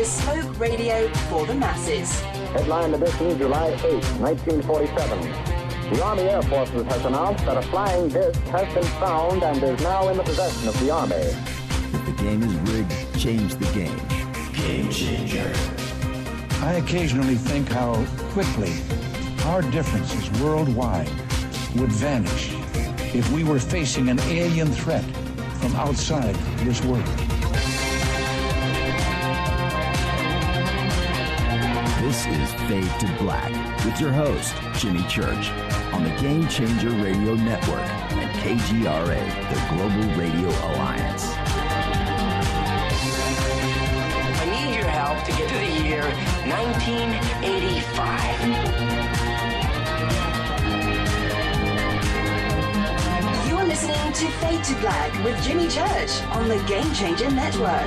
bespoke radio for the masses. Headline edition, July 8, 1947. The Army Air Forces has announced that a flying disc has been found and is now in the possession of the Army. If the game is rigged, change the game. Game changer. I occasionally think how quickly our differences worldwide would vanish if we were facing an alien threat from outside this world. This is Fade to Black with your host, Jimmy Church, on the Game Changer Radio Network and KGRA, the Global Radio Alliance. I need your help to get to the year 1985. You're listening to Fade to Black with Jimmy Church on the Game Changer Network.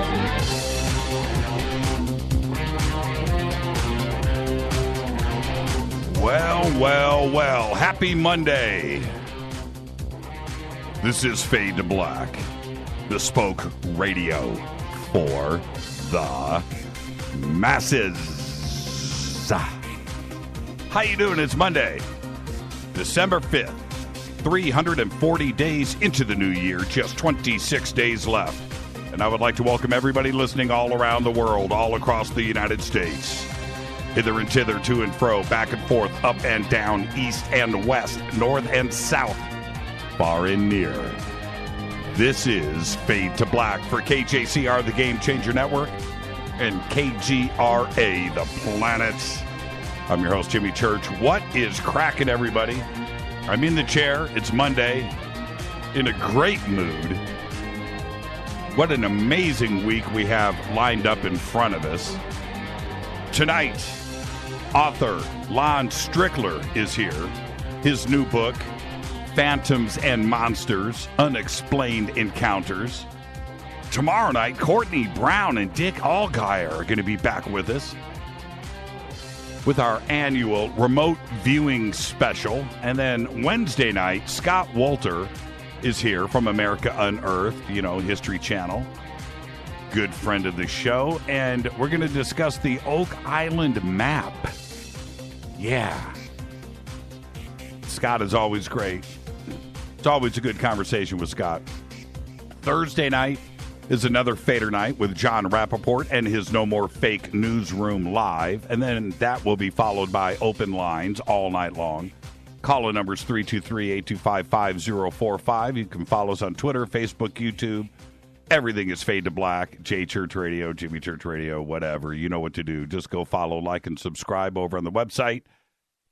Well. Happy Monday. This is Fade to Black, bespoke radio for the masses. How you doing? It's Monday, December 5th, 340 days into the new year, just 26 days left. And I would like to welcome everybody listening all around the world, all across the United States. Hither and thither, to and fro, back and forth, up and down, east and west, north and south, far and near. This is Fade to Black for KJCR, the Game Changer Network, and KGRA, the planets. I'm your host, Jimmy Church. What is cracking, everybody? I'm in the chair. It's Monday. In a great mood. What an amazing week we have lined up in front of us. Tonight, author Lon Strickler is here. His new book, Phantoms and Monsters, Unexplained Encounters. Tomorrow night, Courtney Brown and Dick Allgaier are going to be back with us with our annual remote viewing special. And then Wednesday night, Scott Wolter is here from America Unearthed, History Channel. Good friend of the show, and we're going to discuss the Oak Island map. Yeah. Scott is always great. It's always a good conversation with Scott. Thursday night is another Fader night with John Rappaport and his No More Fake Newsroom Live, and then that will be followed by open lines all night long. Call-in numbers 323-825-5045. You can follow us on Twitter, Facebook, YouTube. Everything is Fade to Black, J Church Radio, Jimmy Church Radio, whatever. You know what to do. Just go follow, like, and subscribe over on the website.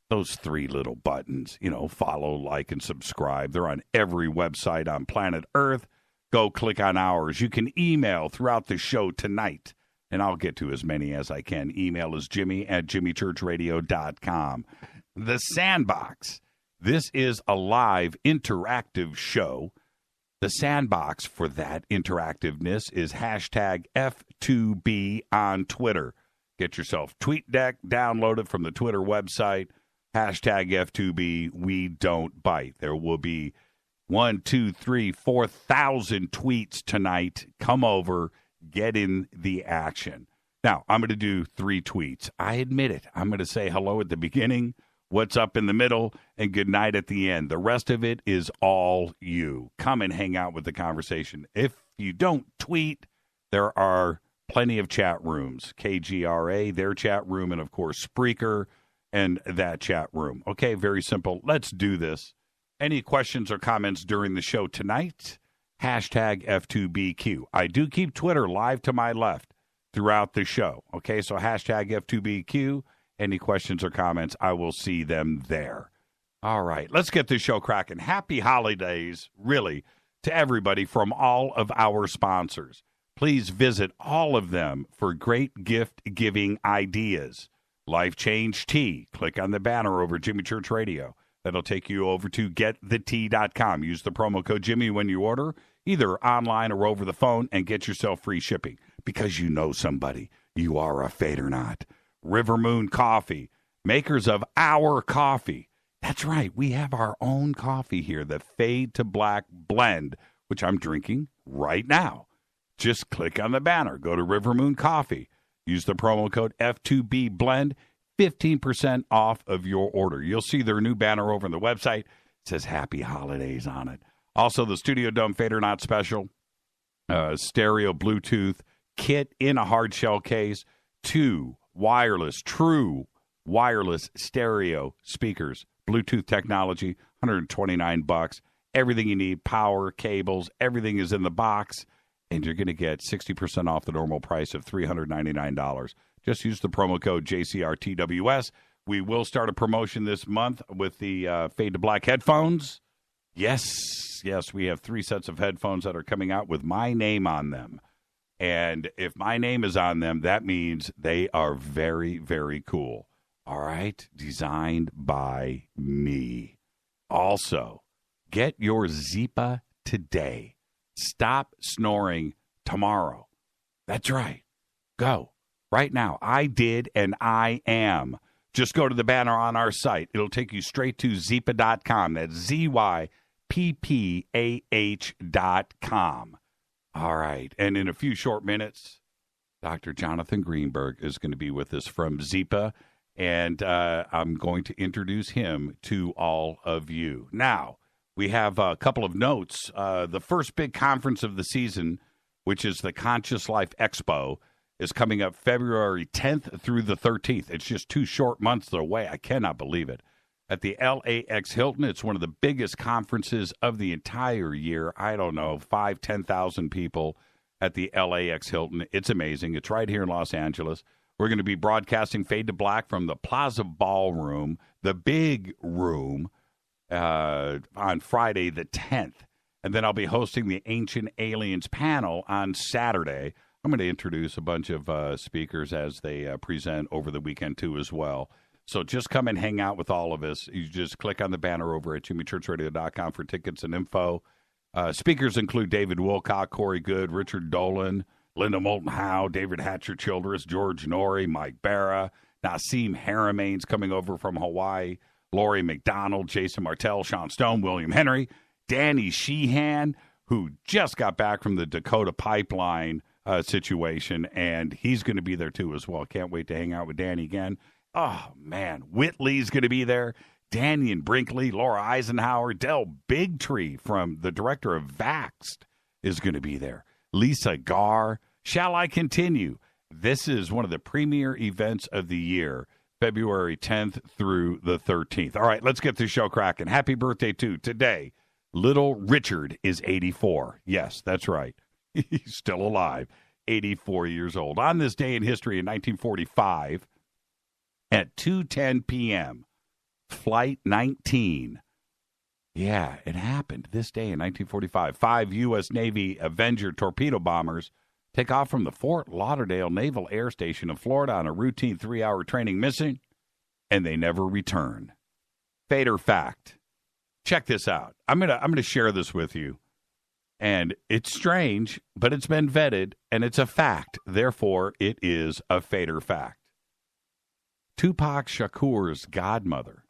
Those three little buttons, follow, like, and subscribe. They're on every website on planet Earth. Go click on ours. You can email throughout the show tonight, and I'll get to as many as I can. Email is jimmy@jimmychurchradio.com. The Sandbox. This is a live interactive show. The sandbox for that interactiveness is hashtag F2B on Twitter. Get yourself TweetDeck, download it from the Twitter website, hashtag F2B, we don't bite. There will be 4,000 tweets tonight. Come over, get in the action. Now, I'm going to do 3 tweets. I admit it. I'm going to say hello at the beginning, what's up in the middle, and good night at the end. The rest of it is all you. Come and hang out with the conversation. If you don't tweet, there are plenty of chat rooms. KGRA, their chat room, and, of course, Spreaker and that chat room. Okay, very simple. Let's do this. Any questions or comments during the show tonight? Hashtag F2BQ. I do keep Twitter live to my left throughout the show. Okay, so hashtag F2BQ. Any questions or comments, I will see them there. All right, let's get this show cracking. Happy holidays, really, to everybody from all of our sponsors. Please visit all of them for great gift-giving ideas. Life Change Tea. Click on the banner over Jimmy Church Radio. That'll take you over to getthetea.com. Use the promo code Jimmy when you order, either online or over the phone, and get yourself free shipping. Because you know somebody. You are a fade or not. River Moon Coffee, makers of our coffee. That's right, we have our own coffee here, the Fade to Black blend, which I'm drinking right now. Just click on the banner. Go to River Moon Coffee. Use the promo code F2BBLEND, 15% off of your order. You'll see their new banner over on the website. It says Happy Holidays on it. Also, the Studio Dome Fader Not Special, stereo Bluetooth kit in a hard shell case, 2 wireless, true wireless stereo speakers, Bluetooth technology, $129. Everything you need, power, cables, everything is in the box, and you're going to get 60% off the normal price of $399. Just use the promo code JCRTWS. We will start a promotion this month with the Fade to Black headphones. Yes, we have 3 sets of headphones that are coming out with my name on them. And if my name is on them, that means they are very, very cool. All right? Designed by me. Also, get your Zipa today. Stop snoring tomorrow. That's right. Go. Right now. I did and I am. Just go to the banner on our site. It'll take you straight to Zyppah.com. That's ZYPPAH.com. All right. And in a few short minutes, Dr. Jonathan Greenberg is going to be with us from Zyppah, and I'm going to introduce him to all of you. Now, we have a couple of notes. The first big conference of the season, which is the Conscious Life Expo, is coming up February 10th through the 13th. It's just 2 short months away. I cannot believe it. At the LAX Hilton, it's one of the biggest conferences of the entire year. I don't know, 5,000, 10,000 people at the LAX Hilton. It's amazing. It's right here in Los Angeles. We're going to be broadcasting Fade to Black from the Plaza Ballroom, the big room, on Friday the 10th. And then I'll be hosting the Ancient Aliens panel on Saturday. I'm going to introduce a bunch of speakers as they present over the weekend, too, as well. So just come and hang out with all of us. You just click on the banner over at JimmyChurchRadio.com for tickets and info. Speakers include David Wilcock, Corey Good, Richard Dolan, Linda Moulton Howe, David Hatcher Childress, George Norrie, Mike Barra, Nassim Haramein coming over from Hawaii, Laurie McDonald, Jason Martell, Sean Stone, William Henry, Danny Sheehan, who just got back from the Dakota Pipeline situation, and he's going to be there too as well. Can't wait to hang out with Danny again. Oh, man. Whitley's going to be there. Daniel Brinkley, Laura Eisenhower, Del Bigtree from the director of Vaxxed is going to be there. Lisa Garr. Shall I continue? This is one of the premier events of the year, February 10th through the 13th. All right, let's get the show cracking. Happy birthday, too. Today, little Richard is 84. Yes, that's right. He's still alive, 84 years old. On this day in history in 1945, at 2:10 p.m., Flight 19. Yeah, it happened this day in 1945. 5 U.S. Navy Avenger torpedo bombers take off from the Fort Lauderdale Naval Air Station in Florida on a routine 3-hour training mission, and they never return. Fader fact. Check this out. I'm gonna share this with you. And it's strange, but it's been vetted, and it's a fact. Therefore, it is a Fader fact. Tupac Shakur's godmother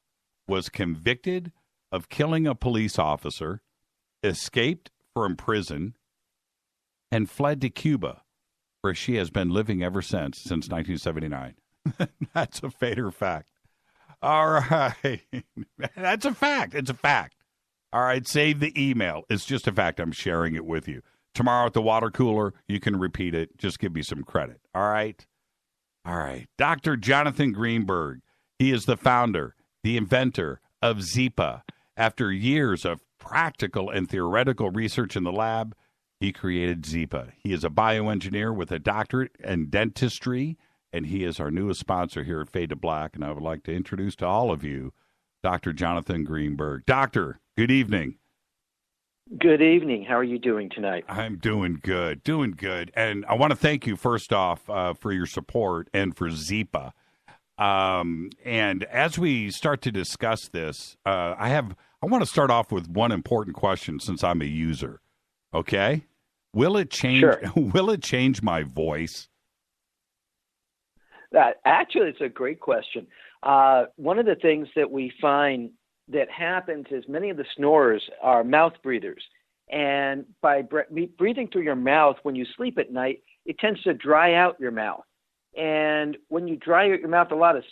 was convicted of killing a police officer, escaped from prison, and fled to Cuba, where she has been living ever since 1979. That's a Fader fact. All right. That's a fact. It's a fact. All right, save the email. It's just a fact. I'm sharing it with you. Tomorrow at the water cooler, you can repeat it. Just give me some credit. All right? All right. Dr. Jonathan Greenberg. He is the founder, the inventor of Zyppah. After years of practical and theoretical research in the lab, he created Zyppah. He is a bioengineer with a doctorate in dentistry, and he is our newest sponsor here at Fade to Black. And I would like to introduce to all of you Dr. Jonathan Greenberg. Doctor, good evening. Good evening. How are you doing tonight? I'm doing good, And I want to thank you, first off, for your support and for Zyppah. And as we start to discuss this, I want to start off with one important question since I'm a user. Okay? Will it change? Sure. Will it change my voice? Actually, it's a great question. One of the things that we find that happens is many of the snorers are mouth breathers. And by breathing through your mouth when you sleep at night, it tends to dry out your mouth. And when you dry your mouth a lot, as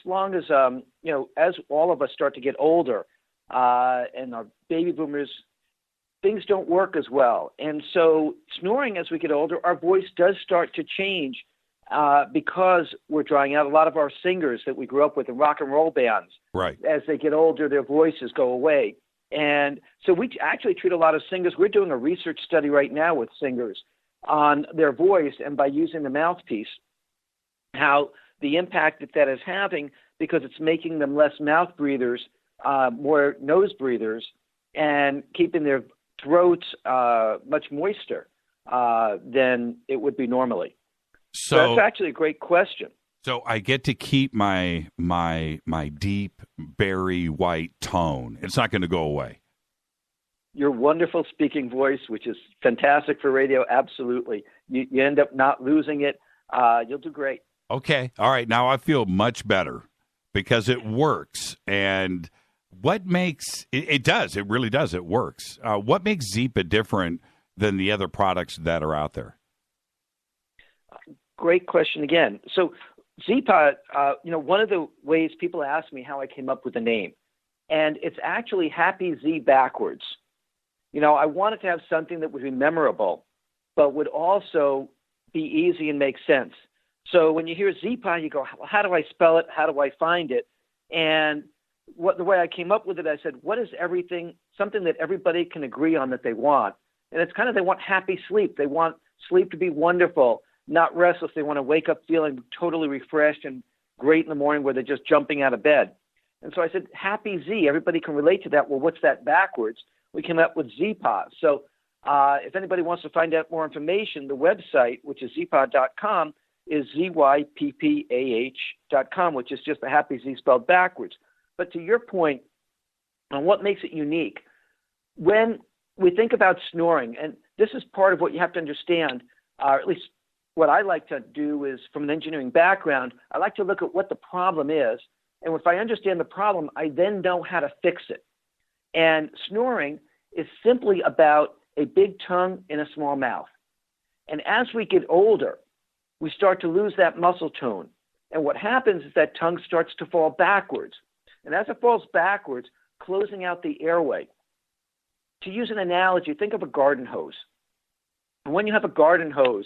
long as, as all of us start to get older and our baby boomers, things don't work as well. And so snoring as we get older, our voice does start to change because we're drying out. A lot of our singers that we grew up with in rock and roll bands, right, as they get older, their voices go away. And so we actually treat a lot of singers. We're doing a research study right now with singers on their voice and by using the mouthpiece, how the impact that is having, because it's making them less mouth breathers, more nose breathers, and keeping their throats much moister than it would be normally. So that's actually a great question. So I get to keep my deep, berry white tone. It's not going to go away. Your wonderful speaking voice, which is fantastic for radio, absolutely. You end up not losing it. You'll do great. Okay. All right. Now I feel much better because it works. And what makes it does? It really does. It works. What makes Zypa different than the other products that are out there? Great question again. So Zypa, one of the ways people ask me how I came up with the name, and it's actually Happy Z backwards. I wanted to have something that would be memorable, but would also be easy and make sense. So when you hear Zypa, you go, well, how do I spell it? How do I find it? And the way I came up with it, I said, what is something that everybody can agree on that they want? And it's kind of, they want happy sleep. They want sleep to be wonderful, not restless. They want to wake up feeling totally refreshed and great in the morning where they're just jumping out of bed. And so I said, Happy Z. Everybody can relate to that. Well, what's that backwards? We came up with Zypa. So if anybody wants to find out more information, the website, which is zypa.com, is zyppah.com, which is just the Happy Z spelled backwards. But to your point on what makes it unique, when we think about snoring, and this is part of what you have to understand, or at least what I like to do is, from an engineering background, I like to look at what the problem is. And if I understand the problem, I then know how to fix it. And snoring is simply about a big tongue in a small mouth. And as we get older, we start to lose that muscle tone. And what happens is that tongue starts to fall backwards. And as it falls backwards, closing out the airway. To use an analogy, think of a garden hose. And when you have a garden hose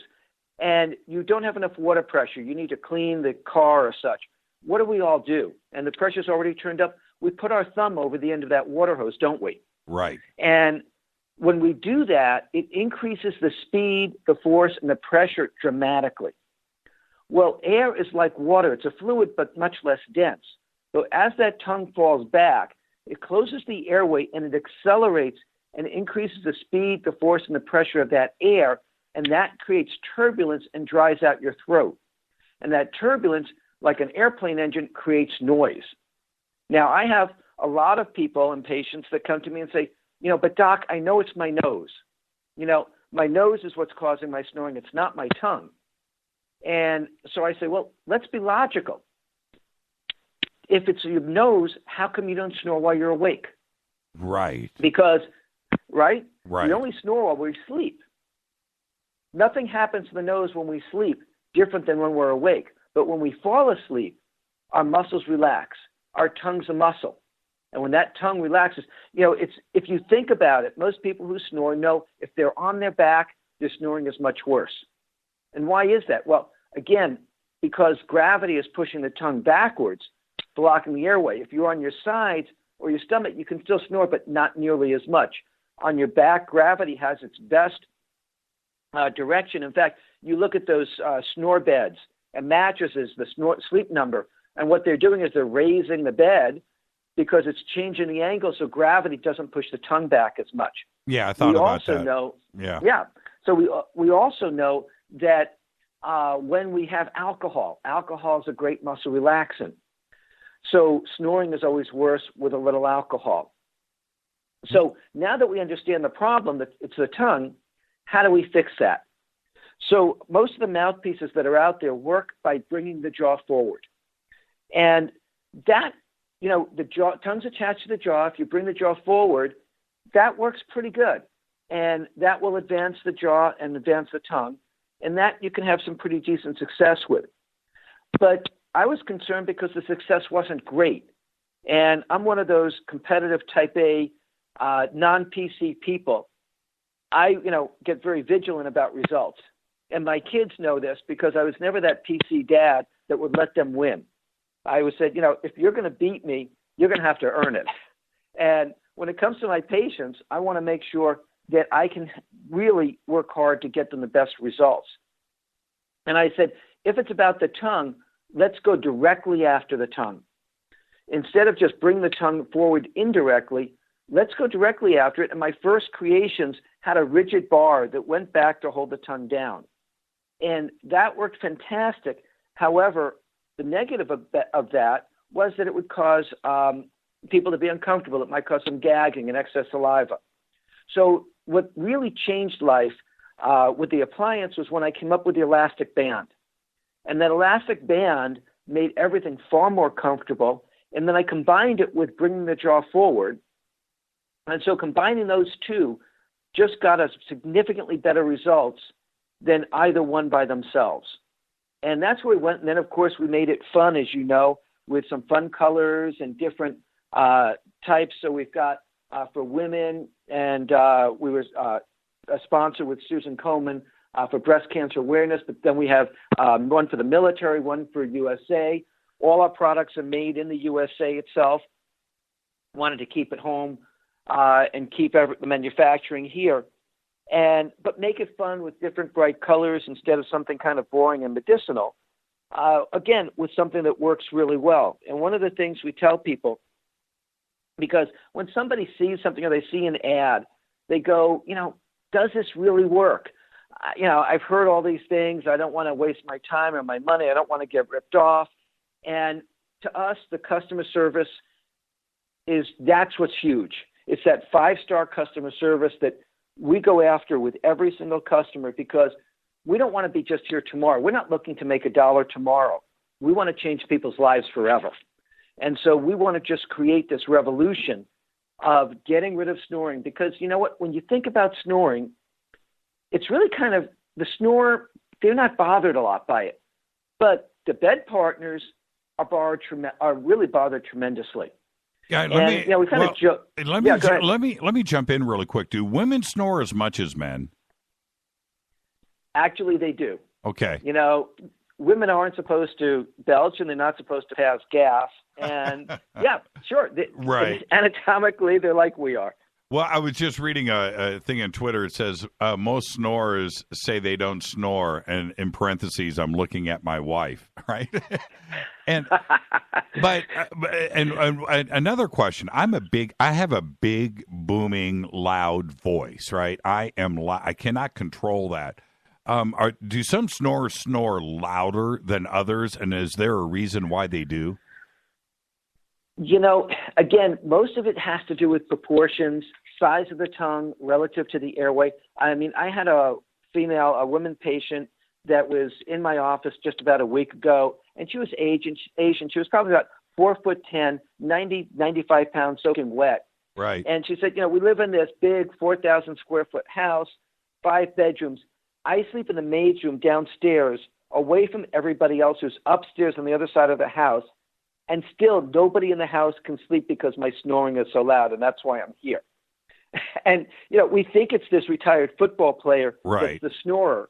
and you don't have enough water pressure, you need to clean the car or such, what do we all do? And the pressure's already turned up. We put our thumb over the end of that water hose, don't we? Right. And when we do that, it increases the speed, the force, and the pressure dramatically. Well, air is like water. It's a fluid, but much less dense. So as that tongue falls back, it closes the airway and it accelerates and increases the speed, the force, and the pressure of that air, and that creates turbulence and dries out your throat. And that turbulence, like an airplane engine, creates noise. Now, I have a lot of people and patients that come to me and say, but doc, I know it's my nose. My nose is what's causing my snoring. It's not my tongue. And so I say, well, let's be logical. If it's your nose, how come you don't snore while you're awake? Right. Because, right? Right. We only snore while we sleep. Nothing happens to the nose when we sleep different than when we're awake. But when we fall asleep, our muscles relax. Our tongue's a muscle. And when that tongue relaxes, if you think about it, most people who snore know if they're on their back, their snoring is much worse. And why is that? Well, again, because gravity is pushing the tongue backwards, blocking the airway. If you're on your sides or your stomach, you can still snore, but not nearly as much. On your back, gravity has its best direction. In fact, you look at those snore beds and mattresses, the sleep number, and what they're doing is they're raising the bed because it's changing the angle so gravity doesn't push the tongue back as much. Yeah, I thought about that. Yeah. So we also know that when we have alcohol is a great muscle relaxant. So snoring is always worse with a little alcohol. So now that we understand the problem, that it's the tongue, how do we fix that? So most of the mouthpieces that are out there work by bringing the jaw forward. And that, the tongue's attached to the jaw. If you bring the jaw forward, that works pretty good. And that will advance the jaw and advance the tongue. And that you can have some pretty decent success with. But I was concerned because the success wasn't great. And I'm one of those competitive type A, non-PC people. I, get very vigilant about results. And my kids know this because I was never that PC dad that would let them win. I always said, if you're going to beat me, you're going to have to earn it. And when it comes to my patients, I want to make sure that I can really work hard to get them the best results. And I said, if it's about the tongue, let's go directly after the tongue. Instead of just bring the tongue forward indirectly, let's go directly after it. And my first creations had a rigid bar that went back to hold the tongue down. And that worked fantastic. However, the negative of that was that it would cause people to be uncomfortable. It might cause some gagging and excess saliva. So what really changed life with the appliance was when I came up with the elastic band. And that elastic band made everything far more comfortable. And then I combined it with bringing the jaw forward. And so combining those two just got us significantly better results than either one by themselves. And that's where we went. And then, of course, we made it fun, as you know, with some fun colors and different types. So we've got for women, and we were a sponsor with Susan Komen for breast cancer awareness. But then we have one for the military, one for USA. All our products are made in the USA itself. Wanted to keep it home and keep the manufacturing here. But make it fun with different bright colors instead of something kind of boring and medicinal. Again, with something that works really well. And one of the things we tell people, because when somebody sees something or they see an ad, they go, does this really work? I've heard all these things. I don't want to waste my time or my money. I don't want to get ripped off. And to us, the customer service that's what's huge. It's that 5-star customer service that we go after with every single customer, because we don't want to be just here tomorrow. We're not looking to make $1 tomorrow. We want to change people's lives forever. And so we want to just create this revolution of getting rid of snoring, because you know what? When you think about snoring, it's really kind of the snorer, they're not bothered a lot by it. But the bed partners are really bothered tremendously. Yeah, let me jump in really quick. Do women snore as much as men? Actually, they do. Okay. Women aren't supposed to belch, and they're not supposed to pass gas. And yeah, sure. Right. Anatomically, they're like we are. Well, I was just reading a thing on Twitter. It says most snorers say they don't snore, and in parentheses, I'm looking at my wife, right? But another question. I have a big, booming, loud voice, right? I cannot control that. Do some snorers snore louder than others, and is there a reason why they do? Again, most of it has to do with proportions, size of the tongue relative to the airway. I mean, I had a woman patient that was in my office just about a week ago, and she was Asian. She was probably about 4'10", 95 pounds, soaking wet. Right. And she said, we live in this big 4,000 square foot house, 5 bedrooms. I sleep in the maid's room downstairs, away from everybody else who's upstairs on the other side of the house. And still, nobody in the house can sleep because my snoring is so loud, and that's why I'm here. And, we think it's this retired football player right. That's the snorer.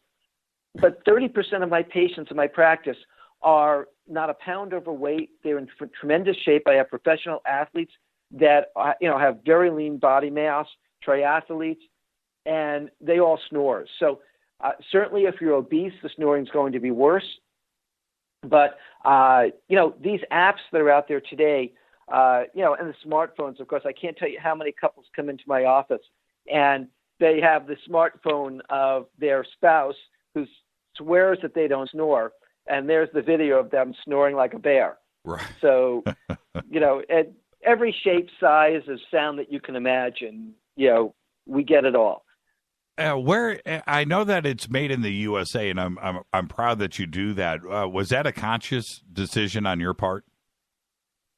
But 30% of my patients in my practice are not a pound overweight. They're in tremendous shape. I have professional athletes that, have very lean body mass, triathletes, and they all snore. So certainly if you're obese, the snoring is going to be worse. But, these apps that are out there today, and the smartphones, of course, I can't tell you how many couples come into my office and they have the smartphone of their spouse who swears that they don't snore. And there's the video of them snoring like a bear. Right. So, at every shape, size, of sound that you can imagine, we get it all. Where I know that it's made in the USA, and I'm proud that you do that. Was that a conscious decision on your part?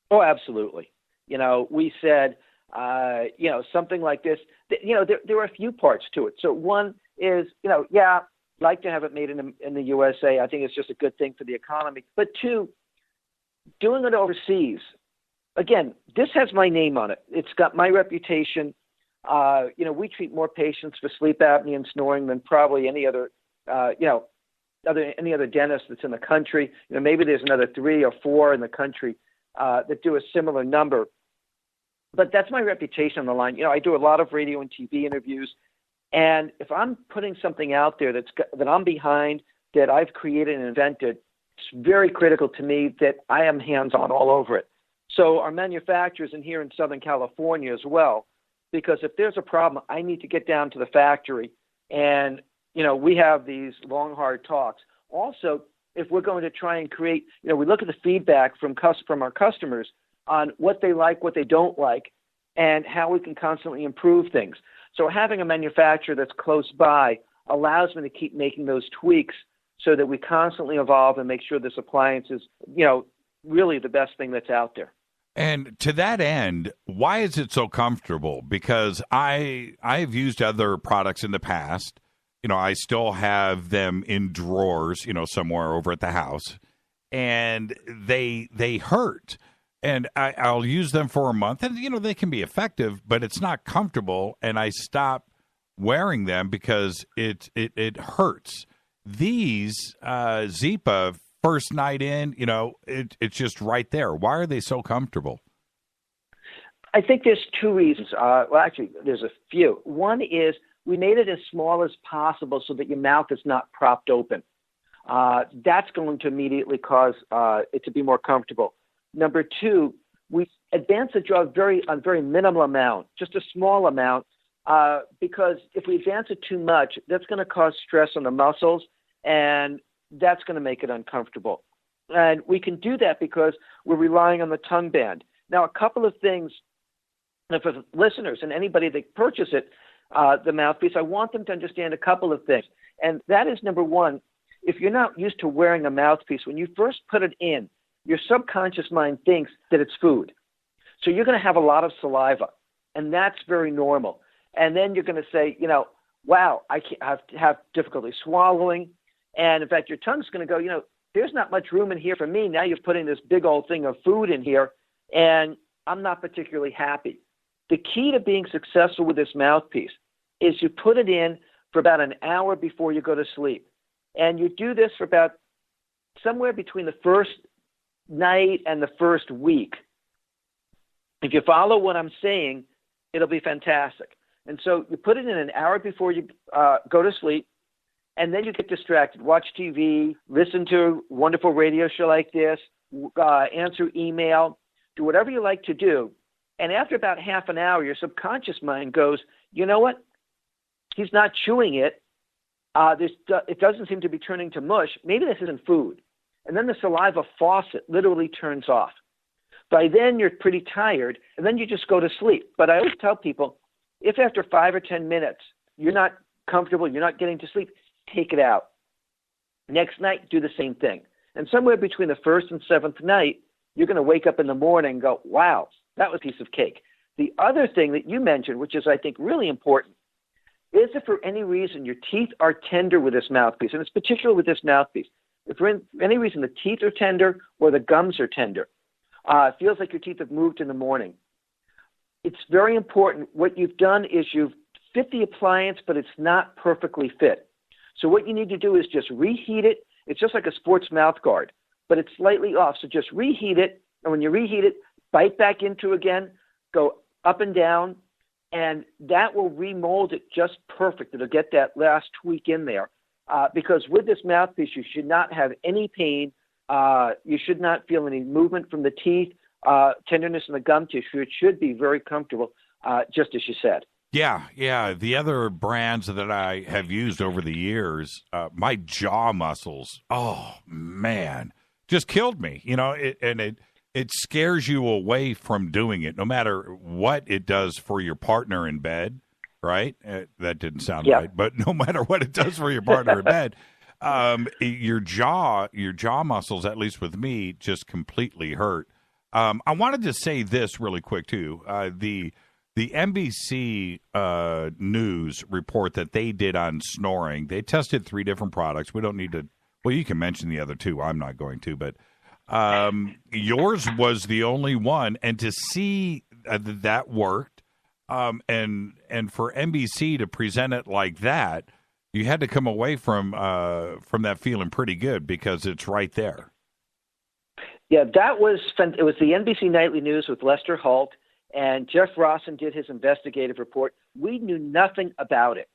Oh, absolutely. We said, something like this. There are a few parts to it. So one is, like to have it made in the USA. I think it's just a good thing for the economy. But two, doing it overseas, again, this has my name on it. It's got my reputation. We treat more patients for sleep apnea and snoring than probably any other, any other dentist that's in the country. Maybe there's another 3 or 4 in the country that do a similar number. But that's my reputation on the line. I do a lot of radio and TV interviews, and if I'm putting something out there that I'm behind, that I've created and invented, it's very critical to me that I am hands-on all over it. So our manufacturers in here in Southern California as well, because if there's a problem, I need to get down to the factory, and we have these long, hard talks. Also, if we're going to try and create, we look at the feedback from our customers on what they like, what they don't like, and how we can constantly improve things. So having a manufacturer that's close by allows me to keep making those tweaks so that we constantly evolve and make sure this appliance is, really the best thing that's out there. And to that end, why is it so comfortable? Because I've used other products in the past. I still have them in drawers, somewhere over at the house, and they hurt. And I'll use them for a month, and, they can be effective, but it's not comfortable, and I stop wearing them because it hurts. These Zipa, first night in, it's just right there. Why are they so comfortable? I think there's 2 reasons. Actually, there's a few. One is we made it as small as possible so that your mouth is not propped open. That's going to immediately cause it to be more comfortable. Number 2, we advance the jaw a very minimal amount, just a small amount, because if we advance it too much, that's going to cause stress on the muscles, and that's going to make it uncomfortable. And we can do that because we're relying on the tongue band. Now, a couple of things, and for listeners and anybody that purchase it, the mouthpiece, I want them to understand a couple of things. And that is, number 1, if you're not used to wearing a mouthpiece, when you first put it in, your subconscious mind thinks that it's food. So you're going to have a lot of saliva, and that's very normal. And then you're going to say, wow, I have difficulty swallowing. And in fact, your tongue's going to go, there's not much room in here for me. Now you're putting this big old thing of food in here, and I'm not particularly happy. The key to being successful with this mouthpiece is you put it in for about an hour before you go to sleep. And you do this for about somewhere between the first night and the first week. If you follow what I'm saying, it'll be fantastic. And so you put it in an hour before you go to sleep, and then you get distracted. Watch TV, listen to a wonderful radio show like this, answer email, do whatever you like to do. And after about half an hour, your subconscious mind goes, you know what? He's not chewing it. It doesn't seem to be turning to mush. Maybe this isn't food. And then the saliva faucet literally turns off. By then, you're pretty tired, and then you just go to sleep. But I always tell people, if after 5 or 10 minutes you're not comfortable, you're not getting to sleep, take it out. Next night, do the same thing. And somewhere between the 1st and 7th night, you're going to wake up in the morning and go, wow, that was a piece of cake. The other thing that you mentioned, which is, I think, really important, is if for any reason your teeth are tender with this mouthpiece, and it's particularly with this mouthpiece, if for any reason the teeth are tender or the gums are tender, it feels like your teeth have moved in the morning, it's very important. What you've done is you've fit the appliance, but it's not perfectly fit. So what you need to do is just reheat it. It's just like a sports mouth guard, but it's slightly off. So just reheat it, and when you reheat it, bite back into again, go up and down, and that will remold it just perfect. It'll get that last tweak in there. Because with this mouthpiece, you should not have any pain. You should not feel any movement from the teeth, tenderness in the gum tissue. It should be very comfortable, just as you said. Yeah. The other brands that I have used over the years, my jaw muscles, oh, man, just killed me. It scares you away from doing it, no matter what it does for your partner in bed. Right? That didn't sound right, but no matter what it does for your partner in bed, your jaw muscles, at least with me, just completely hurt. I wanted to say this really quick too. The The NBC News report that they did on snoring, they tested 3 different products. We don't need to, well, you can mention the other 2. I'm not going to, but yours was the only one. And to see that worked, and for NBC to present it like that, you had to come away from that feeling pretty good because it's right there. Yeah, it was the NBC Nightly News with Lester Holt, and Jeff Rawson did his investigative report. We knew nothing about it.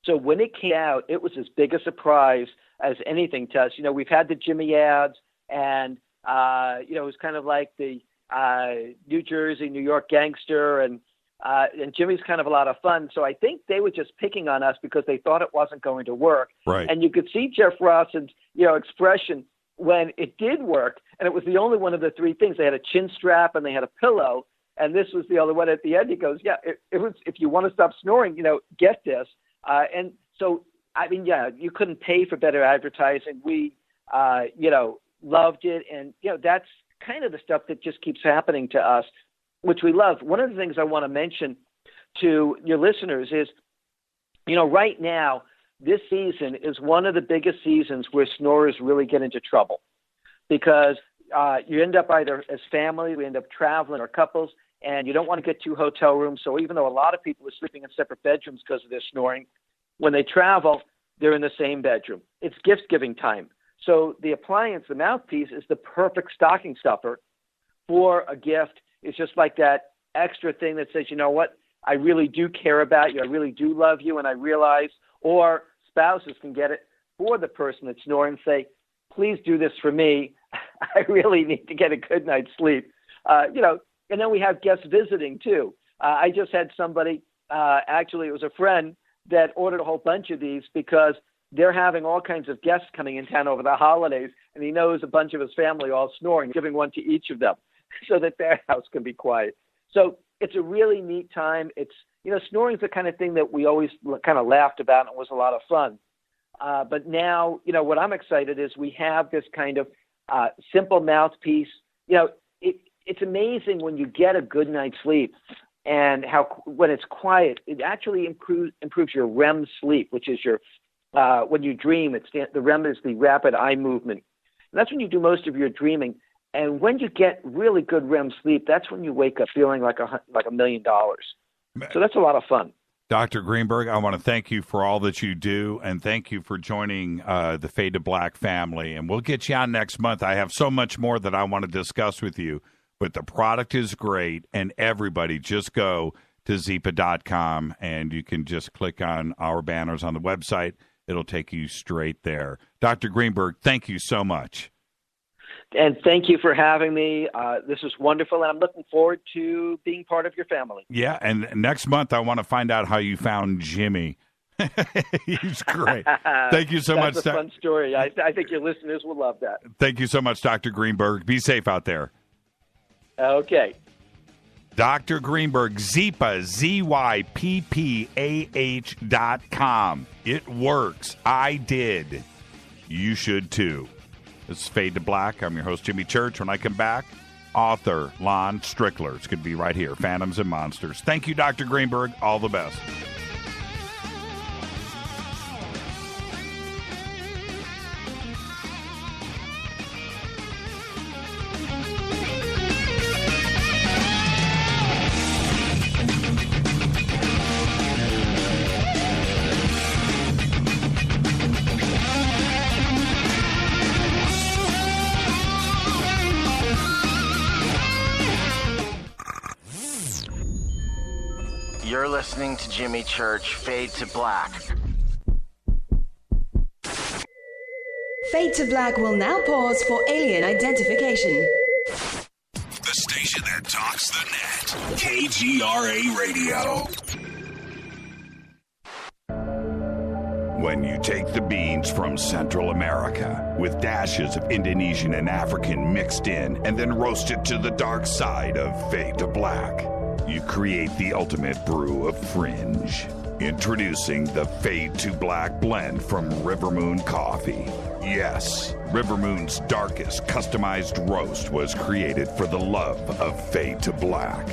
So when it came out, it was as big a surprise as anything to us. You know, we've had the Jimmy ads, and, you know, it was kind of like the New Jersey, New York gangster, and Jimmy's kind of a lot of fun. So I think they were just picking on us because they thought it wasn't going to work. Right. And you could see Jeff Rawson's, you know, expression when it did work, and it was the only one of the 3 things. They had a chin strap and they had a pillow, and this was the other one. At the end, he goes, yeah, it was, if you want to stop snoring, you know, get this. And so, I mean, yeah, you couldn't pay for better advertising. We, you know, loved it. And, you know, that's kind of the stuff that just keeps happening to us, which we love. One of the things I want to mention to your listeners is, you know, right now, this season is one of the biggest seasons where snorers really get into trouble because you end up either as family, we end up traveling, or couples, and you don't want to get 2 hotel rooms. So even though a lot of people are sleeping in separate bedrooms because of their snoring, when they travel, they're in the same bedroom. It's gift-giving time. So the appliance, the mouthpiece, is the perfect stocking stuffer for a gift. It's just like that extra thing that says, you know what, I really do care about you, I really do love you, and I realize, or spouses can get it for the person that's snoring and say, please do this for me. I really need to get a good night's sleep. You know, and then we have guests visiting too. I just had somebody, actually it was a friend that ordered a whole bunch of these because they're having all kinds of guests coming in town over the holidays, and he knows a bunch of his family all snoring, giving one to each of them so that their house can be quiet. So it's a really neat time. It's, you know, snoring is the kind of thing that we always kind of laughed about, and it was a lot of fun. But now, you know, what I'm excited is we have this kind of simple mouthpiece. You know, it's amazing when you get a good night's sleep and how when it's quiet, it actually improves your REM sleep, which is your when you dream. The REM is the rapid eye movement. And that's when you do most of your dreaming. And when you get really good REM sleep, that's when you wake up feeling like $1 million. So that's a lot of fun. Dr. Greenberg, I want to thank you for all that you do, and thank you for joining the Fade to Black family. And we'll get you on next month. I have so much more that I want to discuss with you, but the product is great, and everybody just go to Zypa.com, and you can just click on our banners on the website. It'll take you straight there. Dr. Greenberg, thank you so much. And thank you for having me. This is wonderful, and I'm looking forward to being part of your family. Yeah, and next month I want to find out how you found Jimmy. He's great. Thank you so much. That's a fun story. I think your listeners will love that. Thank you so much, Dr. Greenberg. Be safe out there. Okay. Dr. Greenberg, Zypa, ZYPPAH.com. It works. I did. You should too. This is Fade to Black. I'm your host, Jimmy Church. When I come back, author Lon Strickler. It's going to be right here, Phantoms and Monsters. Thank you, Dr. Greenberg. All the best. You're listening to Jimmy Church, Fade to Black. Fade to Black will now pause for alien identification. The station that talks the net. KGRA Radio. When you take the beans from Central America with dashes of Indonesian and African mixed in and then roast it to the dark side of Fade to Black, you create the ultimate brew of fringe. Introducing the Fade to Black blend from River Moon Coffee. Yes, River Moon's darkest customized roast was created for the love of Fade to Black.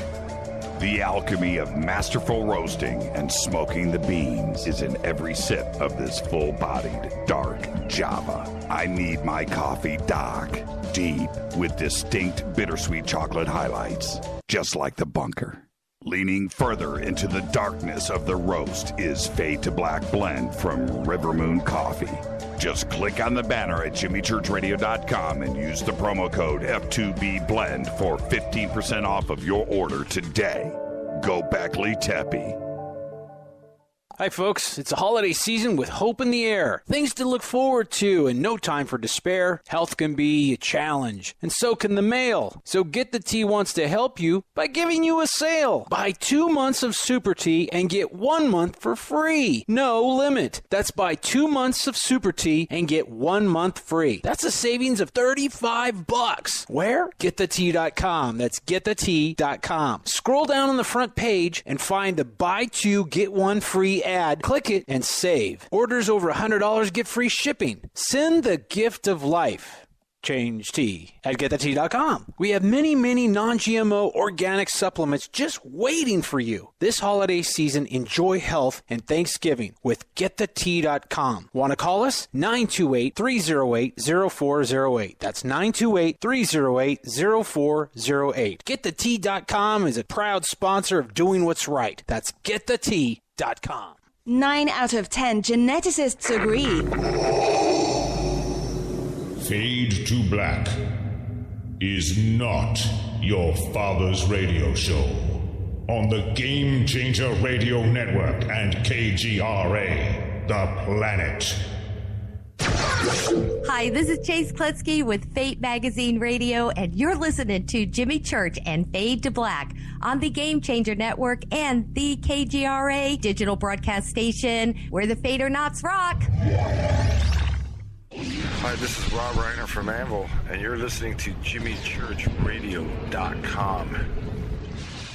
The alchemy of masterful roasting and smoking the beans is in every sip of this full-bodied dark Java. I need my coffee dark, deep, with distinct bittersweet chocolate highlights, just like the bunker. Leaning further into the darkness of the roast is Fade to Black Blend from River Moon Coffee. Just click on the banner at jimmychurchradio.com and use the promo code F2BBLEND for 15% off of your order today. Go Beckley Teppy. Hi, folks. It's a holiday season with hope in the air. Things to look forward to and no time for despair. Health can be a challenge, and so can the mail. So Get the Tea wants to help you by giving you a sale. Buy 2 months of Super Tea and get 1 month for free. No limit. That's buy 2 months of Super Tea and get 1 month free. That's a savings of $35. Where? GetTheTea.com. That's GetTheTea.com. Scroll down on the front page and find the buy 2, get 1 free ad. Click it and save. Orders over $100 get free shipping. Send the gift of life. Change tea at GetTheTea.com. We have many, many non-GMO organic supplements just waiting for you. This holiday season, enjoy health and Thanksgiving with GetTheTea.com. Want to call us? 928-308-0408. That's 928-308-0408. GetTheTea.com is a proud sponsor of Doing What's Right. That's GetTheTea.com. 9 out of 10 geneticists agree. Fade to Black is not your father's radio show on the Game Changer Radio Network and KGRA, The Planet. Hi, this is Chase Kletsky with Fate Magazine Radio, and you're listening to Jimmy Church and Fade to Black on the Game Changer Network and the KGRA digital broadcast station, where the Fade or Nots rock. Hi, this is Rob Reiner from Anvil, and you're listening to JimmyChurchRadio.com.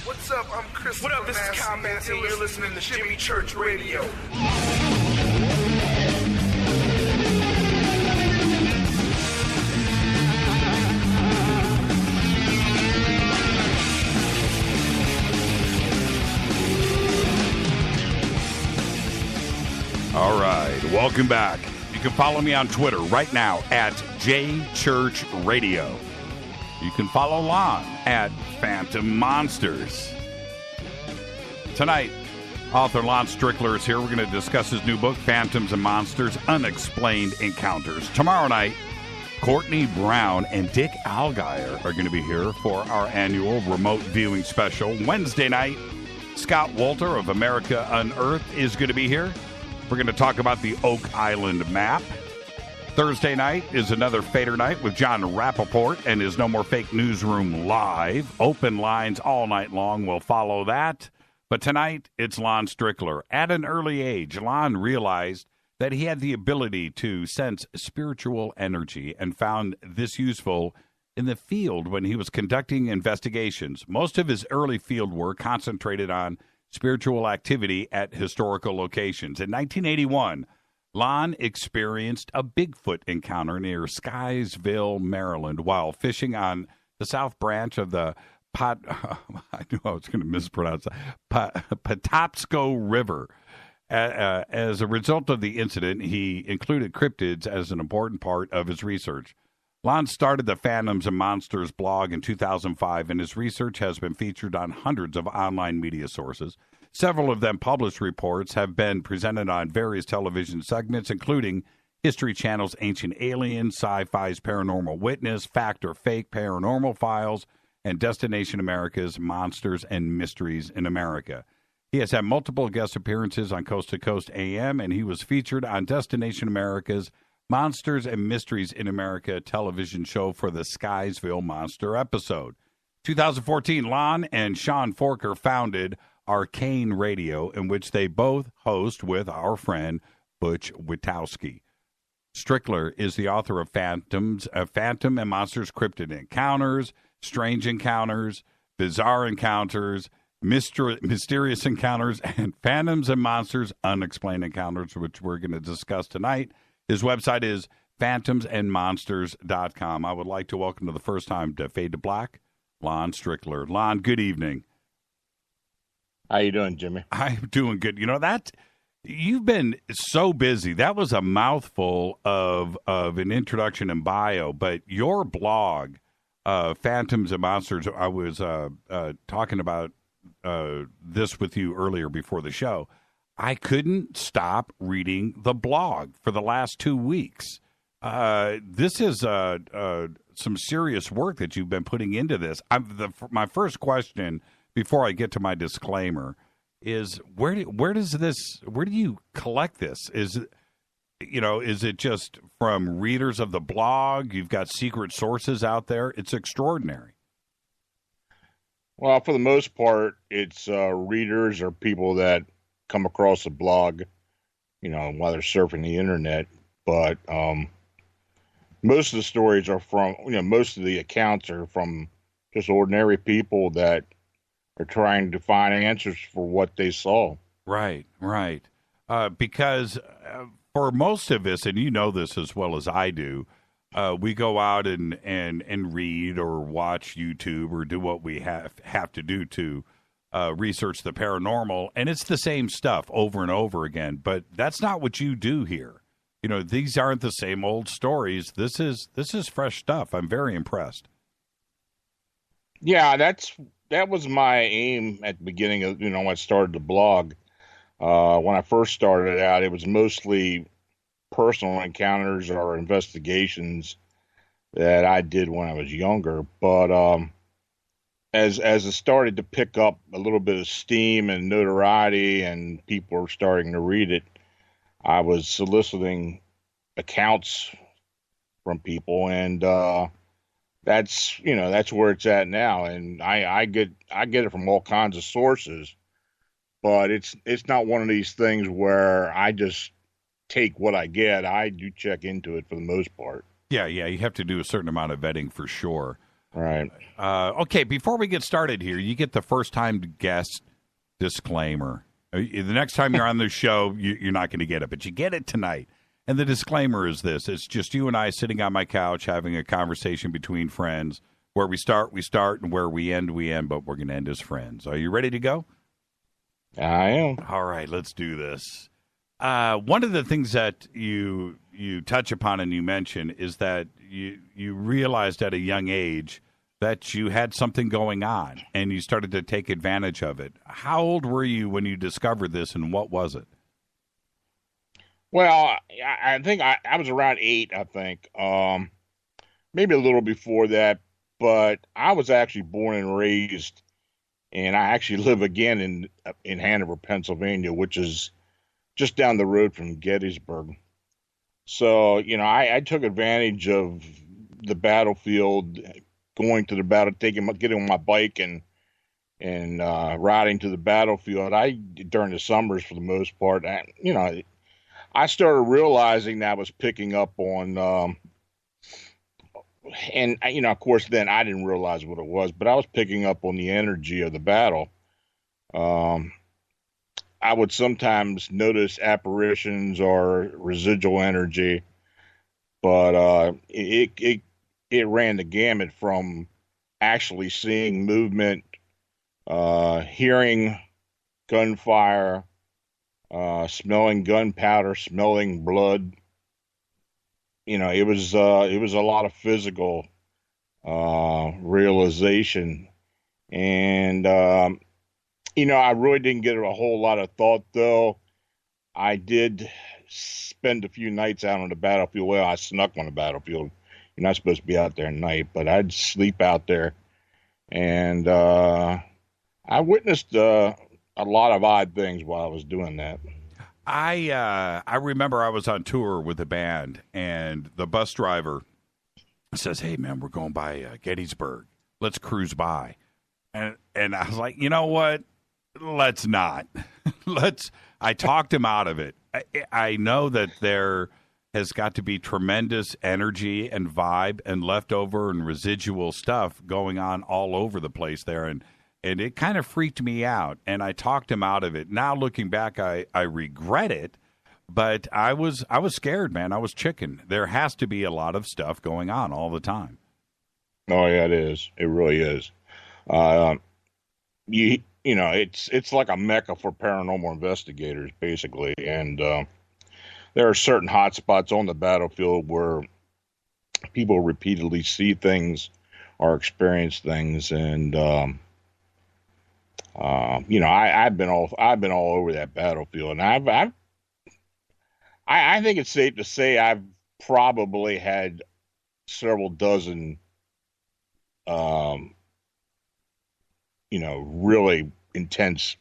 What's up? I'm Chris. What up? This is Kyle Manson. You're listening to Jimmy Church Radio. All right, welcome back. You can follow me on Twitter right now at JChurchRadio. You can follow Lon at Phantom Monsters. Tonight, author Lon Strickler is here. We're going to discuss his new book, Phantoms and Monsters, Unexplained Encounters. Tomorrow night, Courtney Brown and Dick Allgaier are going to be here for our annual remote viewing special. Wednesday night, Scott Wolter of America Unearthed is going to be here. We're going to talk about the Oak Island map. Thursday night is another Fader night with John Rappaport and his No More Fake Newsroom live. Open lines all night long will follow that. But tonight, it's Lon Strickler. At an early age, Lon realized that he had the ability to sense spiritual energy and found this useful in the field when he was conducting investigations. Most of his early field work concentrated on spiritual activity at historical locations. In 1981, Lon experienced a Bigfoot encounter near Sykesville, Maryland, while fishing on the south branch of the I knew I was going to mispronounce that, Patapsco River. As a result of the incident, he included cryptids as an important part of his research. Lon started the Phantoms and Monsters blog in 2005, and his research has been featured on hundreds of online media sources. Several of them published reports have been presented on various television segments, including History Channel's Ancient Aliens, Syfy's Paranormal Witness, Fact or Fake Paranormal Files, and Destination America's Monsters and Mysteries in America. He has had multiple guest appearances on Coast to Coast AM, and he was featured on Destination America's Monsters and Mysteries in America television show for the Sykesville Monster episode. 2014, Lon and Sean Forker founded Arcane Radio, in which they both host with our friend Butch Witowski. Strickler is the author of Phantom and Monsters, Cryptid Encounters, Strange Encounters, Bizarre Encounters, Mysterious Encounters, and Phantoms and Monsters, Unexplained Encounters, which we're going to discuss tonight. His website is phantomsandmonsters.com. I would like to welcome to the first time to Fade to Black, Lon Strickler. Lon, good evening. How you doing, Jimmy? I'm doing good. You know, that you've been so busy. That was a mouthful of an introduction and bio, but your blog, Phantoms and Monsters, I was talking about this with you earlier before the show. I couldn't stop reading the blog for the last 2 weeks. This is some serious work that you've been putting into this. My first question before I get to my disclaimer is where do you collect this? Is it just from readers of the blog? You've got secret sources out there. It's extraordinary. Well, for the most part, it's readers or people that come across a blog, while they're surfing the internet. But most of the stories are from, most of the accounts are from just ordinary people that are trying to find answers for what they saw. Right. Because for most of us, and you know this as well as I do, we go out and read or watch YouTube or do what we have to do to research the paranormal, and it's the same stuff over and over again. But that's not what you do here. These aren't the same old stories. This is fresh stuff. I'm very impressed. Yeah, that was my aim at the beginning of, when I started the blog. When I first started out, it was mostly personal encounters or investigations that I did when I was younger. But as it started to pick up a little bit of steam and notoriety and people were starting to read it, I was soliciting accounts from people, and that's where it's at now. And I get it from all kinds of sources, but it's not one of these things where I just take what I get. I do check into it for the most part. Yeah, you have to do a certain amount of vetting for sure. Right. Okay, before we get started here, you get the first time guest disclaimer. The next time you're on the show, you're not going to get it, but you get it tonight. And the disclaimer is this. It's just you and I sitting on my couch having a conversation between friends. Where we start, and where we end, but we're going to end as friends. Are you ready to go? I am. All right, let's do this. One of the things that you touch upon and you mention is that you realized at a young age that you had something going on and you started to take advantage of it. How old were you when you discovered this, and what was it? Well, I think I was around 8, I think. Maybe a little before that, but I was actually born and raised, and I actually live again in Hanover, Pennsylvania, which is just down the road from Gettysburg. So, I took advantage of the battlefield, going to the battle, getting on my bike and riding to the battlefield. During the summers for the most part, I started realizing that I was picking up on, and of course, then I didn't realize what it was, but I was picking up on the energy of the battle. I would sometimes notice apparitions or residual energy, but it ran the gamut from actually seeing movement, hearing gunfire, smelling gunpowder, smelling blood. It was a lot of physical realization, and I really didn't get a whole lot of thought, though. I did spend a few nights out on the battlefield. Well, I snuck on the battlefield. You're not supposed to be out there at night, but I'd sleep out there, and I witnessed a lot of odd things while I was doing that. I remember I was on tour with a band, and the bus driver says, "Hey, man, we're going by Gettysburg. Let's cruise by." And I was like, you know what? Let's not. I talked him out of it. I know that there has got to be tremendous energy and vibe and leftover and residual stuff going on all over the place there. And it kind of freaked me out. And I talked him out of it. Now looking back, I regret it. But I was scared, man. I was chicken. There has to be a lot of stuff going on all the time. Oh, yeah, it is. It really is. it's like a mecca for paranormal investigators, basically. And there are certain hot spots on the battlefield where people repeatedly see things or experience things. And I've been all over that battlefield, and I think it's safe to say I've probably had several dozen, really intense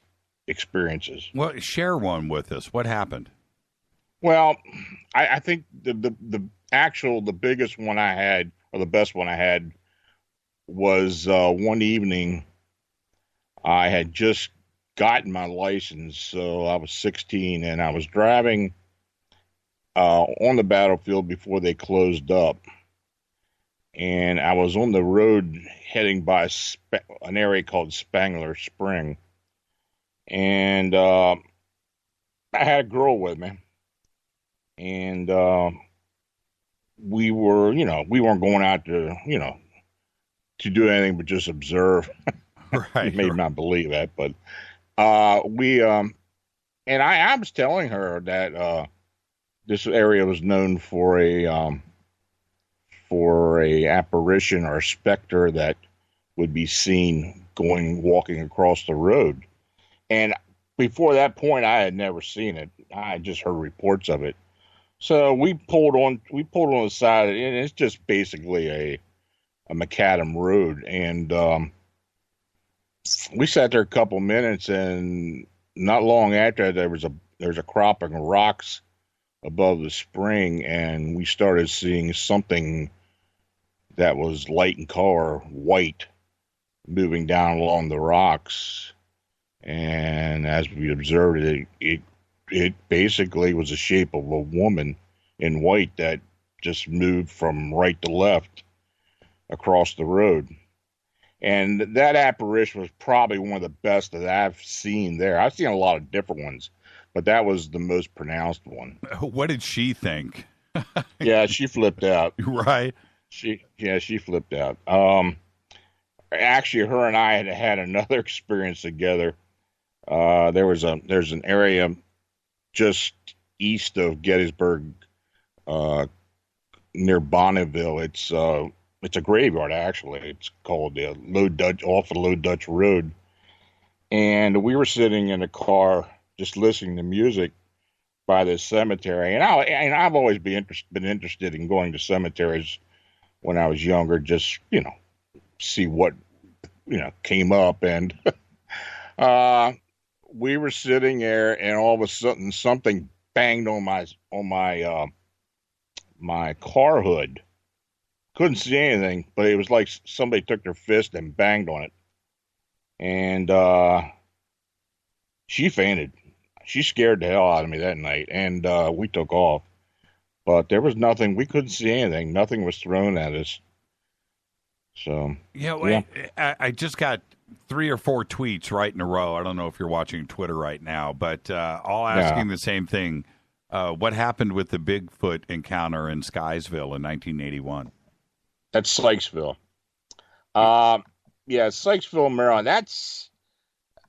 experiences. Well, share one with us. What happened? Well, I think the biggest one I had, or the best one I had, was one evening. I had just gotten my license, so I was 16, and I was driving on the battlefield before they closed up. And I was on the road heading by an area called Spangler Spring. And I had a girl with me. And we weren't going out to do anything but just observe. Right. You may not believe that, but and I was telling her that this area was known for a apparition or a specter that would be seen walking across the road. And before that point, I had never seen it. I had just heard reports of it. So we pulled on the side, and it's just basically a macadam road. And we sat there a couple minutes, and not long after there was a cropping of rocks above the spring, and we started seeing something that was light in color, white, moving down along the rocks. And as we observed it, it basically was the shape of a woman in white that just moved from right to left across the road. And that apparition was probably one of the best that I've seen there. I've seen a lot of different ones, but that was the most pronounced one. What did she think? Yeah, she flipped out. Right. She flipped out. Actually, her and I had another experience together. There's an area just east of Gettysburg, near Bonneville. It's a graveyard, actually. It's called the off the Low Dutch Road. And we were sitting in a car just listening to music by this cemetery. And I've always been interested in going to cemeteries when I was younger, just, see what, came up. And we were sitting there, and all of a sudden something banged on my car hood. Couldn't see anything, but it was like somebody took their fist and banged on it. And she fainted. She scared the hell out of me that night, and we took off. But there was nothing. We couldn't see anything. Nothing was thrown at us. So, yeah. I just got 3 or 4 tweets right in a row. I don't know if you're watching Twitter right now, but all asking the same thing. What happened with the Bigfoot encounter in Sykesville in 1981? That's Sykesville. Sykesville, Maryland.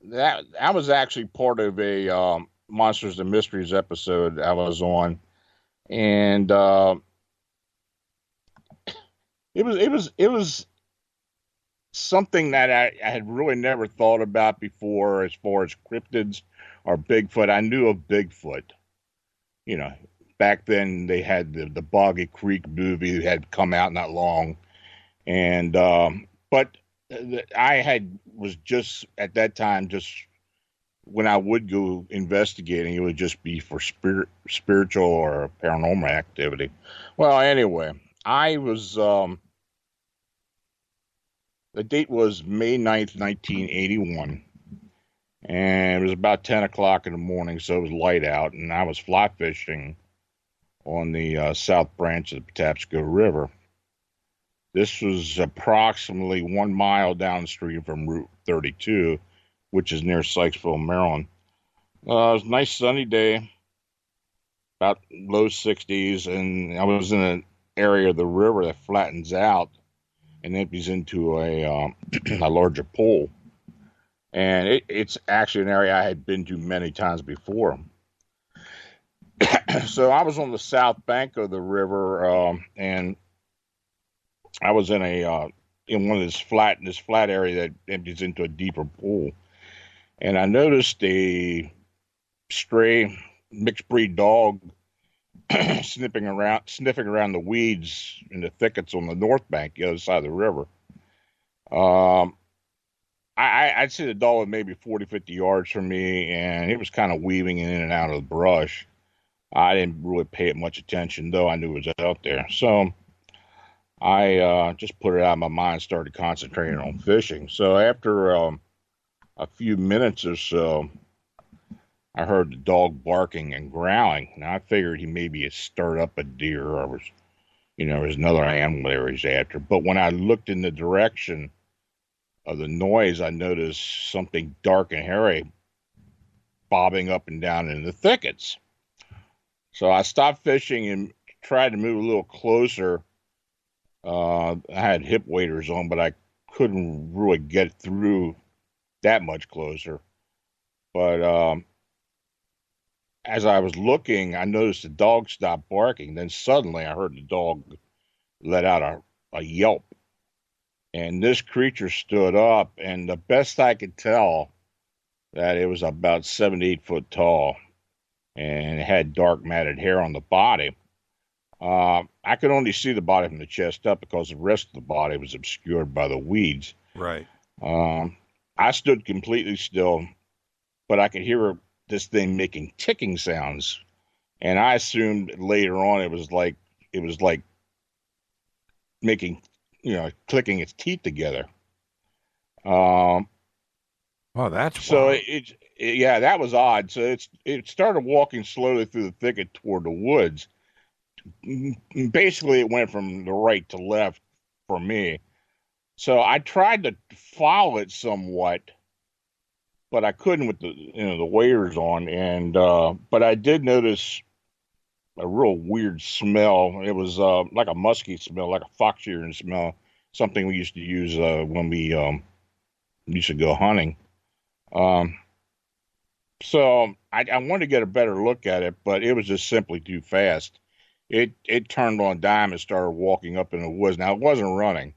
That was actually part of a Monsters and Mysteries episode I was on, and it was something that I had really never thought about before, as far as cryptids or Bigfoot. I knew of Bigfoot. Back then they had the Boggy Creek movie that had come out not long, and but I was just at that time, just when I would go investigating, it would just be for spiritual or paranormal activity. Well, anyway, I was the date was May 9th, 1981, and it was about 10 o'clock in the morning, so it was light out, and I was fly fishing on the south branch of the Patapsco River. This was approximately 1 mile downstream from Route 32, which is near Sykesville, Maryland. It was a nice sunny day, about low 60s, and I was in an area of the river that flattens out and empties into a larger pool. And it's actually an area I had been to many times before. So I was on the south bank of the river, and I was in one of this flat area that empties into a deeper pool, and I noticed a stray mixed breed dog sniffing around the weeds in the thickets on the north bank, the other side of the river. I'd say the dog was maybe 40, 50 yards from me, and it was kind of weaving in and out of the brush. I didn't really pay it much attention, though I knew it was out there. So I just put it out of my mind and started concentrating on fishing. So after a few minutes or so, I heard the dog barking and growling. Now, I figured he maybe had stirred up a deer or was another animal there he's after. But when I looked in the direction of the noise, I noticed something dark and hairy bobbing up and down in the thickets. So I stopped fishing and tried to move a little closer. I had hip waders on, but I couldn't really get through that much closer. But as I was looking, I noticed the dog stopped barking. Then suddenly I heard the dog let out a yelp. And this creature stood up, and the best I could tell, that it was about 7 to 8 foot tall, and it had dark matted hair on the body. I could only see the body from the chest up because the rest of the body was obscured by the weeds. Right. I stood completely still, but I could hear this thing making ticking sounds, and I assumed later on it was like making, clicking its teeth together. Oh, that's so wild. Yeah, that was odd. So it started walking slowly through the thicket toward the woods. Basically, it went from the right to left for me. So I tried to follow it somewhat, but I couldn't with the waders on. And but I did notice a real weird smell. It was like a musky smell, like a fox urine smell. Something we used to use when we used to go hunting. So I wanted to get a better look at it, but it was just simply too fast. It turned on a dime and started walking up in the woods. Now, it wasn't running,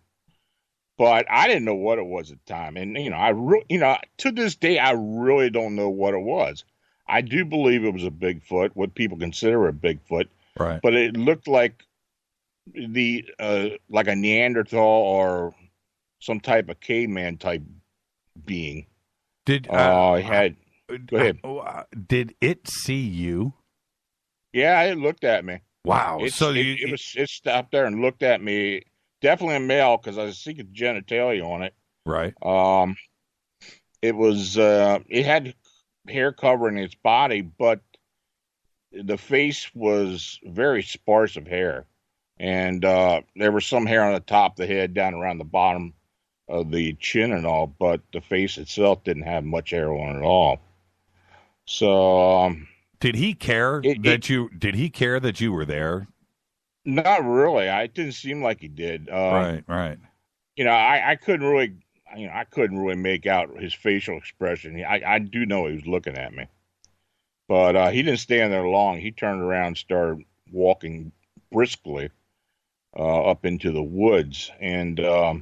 but I didn't know what it was at the time. And, to this day, I really don't know what it was. I do believe it was a Bigfoot, what people consider a Bigfoot. Right. But it looked like like a Neanderthal or some type of caveman type being. Did go ahead. Did it see you? Yeah, it looked at me. Wow. It stopped there and looked at me. Definitely a male because I see the genitalia on it. Right. It was it had hair covering its body, but the face was very sparse of hair, and there was some hair on the top of the head, down around the bottom of the chin and all, but the face itself didn't have much hair on it at all. So did he care Did he care that you were there? Not really. It didn't seem like he did. Right. I couldn't really make out his facial expression. I do know he was looking at me, but he didn't stand there long. He turned around and started walking briskly up into the woods, and I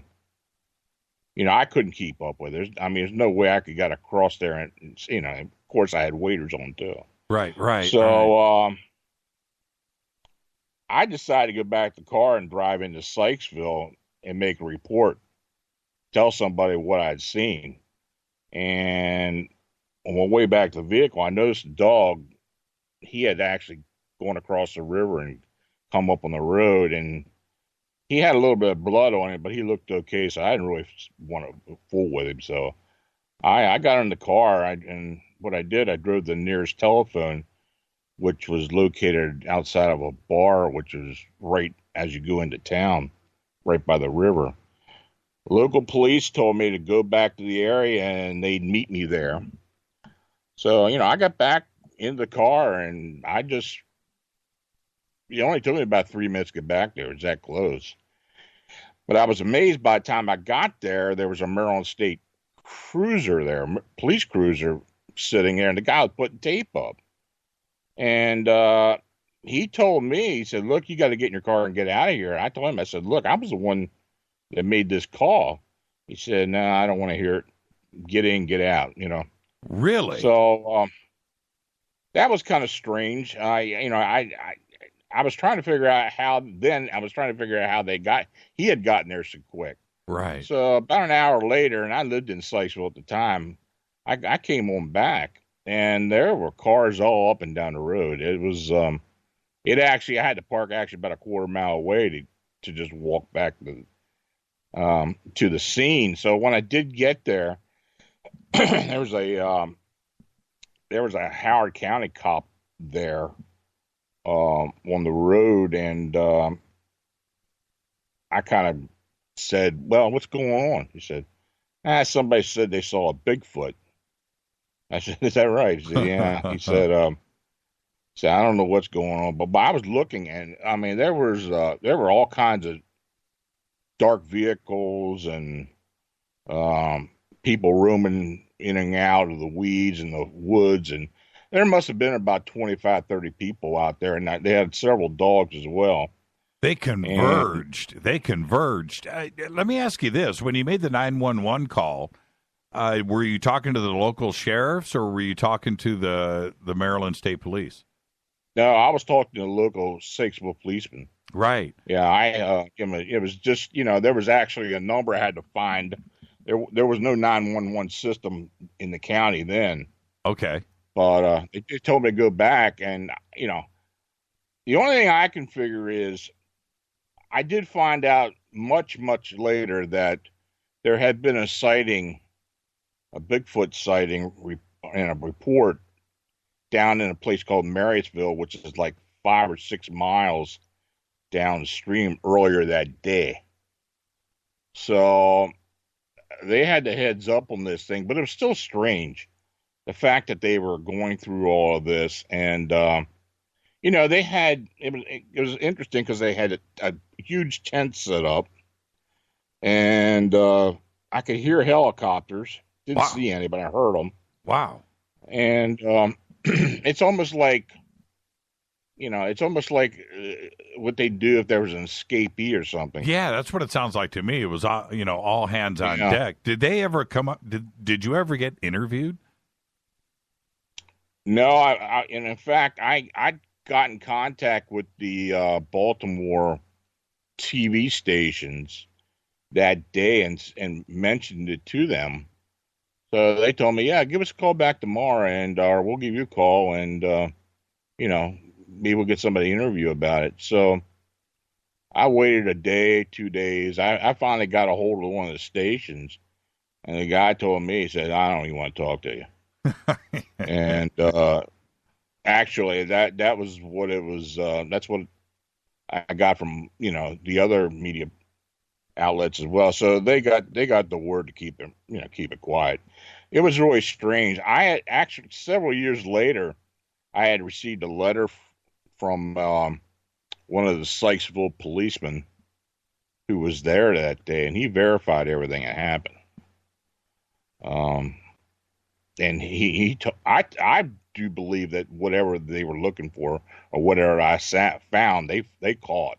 couldn't keep up with it. There's no way I could get across there, and of course I had waders on too. Right. So I decided to go back to the car and drive into Sykesville and make a report, tell somebody what I'd seen. And on my way back to the vehicle, I noticed the dog. He had actually gone across the river and come up on the road, and he had a little bit of blood on it, but he looked okay, so I didn't really want to fool with him. So I got in the car, and what I did, I drove the nearest telephone, which was located outside of a bar, which is right as you go into town, right by the river. Local police told me to go back to the area and they'd meet me there. So, I got back in the car, and it only took me about 3 minutes to get back there. It's that close. But I was amazed by the time I got there, there was a Maryland State cruiser there, police cruiser, sitting there, and the guy was putting tape up. And he told me, he said, "Look, you got to get in your car and get out of here." And I told him, I said, "Look, I was the one that made this call." He said, "No, I don't want to hear it. Get in, get out." Really? So that was kind of strange. I was trying to figure out how. Then I was trying to figure out how he had gotten there so quick. Right. So about an hour later, and I lived in Sykesville at the time, I came on back, and there were cars all up and down the road. It was I had to park about a quarter mile away to just walk back to the scene. So when I did get there, there was a Howard County cop there on the road, and I kind of said, "Well, what's going on?" He said, "Somebody said they saw a Bigfoot." I said, "Is that right?" He said, "Yeah." He said, "I don't know what's going on," but I was looking, and I mean, there were all kinds of dark vehicles and people roaming in and out of the weeds and the woods, and there must have been about 25, 30 people out there, and they had several dogs as well. They converged. Let me ask you this. When you made the 911 call, were you talking to the local sheriffs, or were you talking to the Maryland State Police? No, I was talking to the local Sykesville policeman. Right. Yeah, it was just, there was actually a number I had to find. There was no 911 system in the county then. Okay. But they told me to go back, and, the only thing I can figure is I did find out much, much later that there had been a Bigfoot sighting in a report down in a place called Marysville, which is like 5 or 6 miles downstream earlier that day. So they had the heads up on this thing, but it was still strange. The fact that they were going through all of this, and they had it was interesting because they had a huge tent set up, and I could hear helicopters. Didn't see any, but I heard them. Wow! And it's almost like what they do if there was an escapee or something. Yeah, that's what it sounds like to me. It was all hands on deck. Did they ever come up? Did you ever get interviewed? No, and in fact, I got in contact with the Baltimore TV stations that day and mentioned it to them. So they told me, "Yeah, give us a call back tomorrow, and we'll give you a call, and maybe we'll get somebody to interview about it." So I waited a day, 2 days. I finally got a hold of one of the stations, and the guy told me, he said, "I don't even want to talk to you." And actually, that was what it was. That's what I got from the other media outlets as well. So they got the word to keep it quiet. It was really strange. I had actually several years later, I had received a letter from one of the Sykesville policemen who was there that day, and he verified everything that happened. And I do believe that whatever they were looking for or whatever I found, they caught.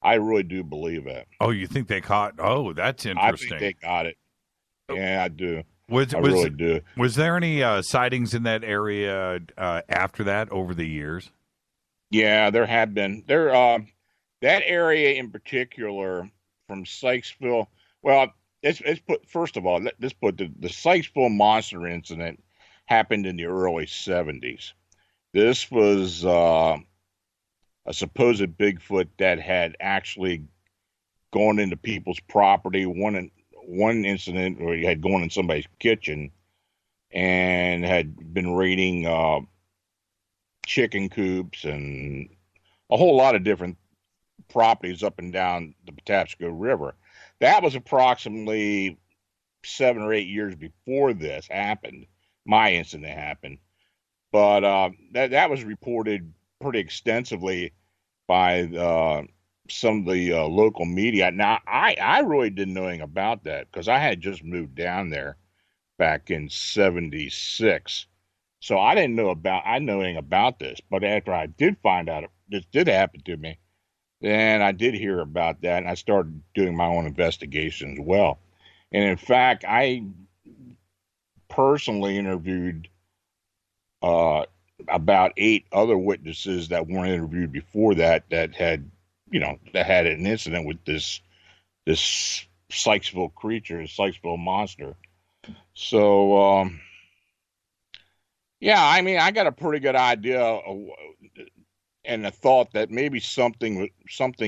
I really do believe that. Oh, you think they caught? Oh, that's interesting. I think they got it. Yeah, I do. I really do. Was there any sightings in that area after that over the years? Yeah, there have been. That area in particular from Sykesville. Well, let's put first of all, let's put the Sykesville monster incident happened in the early 70s. This was a supposed Bigfoot that had actually gone into people's property. One incident where he had gone in somebody's kitchen and had been raiding chicken coops and a whole lot of different properties up and down the Patapsco River. That was approximately 7 or 8 years before this happened. My incident happened, but that was reported pretty extensively by some of the local media. Now, I really didn't know anything about that because I had just moved down there, back in 76. So I didn't know anything about this, but after I did find out this did happen to me, then I did hear about that, and I started doing my own investigation as well. And in fact, I personally interviewed about 8 other witnesses that weren't interviewed before that had an incident with this Sykesville creature, Sykesville monster. So, yeah, I mean, I got a pretty good idea and a thought that maybe something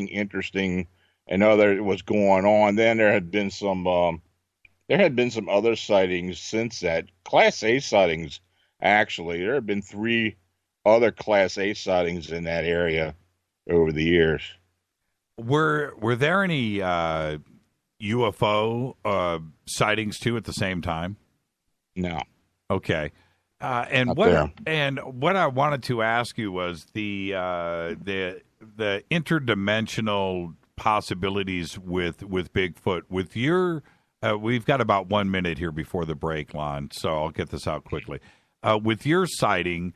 interesting and other was going on. Then there had been some other sightings since that. Class A sightings, actually. There have been 3 other Class A sightings in that area over the years. Were there any UFO sightings too at the same time? No. Okay. And what I wanted to ask you was the interdimensional possibilities with Bigfoot. With your we've got about 1 minute here before the break, Lon, so I'll get this out quickly. With your sighting,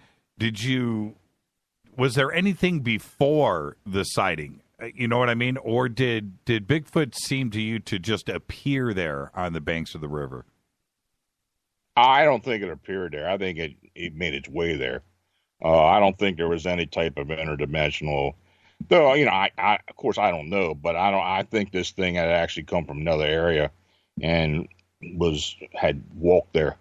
was there anything before the sighting? You know what I mean? Or did Bigfoot seem to you to just appear there on the banks of the river? I don't think it appeared there. I think it made its way there. I don't think there was any type of interdimensional, though. I of course I don't know, but I think this thing had actually come from another area and had walked there.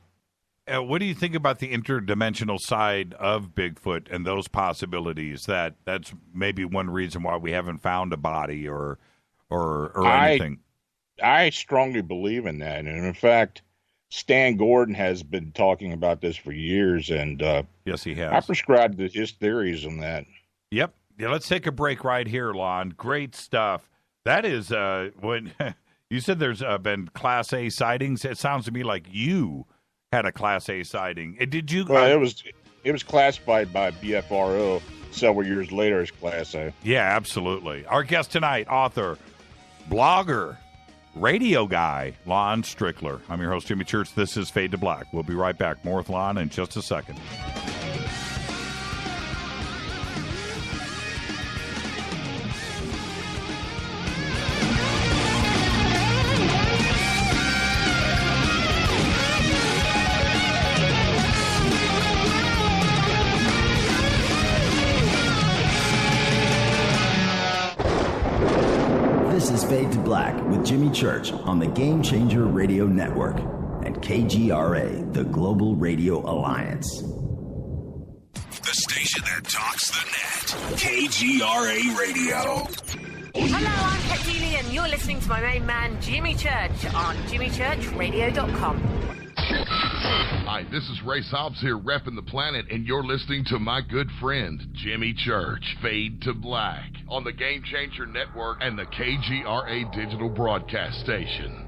What do you think about the interdimensional side of Bigfoot and those possibilities? That's maybe one reason why we haven't found a body or anything. I strongly believe in that, and in fact, Stan Gordon has been talking about this for years, and yes, he has. I prescribe to his theories on that. Yep. Yeah, let's take a break right here, Lon. Great stuff. That is when you said there's been Class A sightings. It sounds to me like you had a Class A sighting. Did you? Well, it was classified by BFRO several years later as Class A. Yeah, absolutely. Our guest tonight, author, blogger, radio guy, Lon Strickler. I'm your host, Jimmy Church. This is Fade to Black. We'll be right back. More with Lon in just a second. This is Fade to Black with Jimmy Church on the Game Changer Radio Network and KGRA, the Global Radio Alliance. The station that talks the net. KGRA Radio. Hello, I'm Katie, and you're listening to my main man, Jimmy Church, on jimmychurchradio.com. Hi, this is Ray Hobbs here, repping the planet, and you're listening to my good friend, Jimmy Church, Fade to Black, on the Game Changer Network and the KGRA Digital Broadcast Station.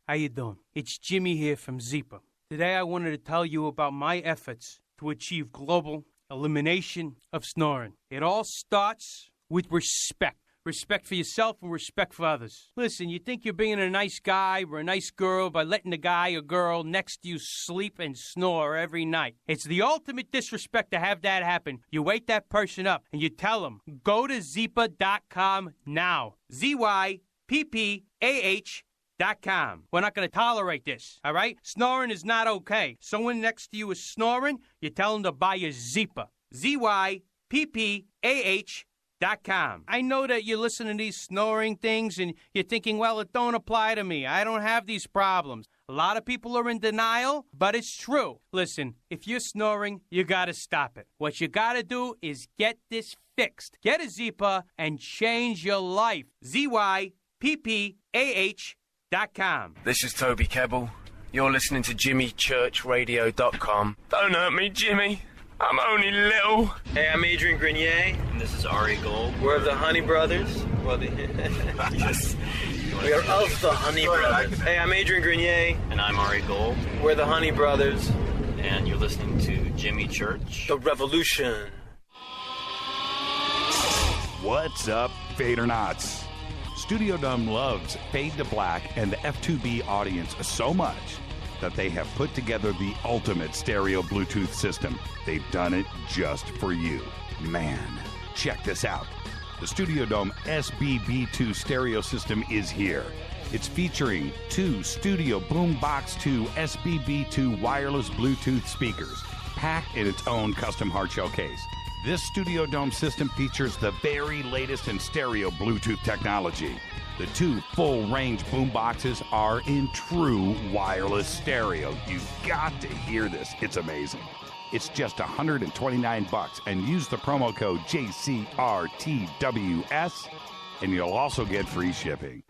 How you doing? It's Jimmy here from Zipa. Today I wanted to tell you about my efforts to achieve global elimination of snoring. It all starts with respect. Respect for yourself and respect for others. Listen, you think you're being a nice guy or a nice girl by letting the guy or girl next to you sleep and snore every night. It's the ultimate disrespect to have that happen. You wake that person up and you tell them, go to Zipa.com now. ZYPPAH.com. We're not going to tolerate this, all right? Snoring is not okay. Someone next to you is snoring, you tell them to buy a Zipa. ZYPPAH.com. I know that you're listening to these snoring things and you're thinking, well, it don't apply to me. I don't have these problems. A lot of people are in denial, but it's true. Listen, if you're snoring, you got to stop it. What you got to do is get this fixed. Get a Zipa and change your life. ZYPPAH.com. This is Toby Kebbell. You're listening to JimmyChurchRadio.com. Don't hurt me, Jimmy. I'm only little. Hey, I'm Adrian Grenier. And this is Ari Gold. We're of the Honey Brothers. Well, yes. We are of the Honey Brothers. Hey, I'm Adrian Grenier. And I'm Ari Gold. We're the Honey Brothers. And you're listening to Jimmy Church. The Revolution. What's up, Fadernauts? Studio Dome loves Fade to Black and the F2B audience so much that they have put together the ultimate stereo Bluetooth system. They've done it just for you. Man, check this out. The Studio Dome SBB2 stereo system is here. It's featuring 2 Studio Boombox 2 SBB2 wireless Bluetooth speakers, packed in its own custom hardshell case. This Studio Dome system features the very latest in stereo Bluetooth technology. The 2 full-range boomboxes are in true wireless stereo. You've got to hear this. It's amazing. It's just $129, and use the promo code JCRTWS, and you'll also get free shipping.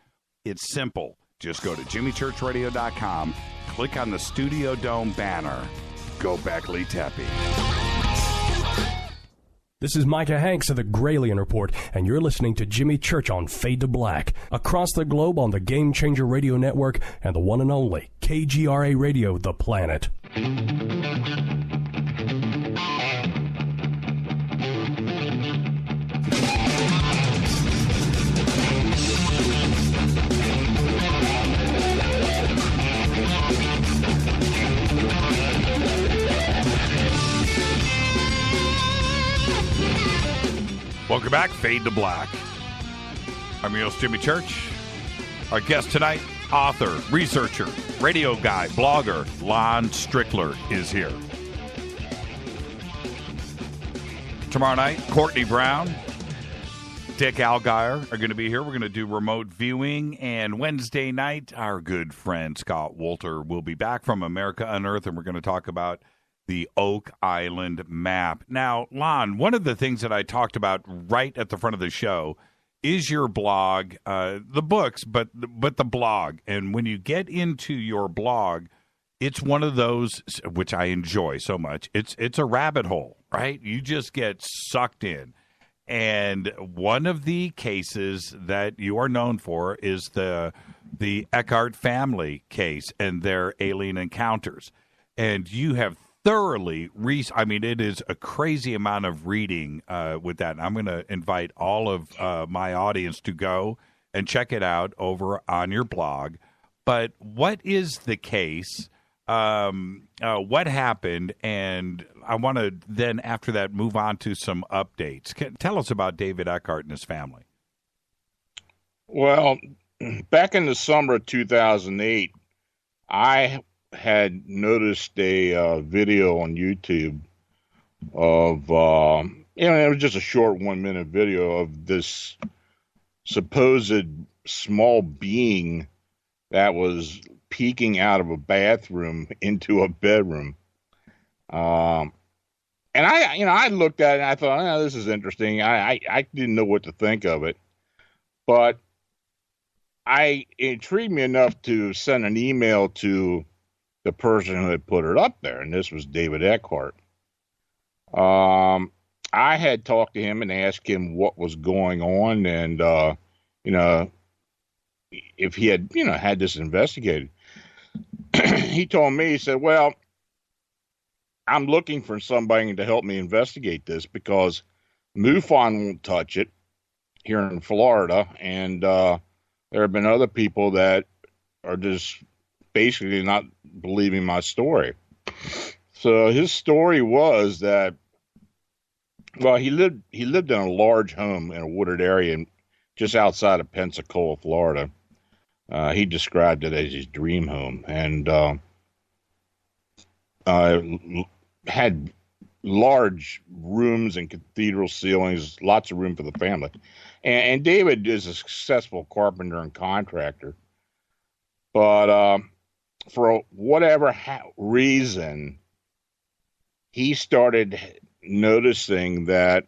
It's simple. Just go to jimmychurchradio.com, click on the Studio Dome banner. Go Beckley Tepe. This is Micah Hanks of the Gralien Report, and you're listening to Jimmy Church on Fade to Black, across the globe on the Game Changer Radio Network and the one and only KGRA Radio, The Planet. Welcome back, Fade to Black. I'm your host, Jimmy Church. Our guest tonight, author, researcher, radio guy, blogger, Lon Strickler is here. Tomorrow night, Courtney Brown, Dick Algeier are going to be here. We're going to do remote viewing. And Wednesday night, our good friend Scott Wolter will be back from America Unearthed, and we're going to talk about the Oak Island map. Now, Lon, one of the things that I talked about right at the front of the show is your blog, the books, but the blog. And when you get into your blog, it's one of those, which I enjoy so much, it's a rabbit hole, right? You just get sucked in. And one of the cases that you are known for is the Eckhart family case and their alien encounters. And you have thoroughly it is a crazy amount of reading with that. And I'm going to invite all of my audience to go and check it out over on your blog. But what is the case? What happened? And I want to then, after that, move on to some updates. Tell us about David Eckhart and his family. Well, back in the summer of 2008, I had noticed a video on YouTube of, it was just a short 1-minute video of this supposed small being that was peeking out of a bathroom into a bedroom. And I looked at it and I thought, oh, this is interesting. I didn't know what to think of it, but it intrigued me enough to send an email to the person who had put it up there, and this was David Eckhart. I had talked to him and asked him what was going on, and if he had had this investigated. He told me, he said, well, I'm looking for somebody to help me investigate this because MUFON won't touch it here in Florida, and there have been other people that are just basically not believing my story. So his story was that, well, he lived in a large home in a wooded area just outside of Pensacola, Florida. He described it as his dream home, and had large rooms and cathedral ceilings, lots of room for the family. And David is a successful carpenter and contractor, but for whatever reason, he started noticing that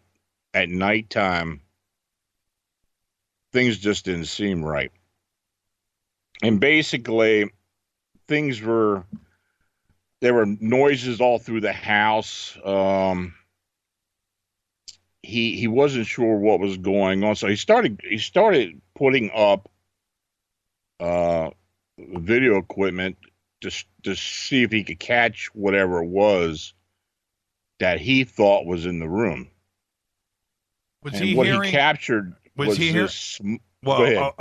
at nighttime, things just didn't seem right. And basically, there were noises all through the house. He wasn't sure what was going on, so he started putting up video equipment to see if he could catch whatever it was that he thought was in the room. He captured was this Well,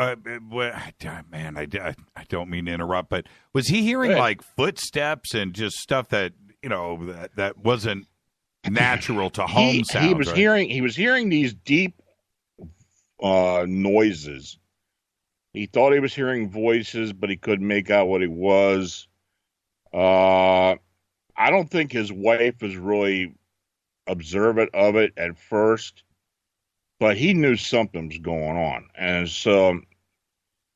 man, I don't mean to interrupt, but was he hearing like footsteps and just stuff that that wasn't natural to home sounds? He was hearing these deep noises. He thought he was hearing voices, but he couldn't make out what it was. I don't think his wife was really observant of it at first, but he knew something was going on. And so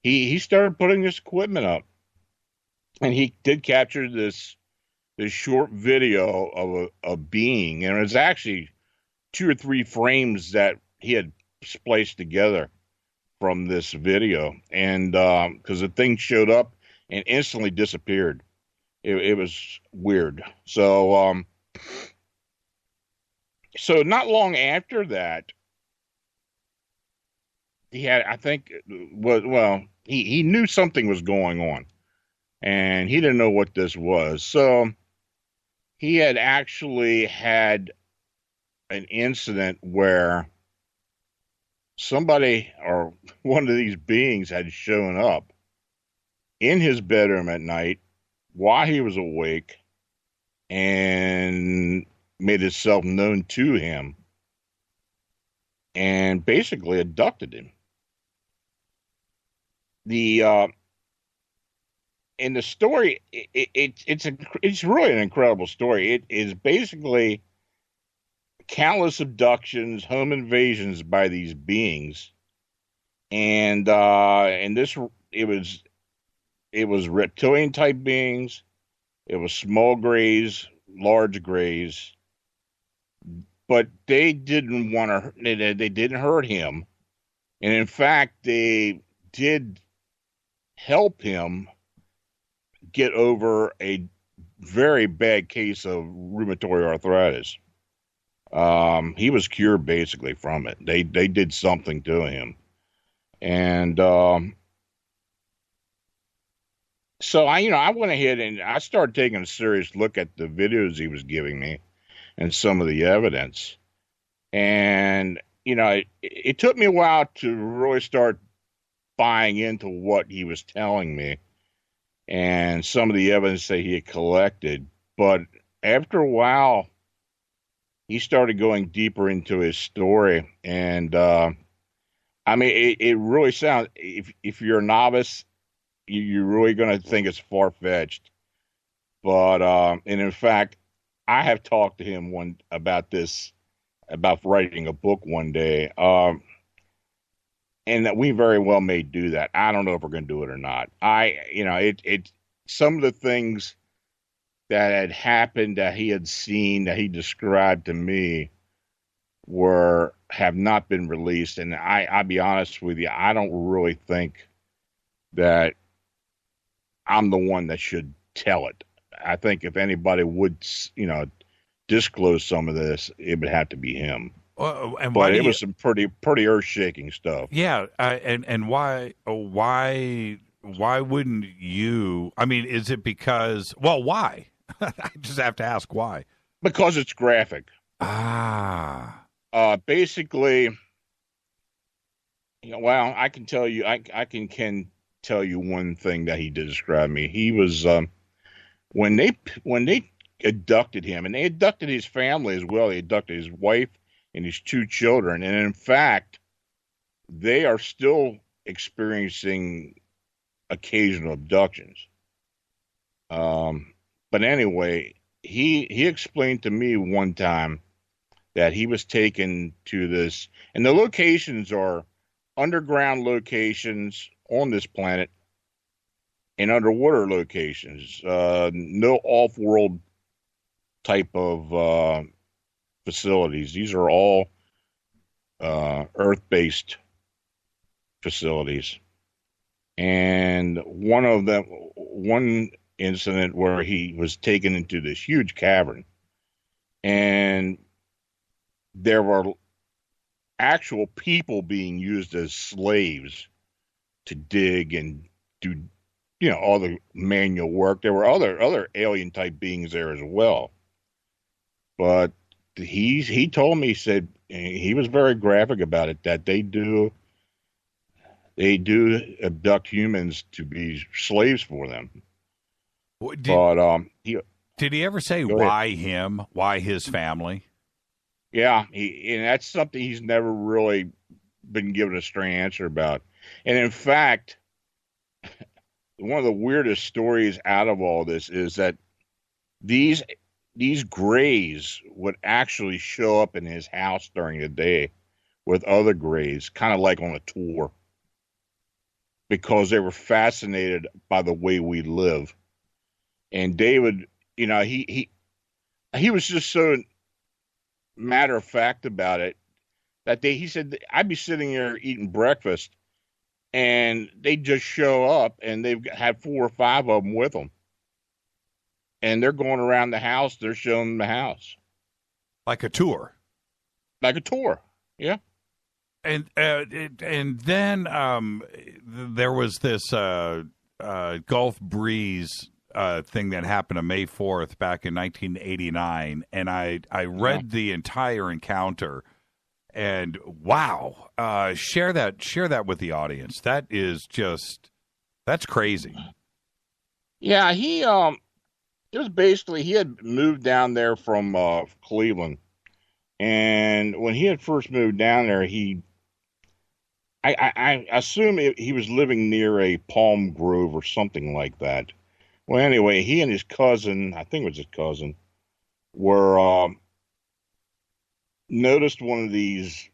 he started putting this equipment up. And he did capture this short video of a being. And it was actually 2 or 3 frames that he had spliced together from this video. And because the thing showed up and instantly disappeared. It was weird. So not long after that, he had, I think, he knew something was going on, and he didn't know what this was. So he had actually had an incident where somebody or one of these beings had shown up in his bedroom at night while he was awake and made itself known to him and basically abducted him. In the story, it's really an incredible story. It is basically countless abductions, home invasions by these beings, and this it was reptilian type beings, it was small grays, large grays, but they didn't want to. They didn't hurt him, and in fact, they did help him get over a very bad case of rheumatoid arthritis. He was cured basically from it. They did something to him. And so I went ahead and I started taking a serious look at the videos he was giving me and some of the evidence. And, it took me a while to really start buying into what he was telling me and some of the evidence that he had collected. But after a while, he started going deeper into his story. And, it really sounds, if you're a novice, you're really going to think it's far-fetched. But, and in fact, I have talked to him about writing a book one day. And that we very well may do that. I don't know if we're going to do it or not. Some of the things that had happened that he had seen, that he described to me, have not been released. And I'll be honest with you, I don't really think that I'm the one that should tell it. I think if anybody would, disclose some of this, it would have to be him. But it was some pretty earth-shaking stuff. Yeah, and why wouldn't you? I mean, is it because? Well, why? I just have to ask why. Because it's graphic. Basically, I can tell you. I can tell you one thing that he did describe me. He was when they abducted him, and they abducted his family as well. They abducted his wife and his 2 children. And in fact, they are still experiencing occasional abductions. But anyway, he explained to me one time that he was taken to this, and the locations are underground locations on this planet and underwater locations, no off-world type of facilities. These are all Earth-based facilities. And one incident where he was taken into this huge cavern, and there were actual people being used as slaves to dig and do, all the manual work. There were other alien type beings there as well. But he told me, he said, he was very graphic about it, that they do they do abduct humans to be slaves for them. Did he ever say why him? Why his family? Yeah, and that's something he's never really been given a straight answer about. And in fact, one of the weirdest stories out of all this is that these grays would actually show up in his house during the day with other grays, kind of like on a tour, because they were fascinated by the way we live. And David, you know, he was just so matter of fact about it that he said, I'd be sitting here eating breakfast and they just show up and they've had 4 or 5 of them with them. And they're going around the house. They're showing them the house. Like a tour. Like a tour. Yeah. And then there was this Gulf Breeze thing that happened on May 4th back in 1989. And I read the entire encounter. And wow, share that with the audience. That's crazy. Yeah, it was basically, he had moved down there from Cleveland, and when he had first moved down there, I assume he was living near a palm grove or something like that. Well, anyway, he and his cousin, I think it was his cousin, were noticed one of these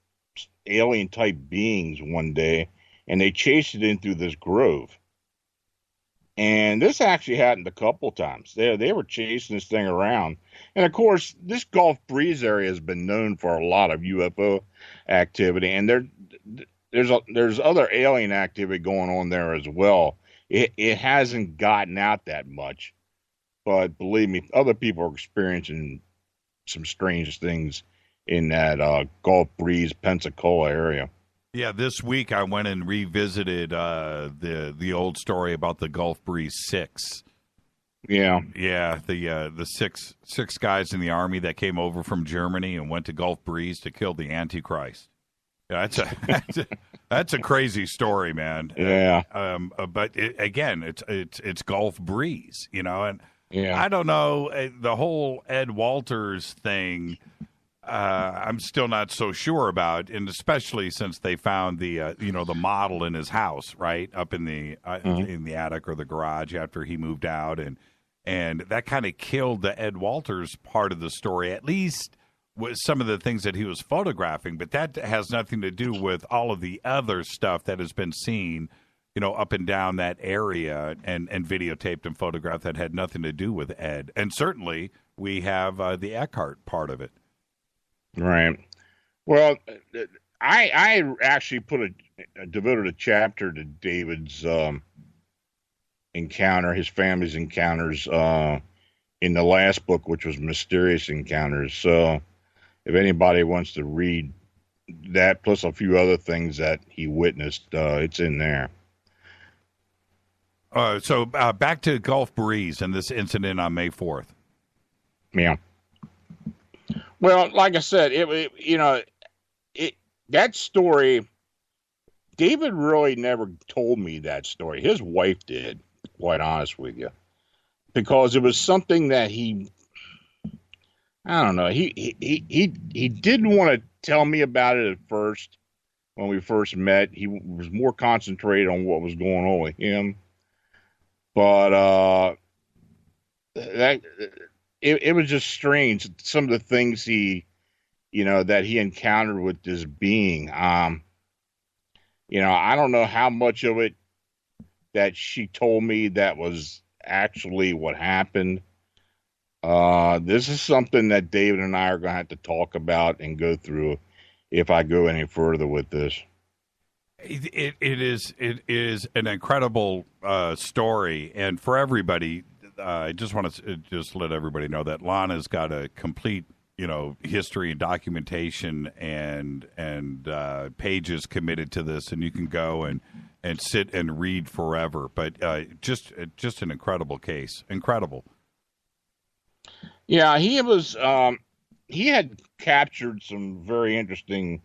alien type beings one day, and they chased it in through this grove. And this actually happened a couple times. They were chasing this thing around. And of course, this Gulf Breeze area has been known for a lot of UFO activity, and there's other alien activity going on there as well. It hasn't gotten out that much, but believe me, other people are experiencing some strange things in that Gulf Breeze, Pensacola area. Yeah, this week I went and revisited the old story about the Gulf Breeze 6. Yeah, the six guys in the army that came over from Germany and went to Gulf Breeze to kill the Antichrist. Yeah, that's a crazy story, man. Yeah, but it's Gulf Breeze, you know, and yeah. I don't know the whole Ed Walters thing. I'm still not so sure about, and especially since they found the the model in his house, right up in the attic or the garage after he moved out, and that kind of killed the Ed Walters part of the story, at least with some of the things that he was photographing. But that has nothing to do with all of the other stuff that has been seen, up and down that area and videotaped and photographed that had nothing to do with Ed. And certainly we have the Eckhart part of it. Right. Well, I actually devoted a chapter to David's encounter, his family's encounters, in the last book, which was Mysterious Encounters. So if anybody wants to read that, plus a few other things that he witnessed, it's in there. So back to Gulf Breeze and this incident on May 4th. Yeah. Well, like I said, that story, David really never told me that story. His wife did, quite honest with you, because it was something that I don't know. He didn't want to tell me about it at first when we first met. He was more concentrated on what was going on with him. But it was just strange. Some of the things that he encountered with this being. I don't know how much of it that she told me that was actually what happened. This is something that David and I are going to have to talk about and go through if I go any further with this. It is an incredible story, and for everybody, I just want to let everybody know that Lon has got a complete history and documentation and pages committed to this, and you can go and sit and read forever. But just an incredible case, incredible. Yeah, he had captured some very interesting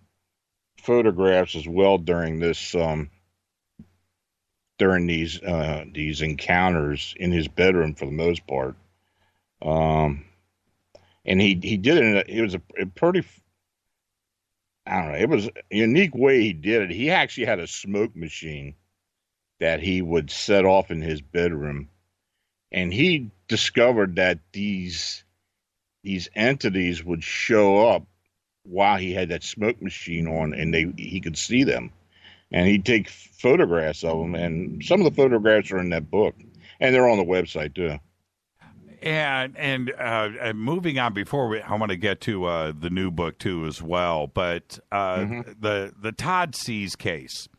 photographs as well during this during these encounters in his bedroom for the most part. And he did it. It was a pretty, I don't know. It was a unique way he did it. He actually had a smoke machine that he would set off in his bedroom, and he discovered that these entities would show up while he had that smoke machine on, and he could see them, and he'd take photographs of them, and some of the photographs are in that book, and they're on the website too. And moving on, I want to get to the new book too as well. But the Todd Seas case,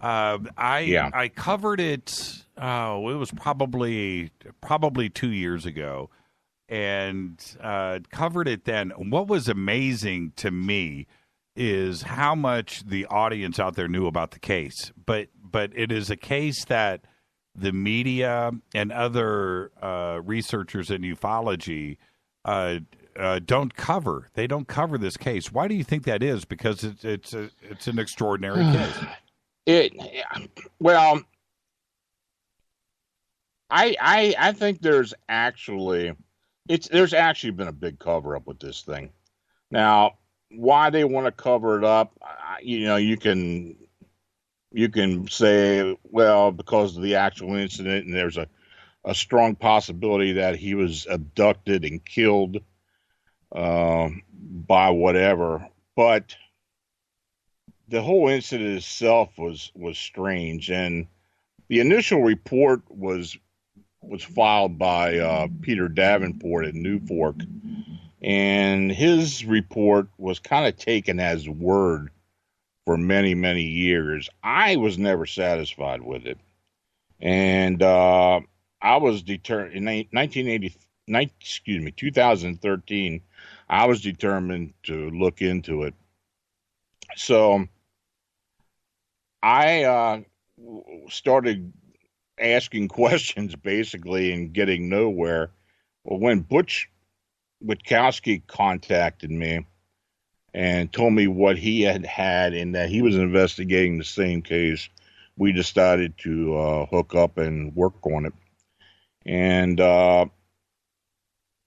I covered it. It was probably 2 years ago, and covered it then. What was amazing to me is how much the audience out there knew about the case. But it is a case that the media and other researchers in ufology don't cover. They don't cover this case. Why do you think that is? Because it's an extraordinary case. I think there's actually been a big cover up with this thing. Now, why they want to cover it up, you can say, well, because of the actual incident, and there's a strong possibility that he was abducted and killed by whatever. But the whole incident itself was strange, and the initial report was filed by Peter Davenport at New Fork, and his report was kind of taken as word for many, many years. I was never satisfied with it. And I was determined in 2013, I was determined to look into it. So I started asking questions basically and getting nowhere. Well, when Butch Witkowski contacted me and told me what he had and that he was investigating the same case, we decided to hook up and work on it. And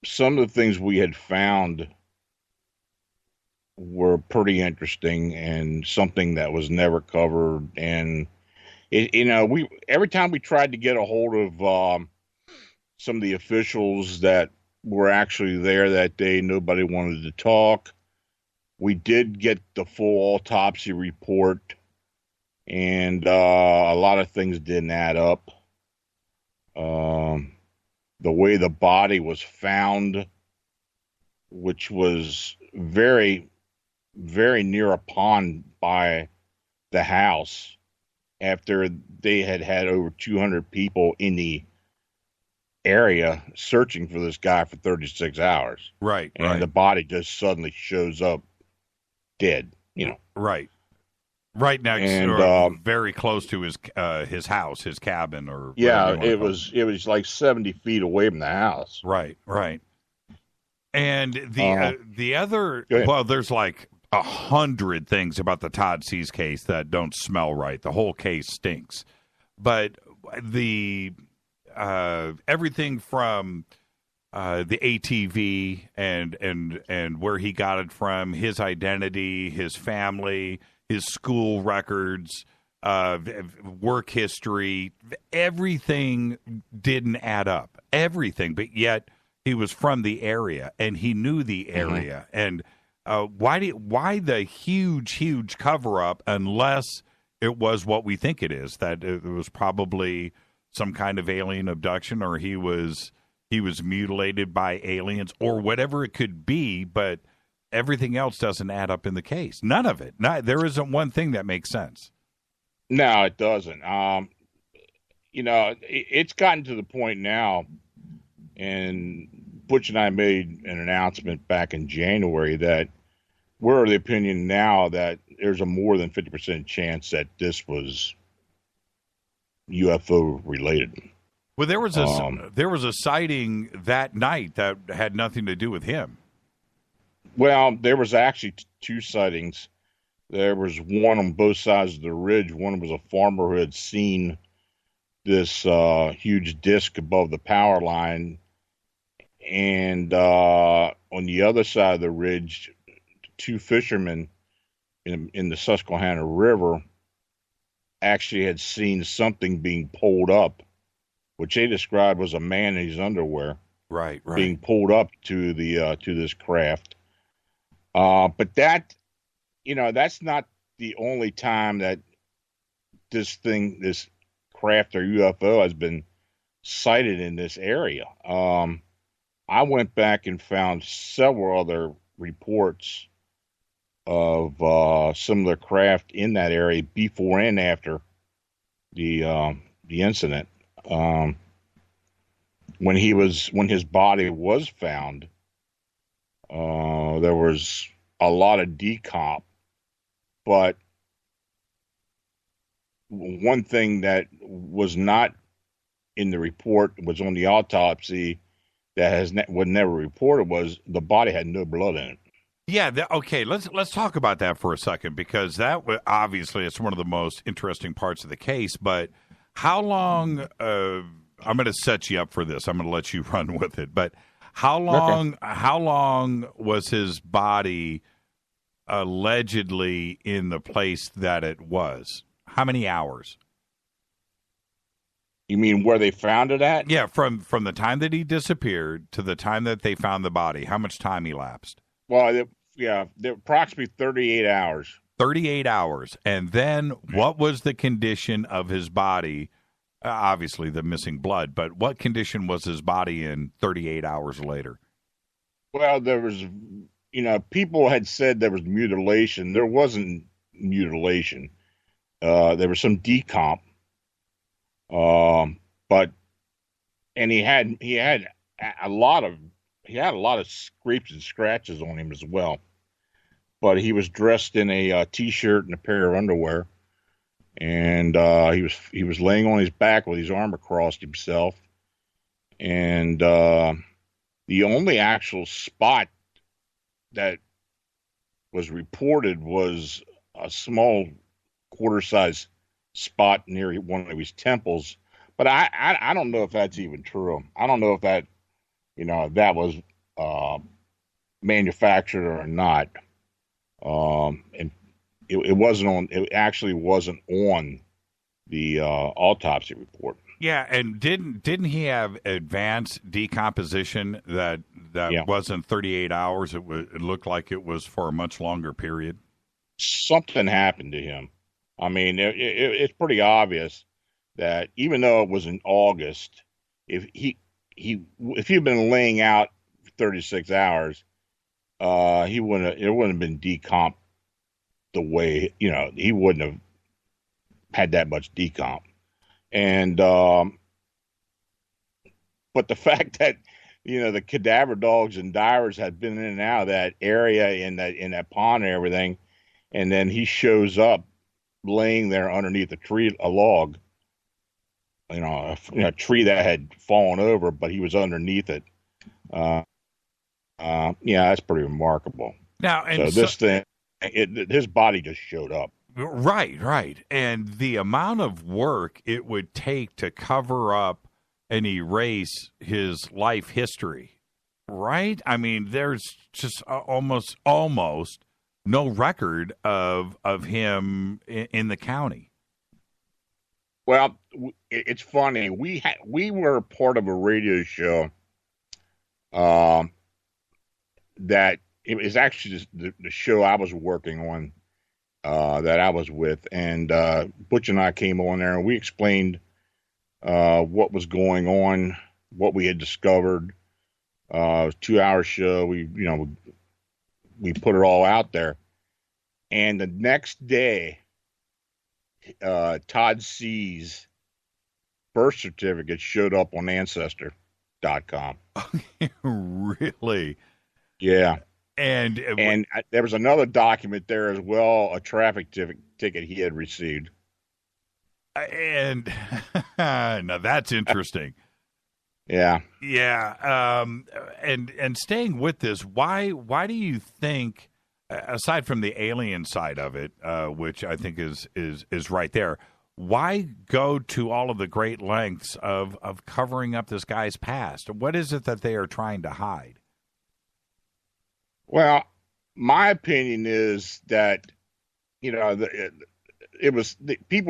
some of the things we had found were pretty interesting and something that was never covered. And every time we tried to get a hold of some of the officials that were actually there that day, nobody wanted to talk. We did get the full autopsy report, and a lot of things didn't add up. The way the body was found, which was very, very near a pond by the house, after they had over 200 people in the area searching for this guy for 36 hours. Right. And the body just suddenly shows up dead, Right next, and very close to his house, his cabin, or it was like 70 feet away from the house. Right. And the other, there's like 100 things about the Todd Seas case that don't smell right. The whole case stinks, but the everything from the ATV and where he got it from, his identity, his family, his school records, work history, everything didn't add up. Everything, but yet he was from the area and he knew the area. And why the huge cover up unless it was what we think it is, that it was probably some kind of alien abduction, or he was mutilated by aliens, or whatever it could be, but everything else doesn't add up in the case. None of it. There isn't one thing that makes sense. No, it doesn't. It's gotten to the point now, and Butch and I made an announcement back in January that we're of the opinion now that there's a more than 50% chance that this was UFO related. Well, there was a sighting that night that had nothing to do with him. Well, there was actually two sightings. There was one on both sides of the ridge. One was a farmer who had seen this huge disc above the power line. And on the other side of the ridge, two fishermen in the Susquehanna River actually had seen something being pulled up, which they described was a man in his underwear, right, being pulled up to the to this craft. But that, that's not the only time that this craft or UFO has been sighted in this area. I went back and found several other reports of similar craft in that area before and after the incident. When his body was found, there was a lot of decomp, but one thing that was not in the report, was on the autopsy, that was never reported, was the body had no blood in it. Yeah. Okay. Let's talk about that for a second, because that obviously it's one of the most interesting parts of the case. But how long? I'm going to set you up for this. I'm going to let you run with it. But how long? Okay. How long was his body allegedly in the place that it was? How many hours? You mean where they found it at? Yeah, from the time that he disappeared to the time that they found the body. How much time elapsed? Well, approximately 38 hours. 38 hours. And then what was the condition of his body? Obviously, the missing blood, but what condition was his body in 38 hours later? Well, there was, people had said there was mutilation. There wasn't mutilation. There was some decomp. But he had a lot of scrapes and scratches on him as well. But he was dressed in a t-shirt and a pair of underwear, and he was laying on his back with his arm across himself. And the only actual spot that was reported was a small quarter-size spot near one of his temples, but I don't know if that's even true. I don't know if that that was manufactured or not. And it actually wasn't on the autopsy report. Yeah, and didn't he have advanced decomposition that wasn't 38 hours? It looked like it was for a much longer period. Something happened to him. I mean, it's pretty obvious that even though it was in August, if he'd been laying out for 36 hours, it wouldn't have been decomp the way, he wouldn't have had that much decomp. And but the fact that the cadaver dogs and divers had been in and out of that area in that pond and everything, and then he shows up laying there underneath a log, a tree that had fallen over, but he was underneath it. That's pretty remarkable. Now, and his body just showed up. Right. And the amount of work it would take to cover up and erase his life history, right? I mean, there's just almost no record of him in the county. Well, it's funny. We were part of a radio show that it was actually just the show I was working on, that I was with, and Butch and I came on there and we explained what was going on, what we had discovered. It was a 2-hour show. We put it all out there. And the next day, Todd C's birth certificate showed up on Ancestor.com. Really? Yeah. And there was another document there as well, a traffic ticket he had received. And now that's interesting. Yeah. Yeah. And staying with this, why do you think, aside from the alien side of it, which I think is right there, why go to all of the great lengths of covering up this guy's past? What is it that they are trying to hide? Well, my opinion is that, people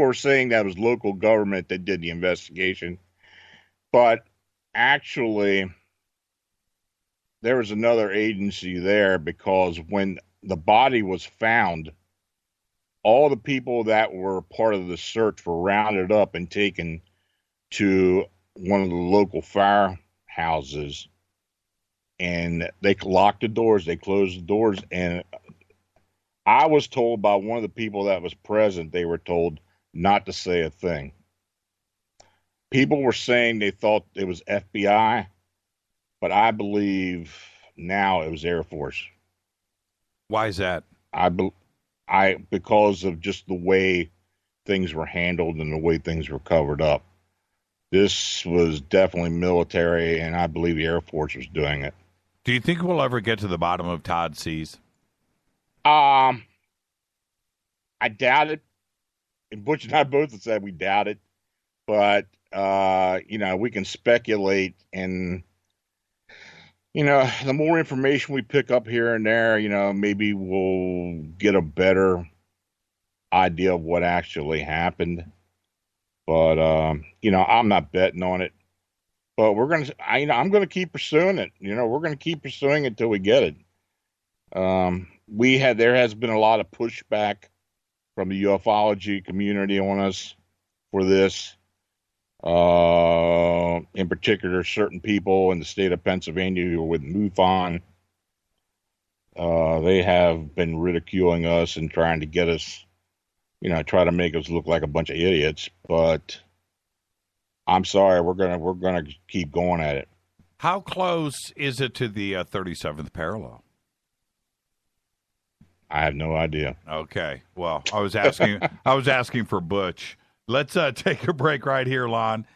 were saying that it was local government that did the investigation, but actually there was another agency there, because when the body was found, all the people that were part of the search were rounded up and taken to one of the local firehouses, and they locked the doors, they closed the doors, and I was told by one of the people that was present, they were told not to say a thing. People were saying they thought it was FBI, but I believe now it was Air Force. Why is that? Because of just the way things were handled and the way things were covered up. This was definitely military, and I believe the Air Force was doing it. Do you think we'll ever get to the bottom of Todd C's? I doubt it. And Butch and I both have said we doubt it. But, we can speculate, and, the more information we pick up here and there, maybe we'll get a better idea of what actually happened. But, I'm not betting on it. But I'm going to keep pursuing it. We're going to keep pursuing it until we get it. There has been a lot of pushback from the ufology community on us for this. In particular, certain people in the state of Pennsylvania who are with MUFON, they have been ridiculing us and trying to get us, try to make us look like a bunch of idiots. But I'm sorry, we're gonna keep going at it. How close is it to the 37th parallel? I have no idea. Okay. Well, I was asking for Butch. Let's take a break right here, Lon.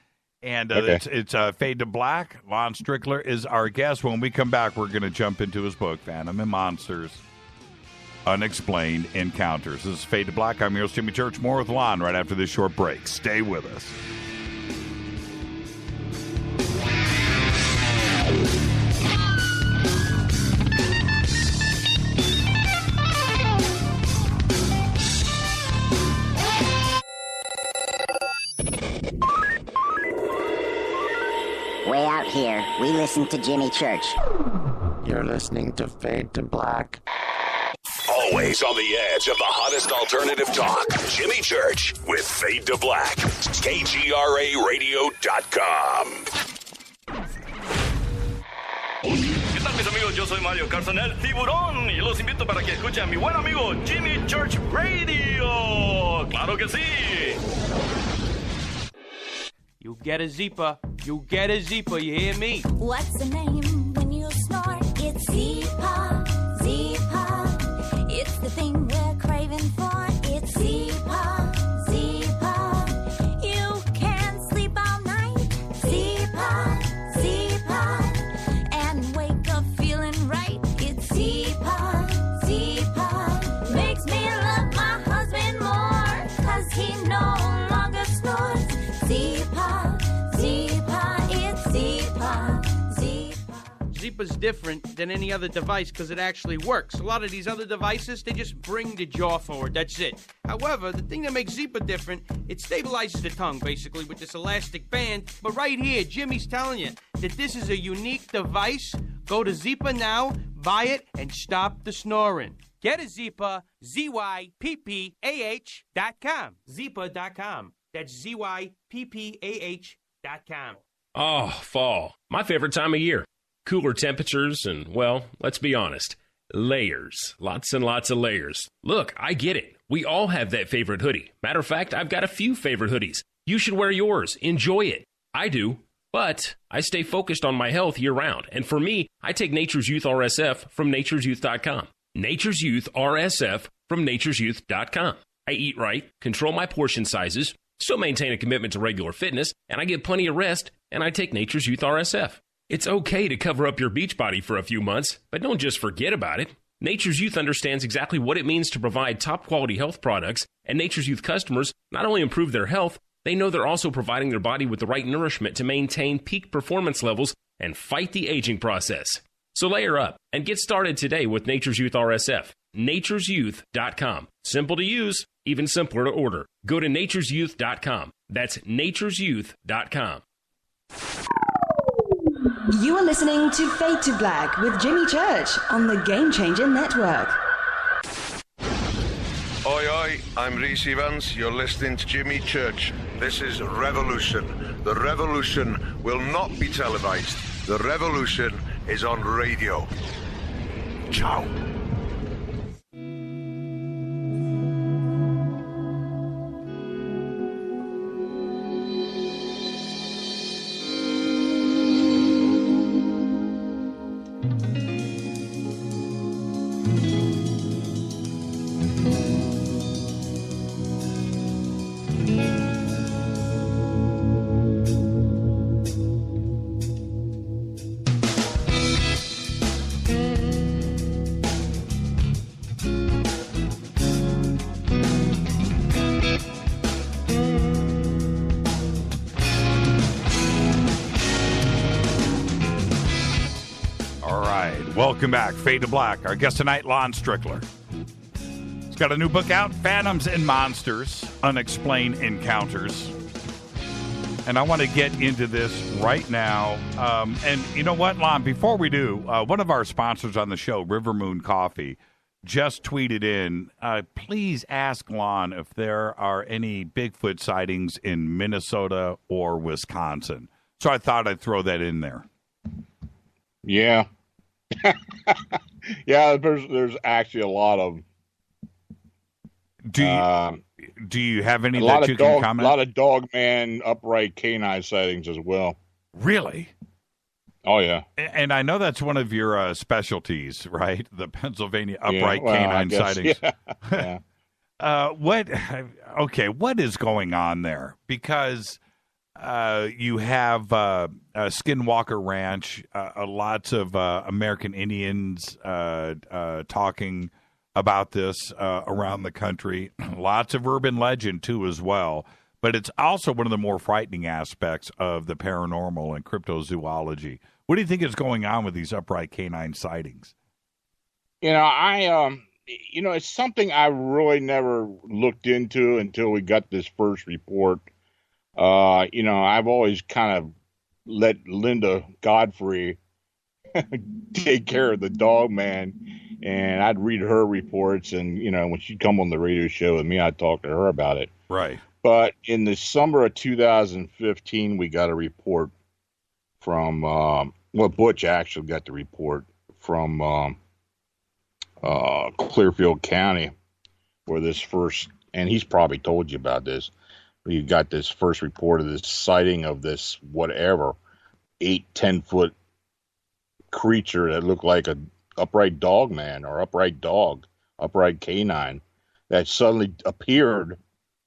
And okay. It's Fade to Black. Lon Strickler is our guest. When we come back, we're going to jump into his book, Phantom and Monsters, Unexplained Encounters. This is Fade to Black. I'm your host, Jimmy Church. More with Lon right after this short break. Stay with us. Way out here, we listen to Jimmy Church. You're listening to Fade to Black. Always on the edge of the hottest alternative talk. Jimmy Church with Fade to Black. KGRARadio.com. ¿Qué tal, mis amigos? Yo soy Mario Carson, el tiburón, y los invito para que escuchen a mi buen amigo Jimmy Church Radio. ¡Claro que sí! You get a Zipa. You get a Zipa, you hear me? What's the name when you snore? It's Zipa, Zipa. It's the thing we're craving for. It's Zipa, Zipa. You can't sleep all night. Zipa, Zipa. And wake up feeling right. It's Zipa, Zipa. Makes me love my husband more, 'cause he no longer snores. Zipa, Zipa, it's Zipa, Zipa. Zipa's different than any other device because it actually works. A lot of these other devices, they just bring the jaw forward. That's it. However, the thing that makes Zipa different, it stabilizes the tongue, basically, with this elastic band. But right here, Jimmy's telling you that this is a unique device. Go to Zipa now, buy it, and stop the snoring. Get a Zipa, ZYPPAH.com. Zipa.com. That's ZYPPAH.com. Oh, fall. My favorite time of year. Cooler temperatures and, well, let's be honest, layers. Lots and lots of layers. Look, I get it. We all have that favorite hoodie. Matter of fact, I've got a few favorite hoodies. You should wear yours. Enjoy it. I do. But I stay focused on my health year-round. And for me, I take Nature's Youth RSF from nature'syouth.com. Nature's Youth RSF from nature'syouth.com. I eat right, control my portion sizes, still maintain a commitment to regular fitness, and I get plenty of rest, and I take Nature's Youth RSF. It's okay to cover up your beach body for a few months, but don't just forget about it. Nature's Youth understands exactly what it means to provide top-quality health products And Nature's Youth customers not only improve their health, they know they're also providing their body with the right nourishment to maintain peak performance levels and fight the aging process. So layer up and get started today with Nature's Youth RSF. naturesyouth.com. Simple to use, even simpler to order. Go to naturesyouth.com. That's naturesyouth.com. You are listening to Fade to Black with Jimmy Church on the Game Changer Network. Oi, oi, I'm Reese Evans. You're listening to Jimmy Church. This is Revolution. The revolution will not be televised. The revolution is on radio. Ciao. Welcome back, Fade to Black. Our guest tonight, Lon Strickler. He's got a new book out, Phantoms and Monsters, Unexplained Encounters. And I want to get into this right now. And you know what, Lon, before we do, one of our sponsors on the show, River Moon Coffee, just tweeted in, please ask Lon if there are any Bigfoot sightings in Minnesota or Wisconsin. So I thought I'd throw that in there. Yeah. Yeah, there's actually a lot of. Do you have any that you can comment? A lot of dogman upright canine sightings as well. Really? Oh yeah. And I know that's one of your specialties, right? The Pennsylvania upright canine sightings. Yeah. Yeah. What is going on there? Because you have Skinwalker Ranch, lots of American Indians talking about this around the country. Lots of urban legend, too, as well. But it's also one of the more frightening aspects of the paranormal and cryptozoology. What do you think is going on with these upright canine sightings? It's something I really never looked into until we got this first report. I've always kind of let Linda Godfrey take care of the dog man, and I'd read her reports, and, when she'd come on the radio show with me, I'd talk to her about it. Right. But in the summer of 2015, we got a report from, Butch actually got the report from Clearfield County, where this first, and he's probably told you about this, you got this first report of this sighting of this 8-10 foot creature that looked like a upright dog man or upright canine that suddenly appeared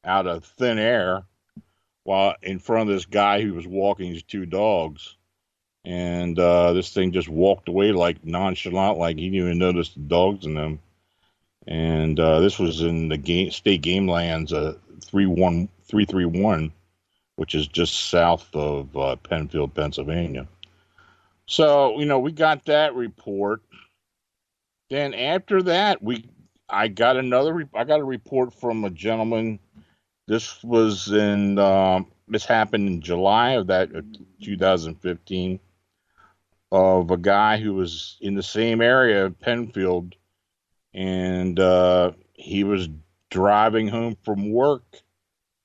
out of thin air while in front of this guy who was walking his two dogs. And this thing just walked away like nonchalant, like he didn't even notice the dogs in them. And this was in the state game lands, 331, which is just south of Penfield, Pennsylvania. So, we got that report. Then after that, I got a report from a gentleman. This was this happened in July of 2015, of a guy who was in the same area of Penfield, and he was driving home from work,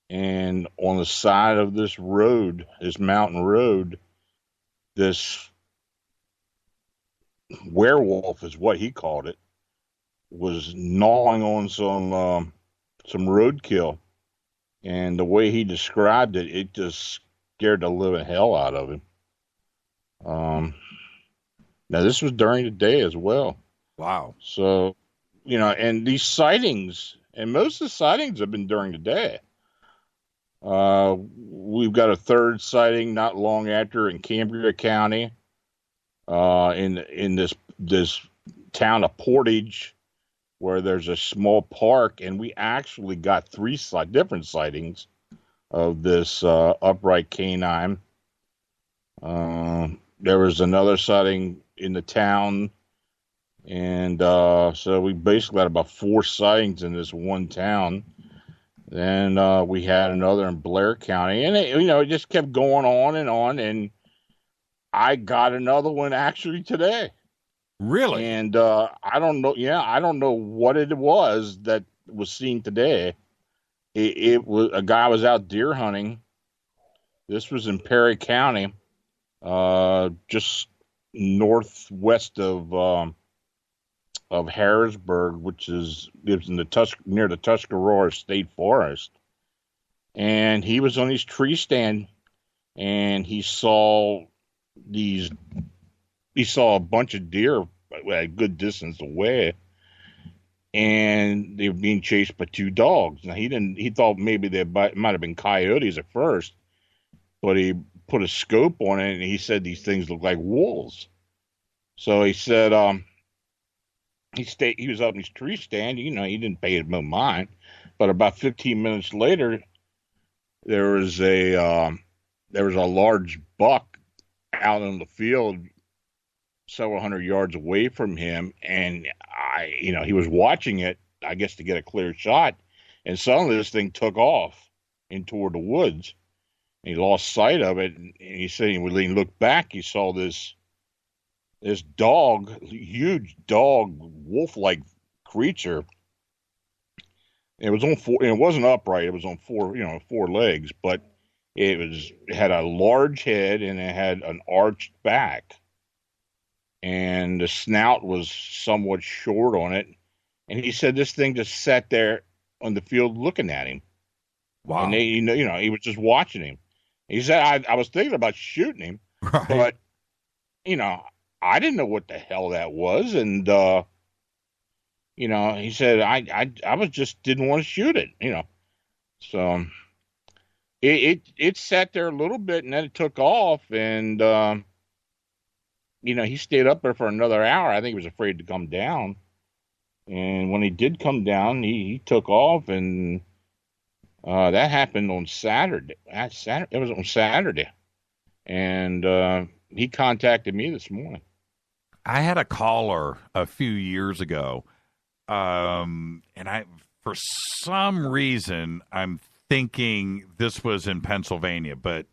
and on the side of this road, this mountain road, this werewolf is what he called it, was gnawing on some roadkill. And the way he described it, it just scared the living hell out of him. Now, this was during the day as well. Wow. So, and these sightings, and most of the sightings have been during the day. We've got a third sighting not long after in Cambria County, in this town of Portage, where there's a small park, and we actually got three different sightings of this upright canine. There was another sighting in the town, and so we basically had about 4 sightings in this one town. Then we had another in Blair County, and it just kept going on, and I got another one actually today. Really? And I don't know. Yeah, I don't know what it was that was seen today. It was a guy was out deer hunting. This was in Perry County, just northwest of Harrisburg, which is in the near the Tuscarora State Forest. And he was on his tree stand, and he saw a bunch of deer at a good distance away, and they were being chased by 2 dogs. Now he thought maybe they might have been coyotes at first, but he put a scope on it, and he said these things look like wolves. So he said he was up in his tree stand. He didn't pay it no mind. But about 15 minutes later, there was a large buck out in the field several hundred yards away from him, and he was watching it, I guess, to get a clear shot, and suddenly this thing took off in toward the woods, and he lost sight of it. And he said when he looked back, he saw this dog, huge dog, wolf-like creature. It was on 4. It wasn't upright. It was on 4 legs, but it had a large head, and it had an arched back, and the snout was somewhat short on it. And he said this thing just sat there on the field looking at him. Wow! And he was just watching him. He said, "I was thinking about shooting him, right. But I didn't know what the hell that was." And he said, "I was just didn't want to shoot it." So it sat there a little bit, and then it took off, and he stayed up there for another hour. I think he was afraid to come down. And when he did come down, he took off, and that happened on Saturday. It was on Saturday. And he contacted me this morning. I had a caller a few years ago, and for some reason, I'm thinking this was in Pennsylvania, but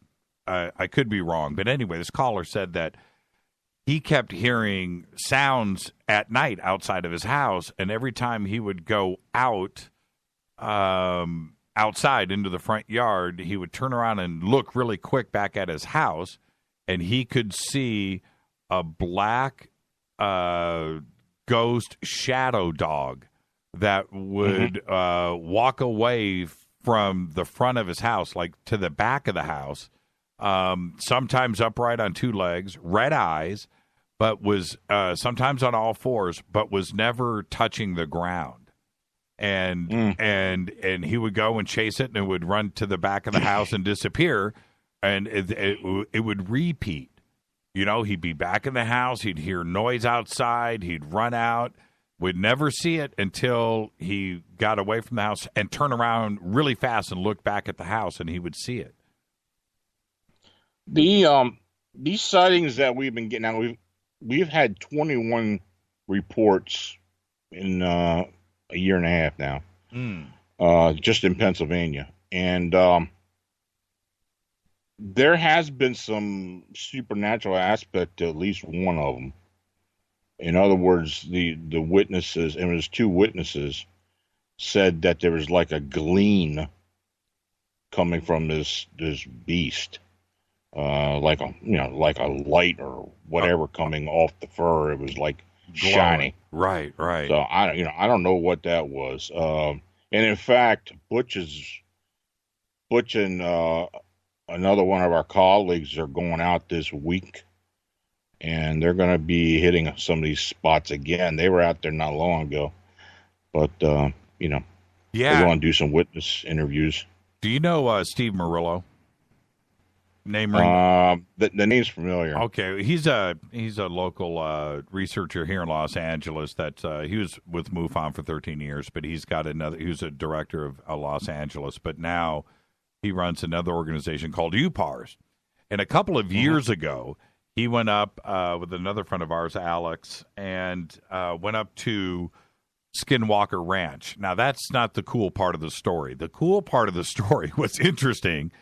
I could be wrong. But anyway, this caller said that he kept hearing sounds at night outside of his house, and every time he would go out outside into the front yard, he would turn around and look really quick back at his house, and he could see a black ghost shadow dog that would walk away from the front of his house, like to the back of the house, sometimes upright on 2 legs, red eyes, but was sometimes on all 4s, but was never touching the ground. And he would go and chase it, and it would run to the back of the house and disappear, and it would repeat. He'd be back in the house, he'd hear noise outside, he'd run out, would never see it until he got away from the house and turn around really fast and look back at the house, and he would see it. These sightings that we've been getting out, we've had 21 reports in a year and a half now, just in Pennsylvania. And there has been some supernatural aspect to at least one of them. In other words, the witnesses, and it was 2 witnesses, said that there was like a gleam coming from this beast, like a light or whatever coming off the fur. It was like glowing. Shiny. Right. So I don't know what that was. And in fact, Butch and another one of our colleagues are going out this week, and they're going to be hitting some of these spots again. They were out there not long ago, but they're going to do some witness interviews. Do you know Steve Murillo? Name ring? The name's familiar. Okay, he's a local researcher here in Los Angeles. That he was with MUFON for 13 years, but he's got another. He was a director of Los Angeles, but now he runs another organization called UPARS. And a couple of years ago, he went up with another friend of ours, Alex, and went up to Skinwalker Ranch. Now, that's not the cool part of the story. The cool part of the story, what's interesting,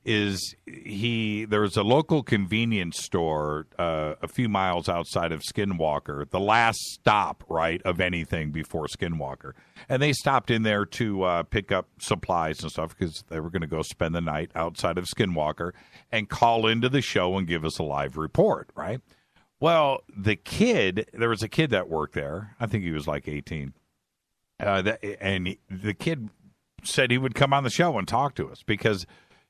is there was a local convenience store a few miles outside of Skinwalker, the last stop, right, of anything before Skinwalker. And they stopped in there to pick up supplies and stuff because they were going to go spend the night outside of Skinwalker and call into the show and give us a live report, right? Well, there was a kid that worked there. I think he was like 18. And the kid said he would come on the show and talk to us because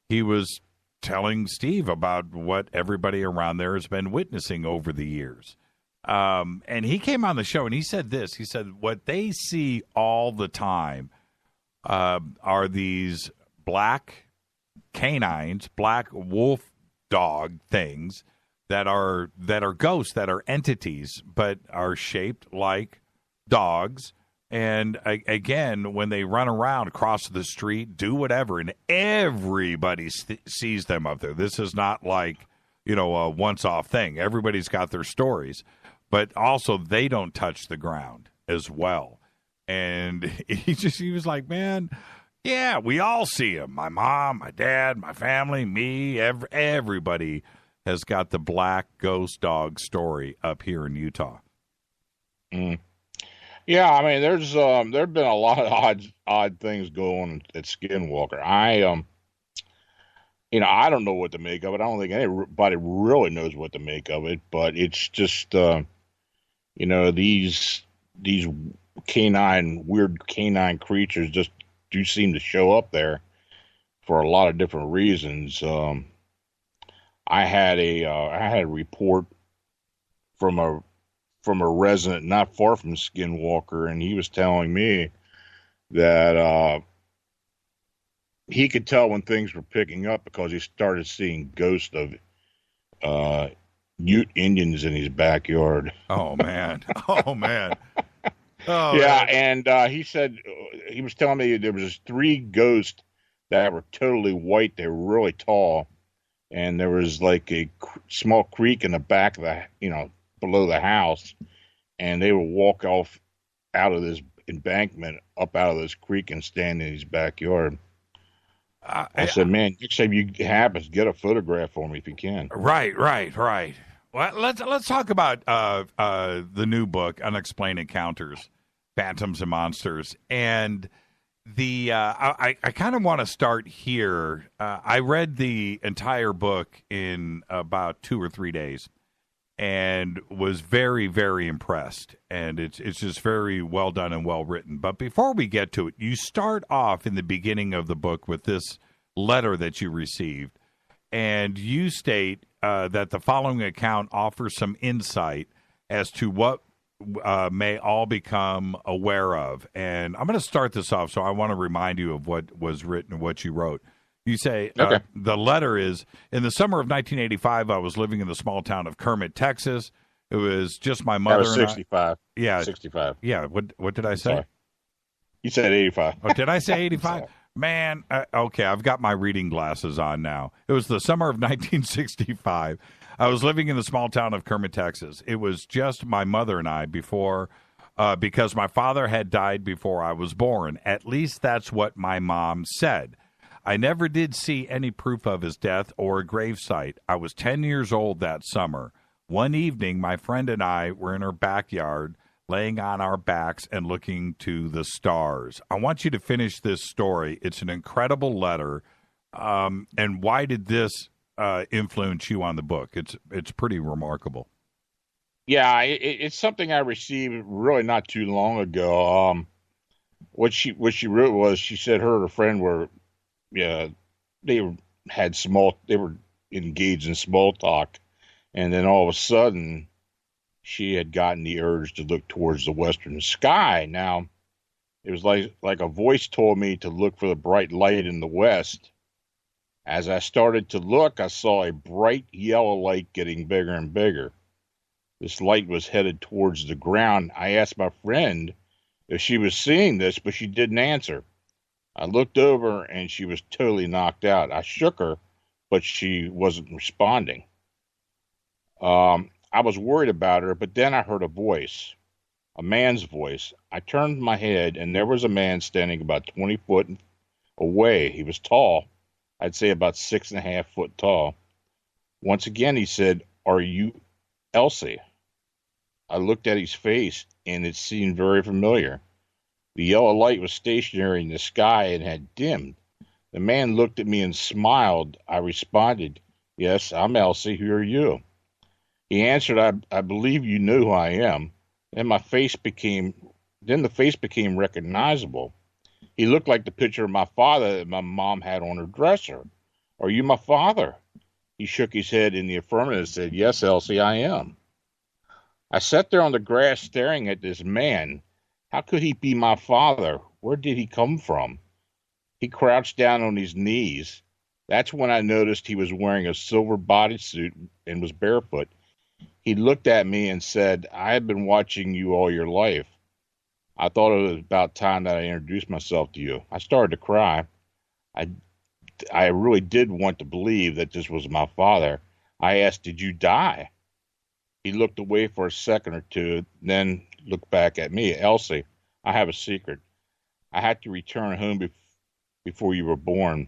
he was telling Steve about what everybody around there has been witnessing over the years. And he came on the show and he said this. He said, what they see all the time are these black canines, black wolf dog things that are ghosts, that are entities, but are shaped like dogs. And again, when they run around, cross the street, do whatever, and everybody sees them up there. This is not like, a once-off thing. Everybody's got their stories, but also they don't touch the ground as well. And he was like, man, yeah, we all see them. My mom, my dad, my family, me, everybody has got the black ghost dog story up here in Utah. Mm. Yeah, I mean, there've been a lot of odd things going at Skinwalker. I don't know what to make of it. I don't think anybody really knows what to make of it. But it's just, these weird canine creatures just do seem to show up there for a lot of different reasons. I had a report from a resident not far from Skinwalker, and he was telling me that he could tell when things were picking up because he started seeing ghosts of Ute Indians in his backyard. Oh man! Oh man! Oh yeah, man. And he said he was telling me there was 3 ghosts that were totally white. They were really tall, and there was like a small creek in the back of the below the house, and they would walk off out of this embankment up out of this creek and stand in his backyard. I said, man, next time you happens, get a photograph for me if you can. Right. Well, let's talk about the new book, Unexplained Encounters, Phantoms and Monsters, and I kind of want to start here. I read the entire book in about 2 or 3 days, and was very, very impressed. And it's just very well done and well written. But before we get to it, you start off in the beginning of the book with this letter that you received. And you state that the following account offers some insight as to what may all become aware of. And I'm going to start this off, so I want to remind you of what was written, what you wrote. You say, okay. The letter is, in the summer of 1985, I was living in the small town of Kermit, Texas. It was just my mother. That was 65. Yeah. 65. Yeah. What did I say? Sorry. You said 85. Oh, did I say 85? Man, okay, I've got my reading glasses on now. It was the summer of 1965. I was living in the small town of Kermit, Texas. It was just my mother and I because my father had died before I was born. At least that's what my mom said. I never did see any proof of his death or a gravesite. I was 10 years old that summer. One evening, my friend and I were in our backyard, laying on our backs and looking to the stars. I want you to finish this story. It's an incredible letter. And why did this influence you on the book? It's pretty remarkable. Yeah, it's something I received really not too long ago. What she wrote was, she said her and her friend were, they were engaged in small talk, and then all of a sudden she had gotten the urge to look towards the western sky. Now, it was like a voice told me to look for the bright light in the west, As I started to look, I saw a bright yellow light getting bigger and bigger. This light was headed towards the ground. I asked my friend if she was seeing this, but she didn't answer. I looked over and she was totally knocked out. I shook her, but she wasn't responding. I was worried about her, but then I heard a voice, a man's voice. I turned my head and there was a man standing about 20 foot away. He was tall. I'd say about 6.5 foot tall. Once again, he said, "Are you Elsie?" I looked at his face, and it seemed very familiar. The yellow light was stationary in the sky and had dimmed. The man looked at me and smiled. I responded, "Yes, I'm Elsie. Who are you?" He answered, I believe you know who I am." Then the face became recognizable. He looked like the picture of my father that my mom had on her dresser. "Are you my father?" He shook his head in the affirmative and said, "Yes, Elsie, I am." I sat there on the grass staring at this man. How could he be my father? Where did he come from? He crouched down on his knees. That's when I noticed he was wearing a silver bodysuit and was barefoot. He looked at me and said, "I have been watching you all your life. I thought it was about time that I introduced myself to you." I started to cry. I really did want to believe that this was my father. I asked, "Did you die?" He looked away for a second or two, then looked back at me. "Elsie, I have a secret. I had to return home before you were born.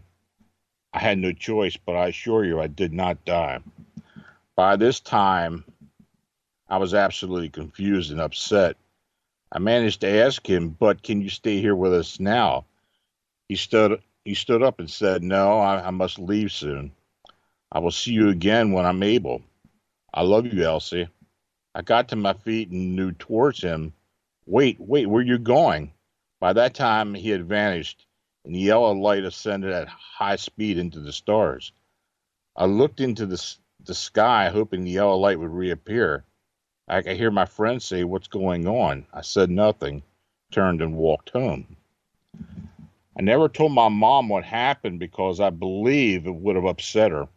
I had no choice, but I assure you I did not die." By this time, I was absolutely confused and upset. I managed to ask him, "But can you stay here with us now?" He stood up and said, "No, I must leave soon. I will see you again when I'm able. I love you, Elsie." I got to my feet and moved towards him. Wait, where are you going?" By that time, he had vanished, and the yellow light ascended at high speed into the stars. I looked into the sky, hoping the yellow light would reappear. I could hear my friend say, "What's going on?" I said nothing, turned and walked home. I never told my mom what happened because I believe it would have upset her.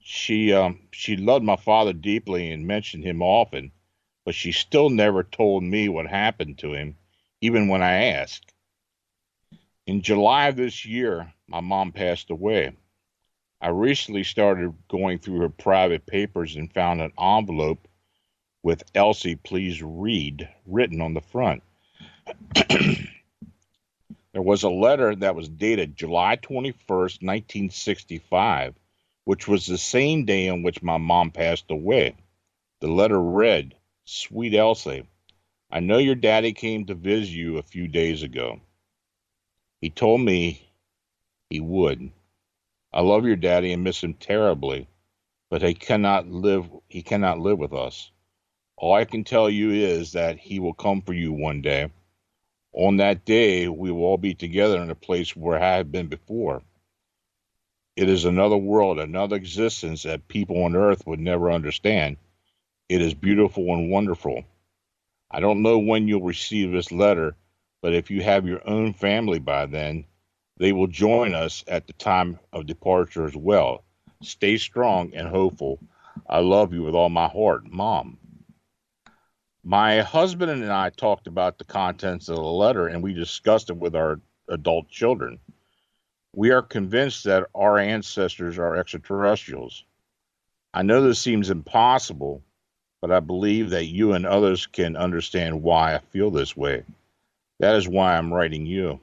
She loved my father deeply and mentioned him often, but she still never told me what happened to him, even when I asked. In July of this year, my mom passed away. I recently started going through her private papers and found an envelope with "Elsie, please read" written on the front. There was a letter that was dated July 21st, 1965, which was the same day on which my mom passed away. The letter read, "Sweet Elsie, I know your daddy came to visit you a few days ago. He told me he would. I love your daddy and miss him terribly, but he cannot live with us. All I can tell you is that he will come for you one day. On that day, we will all be together in a place where I have been before. It is another world, another existence that people on earth would never understand. It is beautiful and wonderful. I don't know when you'll receive this letter, but if you have your own family by then, they will join us at the time of departure as well. Stay strong and hopeful. I love you with all my heart, Mom." My husband and I talked about the contents of the letter, and we discussed it with our adult children. We are convinced that our ancestors are extraterrestrials. I know this seems impossible, but I believe that you and others can understand why I feel this way. That is why I'm writing you.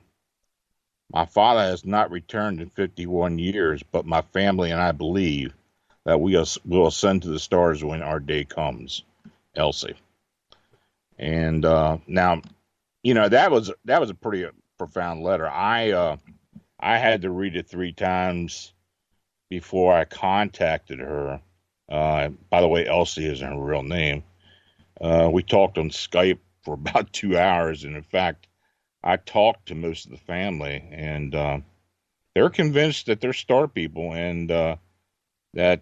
My father has not returned in 51 years, but my family and I believe that we will ascend to the stars when our day comes. Elsie. And now, that was a pretty profound letter. I had to read it 3 times before I contacted her. By the way, Elsie isn't her real name. We talked on Skype for about 2 hours, and in fact, I talked to most of the family, and they're convinced that they're star people, and that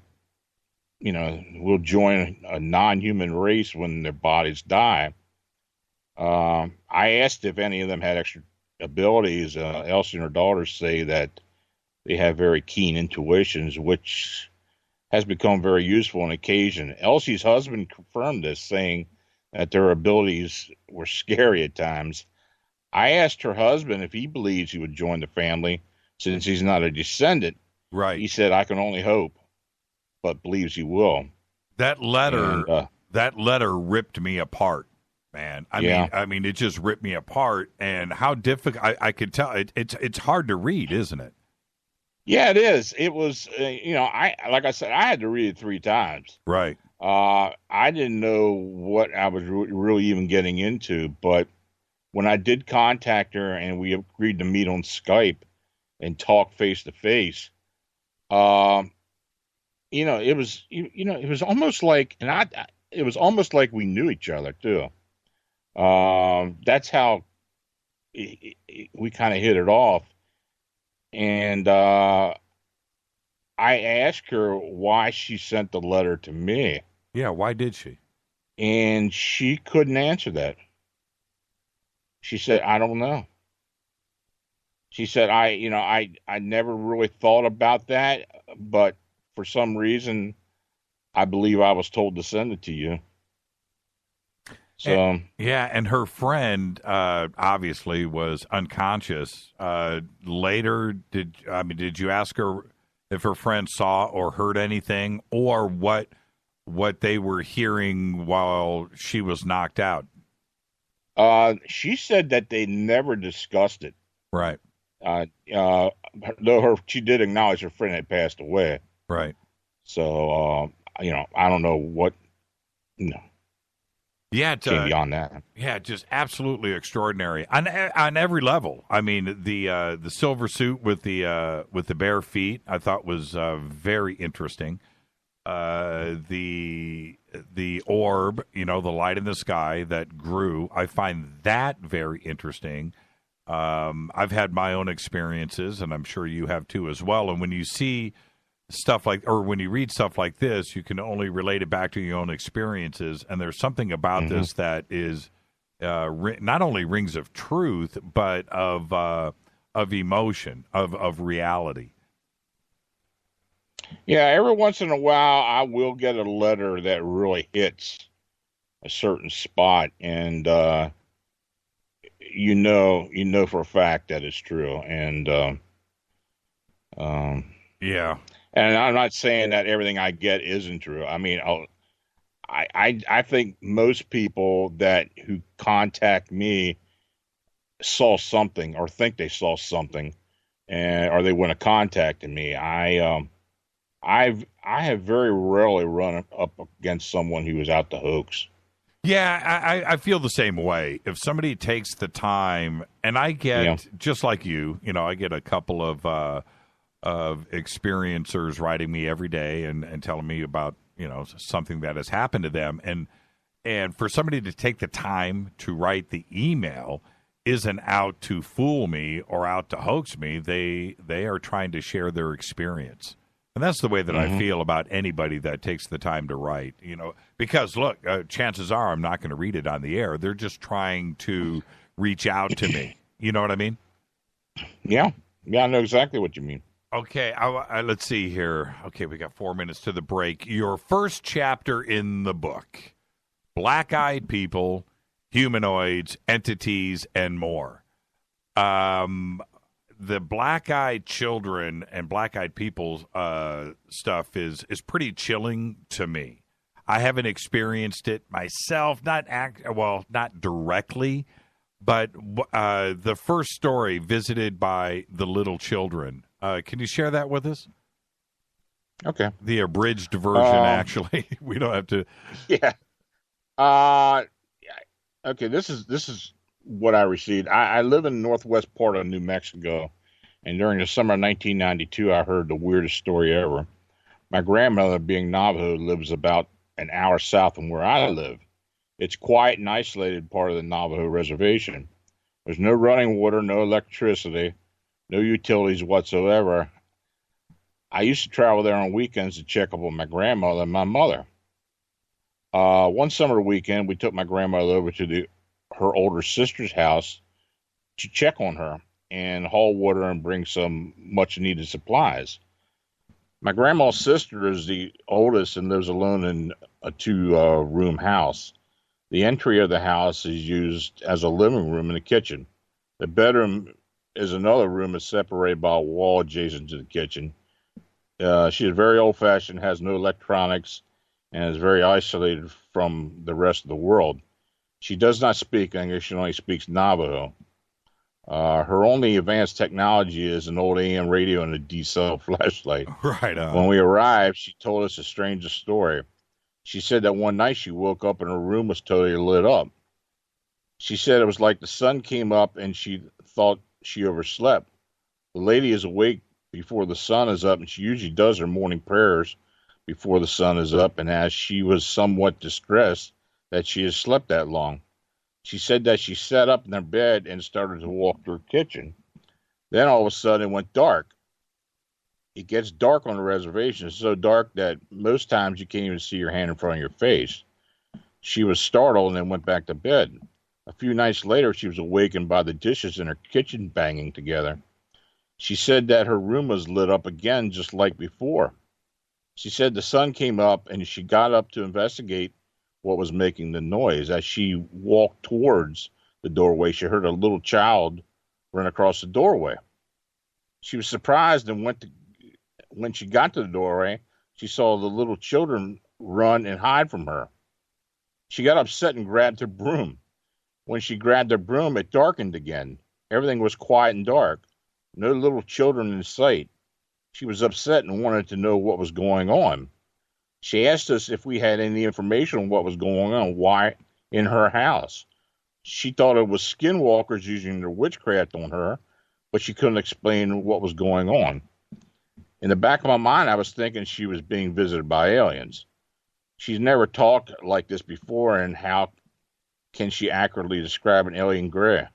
we'll join a non-human race when their bodies die. I asked if any of them had extra abilities. Elsie and her daughters say that they have very keen intuitions, which has become very useful on occasion. Elsie's husband confirmed this, saying that their abilities were scary at times. I asked her husband if he believes he would join the family since he's not a descendant. Right. He said, I can only hope, but believes he will. That letter ripped me apart, man. I mean, it just ripped me apart. And how difficult, I could tell, it's hard to read, isn't it? Yeah, it is. It was, like I said, I had to read it 3 times. Right. I didn't know what I was really even getting into, but when I did contact her and we agreed to meet on Skype and talk face to face, it was almost like, it was almost like we knew each other too. That's how we kind of hit it off. And I asked her why she sent the letter to me. Yeah, why did she? And she couldn't answer that. She said, I don't know. She said, I never really thought about that, but for some reason, I believe I was told to send it to you. So and her friend obviously was unconscious. Later, did you ask her if her friend saw or heard anything, or what they were hearing while she was knocked out? She said that they never discussed it. Right. Though she did acknowledge her friend had passed away. Right. So I don't know what. Yeah, beyond that. Yeah, just absolutely extraordinary on every level. I mean, the silver suit with the bare feet, I thought was very interesting. The orb, the light in the sky that grew, I find that very interesting. I've had my own experiences, and I'm sure you have too as well. And when you see stuff when you read stuff like this, you can only relate it back to your own experiences. And there's something about this that is not only rings of truth, but of emotion, of reality. Yeah, every once in a while, I will get a letter that really hits a certain spot, and you know for a fact that it's true. And yeah. And I'm not saying that everything I get isn't true. I mean, I think most people who contact me saw something or think they saw something, or they want to contact me. I have very rarely run up against someone who was out to hoax. Yeah, I feel the same way. If somebody takes the time, and I get, just like you, I get a couple of experiencers writing me every day and telling me about, something that has happened to them. And for somebody to take the time to write the email isn't out to fool me or out to hoax me. They are trying to share their experience. And that's the way that I feel about anybody that takes the time to write, because look, chances are I'm not going to read it on the air. They're just trying to reach out to me. You know what I mean? Yeah. Yeah, I know exactly what you mean. Okay, let's see here. Okay, we got 4 minutes to the break. Your first chapter in the book, Black-Eyed People, Humanoids, Entities, and More. The Black-Eyed Children and Black-Eyed People stuff is pretty chilling to me. I haven't experienced it myself, not directly, but the first story, Visited by the Little Children. Can you share that with us? Okay. The abridged version, actually. We don't have to. Yeah. Okay. This is what I received. I live in the northwest part of New Mexico, and during the summer of 1992, I heard the weirdest story ever. My grandmother, being Navajo, lives about an hour south from where I live. It's quiet and isolated part of the Navajo reservation. There's no running water, no electricity, no utilities whatsoever. I used to travel there on weekends to check up on my grandmother and my mother. One summer weekend, we took my grandmother over to her older sister's house to check on her. and haul water and bring some much needed supplies. My grandma's sister is the oldest and lives alone in a 2-room house. The entry of the house is used as a living room and a kitchen. The bedroom is another room that's separated by a wall adjacent to the kitchen. She is very old-fashioned, has no electronics, and is very isolated from the rest of the world. She does not speak English. She only speaks Navajo. Her only advanced technology is an old AM radio and a D-cell flashlight. Right on. When we arrived, she told us the strangest story. She said that one night she woke up and her room was totally lit up. She said it was like the sun came up and she thought she overslept. The lady is awake before the sun is up, and she usually does her morning prayers before the sun is up, and as she was somewhat distressed that she has slept that long. She said that she sat up in her bed and started to walk to her kitchen. Then all of a sudden it went dark. It gets dark on the reservation. It's so dark that most times you can't even see your hand in front of your face. She was startled and then went back to bed. A few nights later, she was awakened by the dishes in her kitchen banging together. She said that her room was lit up again just like before. She said the sun came up and she got up to investigate what was making the noise. As she walked towards the doorway, she heard a little child run across the doorway. She was surprised and when she got to the doorway, she saw the little children run and hide from her. She got upset and grabbed her broom. When she grabbed her broom, it darkened again. Everything was quiet and dark. No little children in sight. She was upset and wanted to know what was going on. She asked us if we had any information on what was going on, why in her house. She thought it was skinwalkers using their witchcraft on her, but she couldn't explain what was going on. In the back of my mind, I was thinking she was being visited by aliens. She's never talked like this before, and how can she accurately describe an alien gray?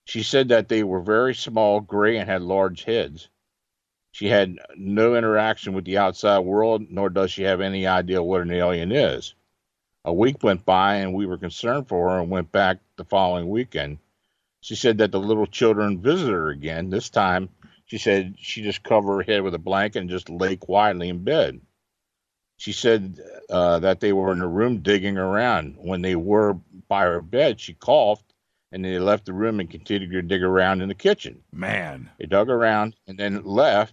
She said that they were very small, gray, and had large heads. She had no interaction with the outside world, nor does she have any idea what an alien is. A week went by, and we were concerned for her and went back the following weekend. She said that the little children visited her again. This time, she said she just covered her head with a blanket and just lay quietly in bed. She said that they were in the room digging around. When they were by her bed, she coughed, and they left the room and continued to dig around in the kitchen. Man. They dug around and then left.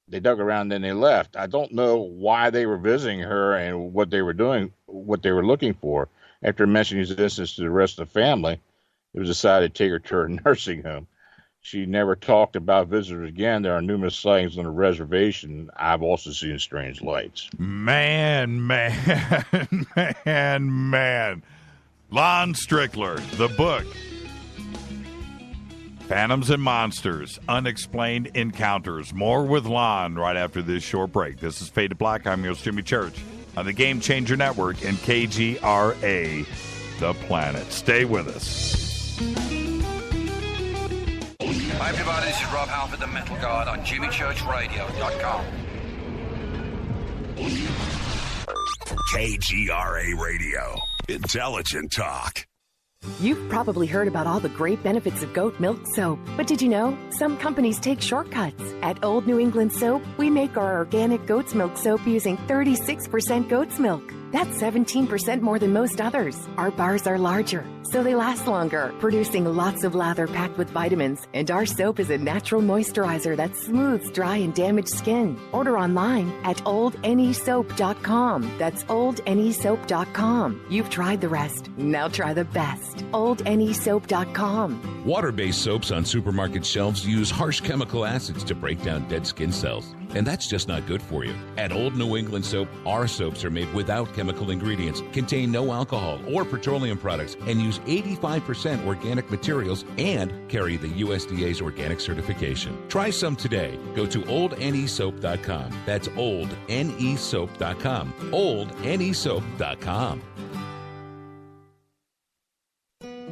They dug around and then they left. I don't know why they were visiting her and what they were doing, what they were looking for. After mentioning this instance to the rest of the family, it was decided to take her to her nursing home. She never talked about visitors again. There are numerous sightings on the reservation. I've also seen strange lights. Man. Lon Strickler, the book. Phantoms and Monsters, Unexplained Encounters. More with Lon right after this short break. This is Fade to Black. I'm your host, Jimmy Church, on the Game Changer Network and KGRA, The Planet. Stay with us. Hi, everybody. This is Rob Halford, the Metal Guard, on JimmyChurchRadio.com. KGRA Radio. Intelligent talk. You've probably heard about all the great benefits of goat milk soap, but did you know some companies take shortcuts? At Old New England Soap, we make our organic goat's milk soap using 36% goat's milk. That's 17% more than most others. Our bars are larger, so they last longer, producing lots of lather packed with vitamins. And our soap is a natural moisturizer that smooths dry and damaged skin. Order online at oldnesoap.com. That's oldnesoap.com. You've tried the rest. Now try the best. oldnesoap.com. Water-based soaps on supermarket shelves use harsh chemical acids to break down dead skin cells. And that's just not good for you. At Old New England Soap, our soaps are made without chemical ingredients, contain no alcohol or petroleum products, and use 85% organic materials and carry the USDA's organic certification. Try some today. Go to oldnesoap.com. That's oldnesoap.com. oldnesoap.com.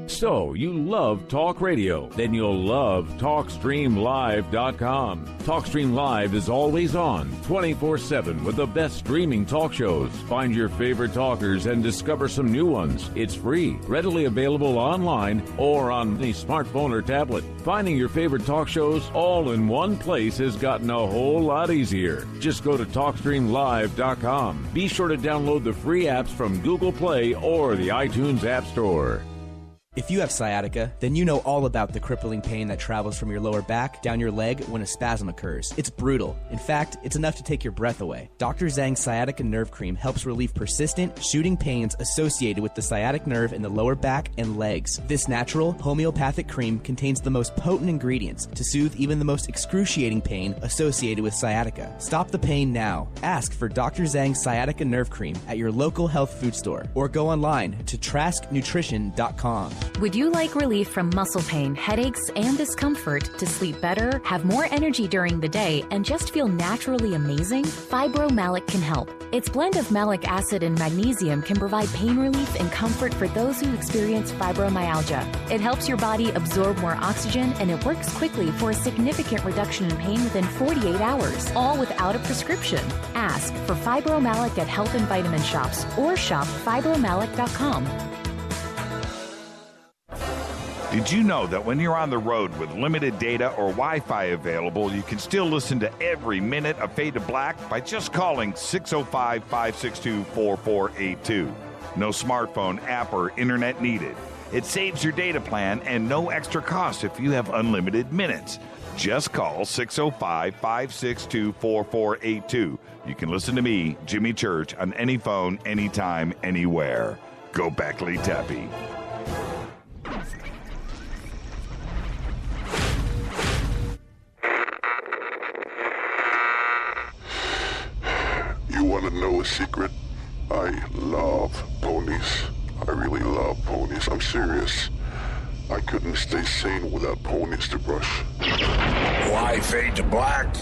So, you love talk radio? Then you'll love TalkStreamLive.com. TalkStream Live is always on, 24/7, with the best streaming talk shows. Find your favorite talkers and discover some new ones. It's free, readily available online or on any smartphone or tablet. Finding your favorite talk shows all in one place has gotten a whole lot easier. Just go to TalkStreamLive.com. Be sure to download the free apps from Google Play or the iTunes App Store. If you have sciatica, then you know all about the crippling pain that travels from your lower back down your leg when a spasm occurs. It's brutal. In fact, it's enough to take your breath away. Dr. Zhang's Sciatica Nerve Cream helps relieve persistent, shooting pains associated with the sciatic nerve in the lower back and legs. This natural, homeopathic cream contains the most potent ingredients to soothe even the most excruciating pain associated with sciatica. Stop the pain now. Ask for Dr. Zhang's Sciatica Nerve Cream at your local health food store or go online to trasknutrition.com. Would you like relief from muscle pain, headaches, and discomfort to sleep better, have more energy during the day, and just feel naturally amazing? Fibromalic can help. Its blend of malic acid and magnesium can provide pain relief and comfort for those who experience fibromyalgia. It helps your body absorb more oxygen, and it works quickly for a significant reduction in pain within 48 hours, all without a prescription. Ask for Fibromalic at health and vitamin shops or shop fibromalic.com. Did you know that when you're on the road with limited data or Wi-Fi available, you can still listen to every minute of Fade to Black by just calling 605-562-4482. No smartphone, app, or internet needed. It saves your data plan and no extra cost if you have unlimited minutes. Just call 605-562-4482. You can listen to me, Jimmy Church, on any phone, anytime, anywhere. Go Beckley Tappy. You want to know a secret? I love ponies. I really love ponies. I'm serious. I couldn't stay sane without ponies to brush. Why Fade to Black?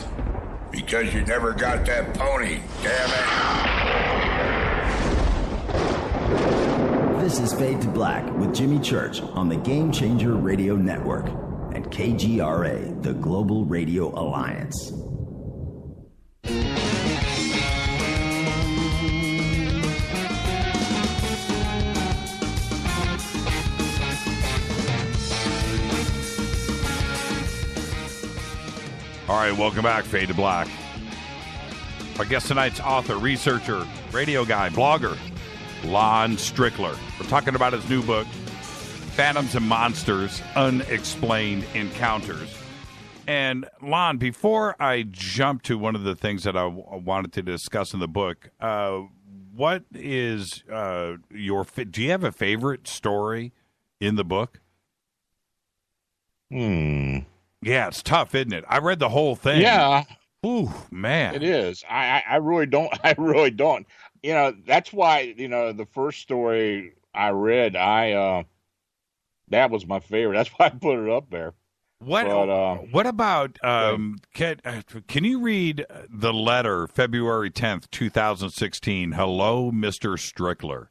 Because you never got that pony, damn it. This is Fade to Black with Jimmy Church on the Game Changer Radio Network and KGRA, the Global Radio Alliance. All right, welcome back, Fade to Black. Our guest tonight's author, researcher, radio guy, blogger, Lon Strickler. We're talking about his new book, Phantoms and Monsters, Unexplained Encounters. And Lon, before I jump to one of the things that I wanted to discuss in the book, what is do you have a favorite story in the book? Yeah, it's tough, isn't it? I read the whole thing. Yeah. Ooh, man. It is. I really don't. I really don't. You know, that's why, you know, the first story I read, that was my favorite. That's why I put it up there. What about, can you read the letter, February 10th, 2016? Hello, Mr. Strickler.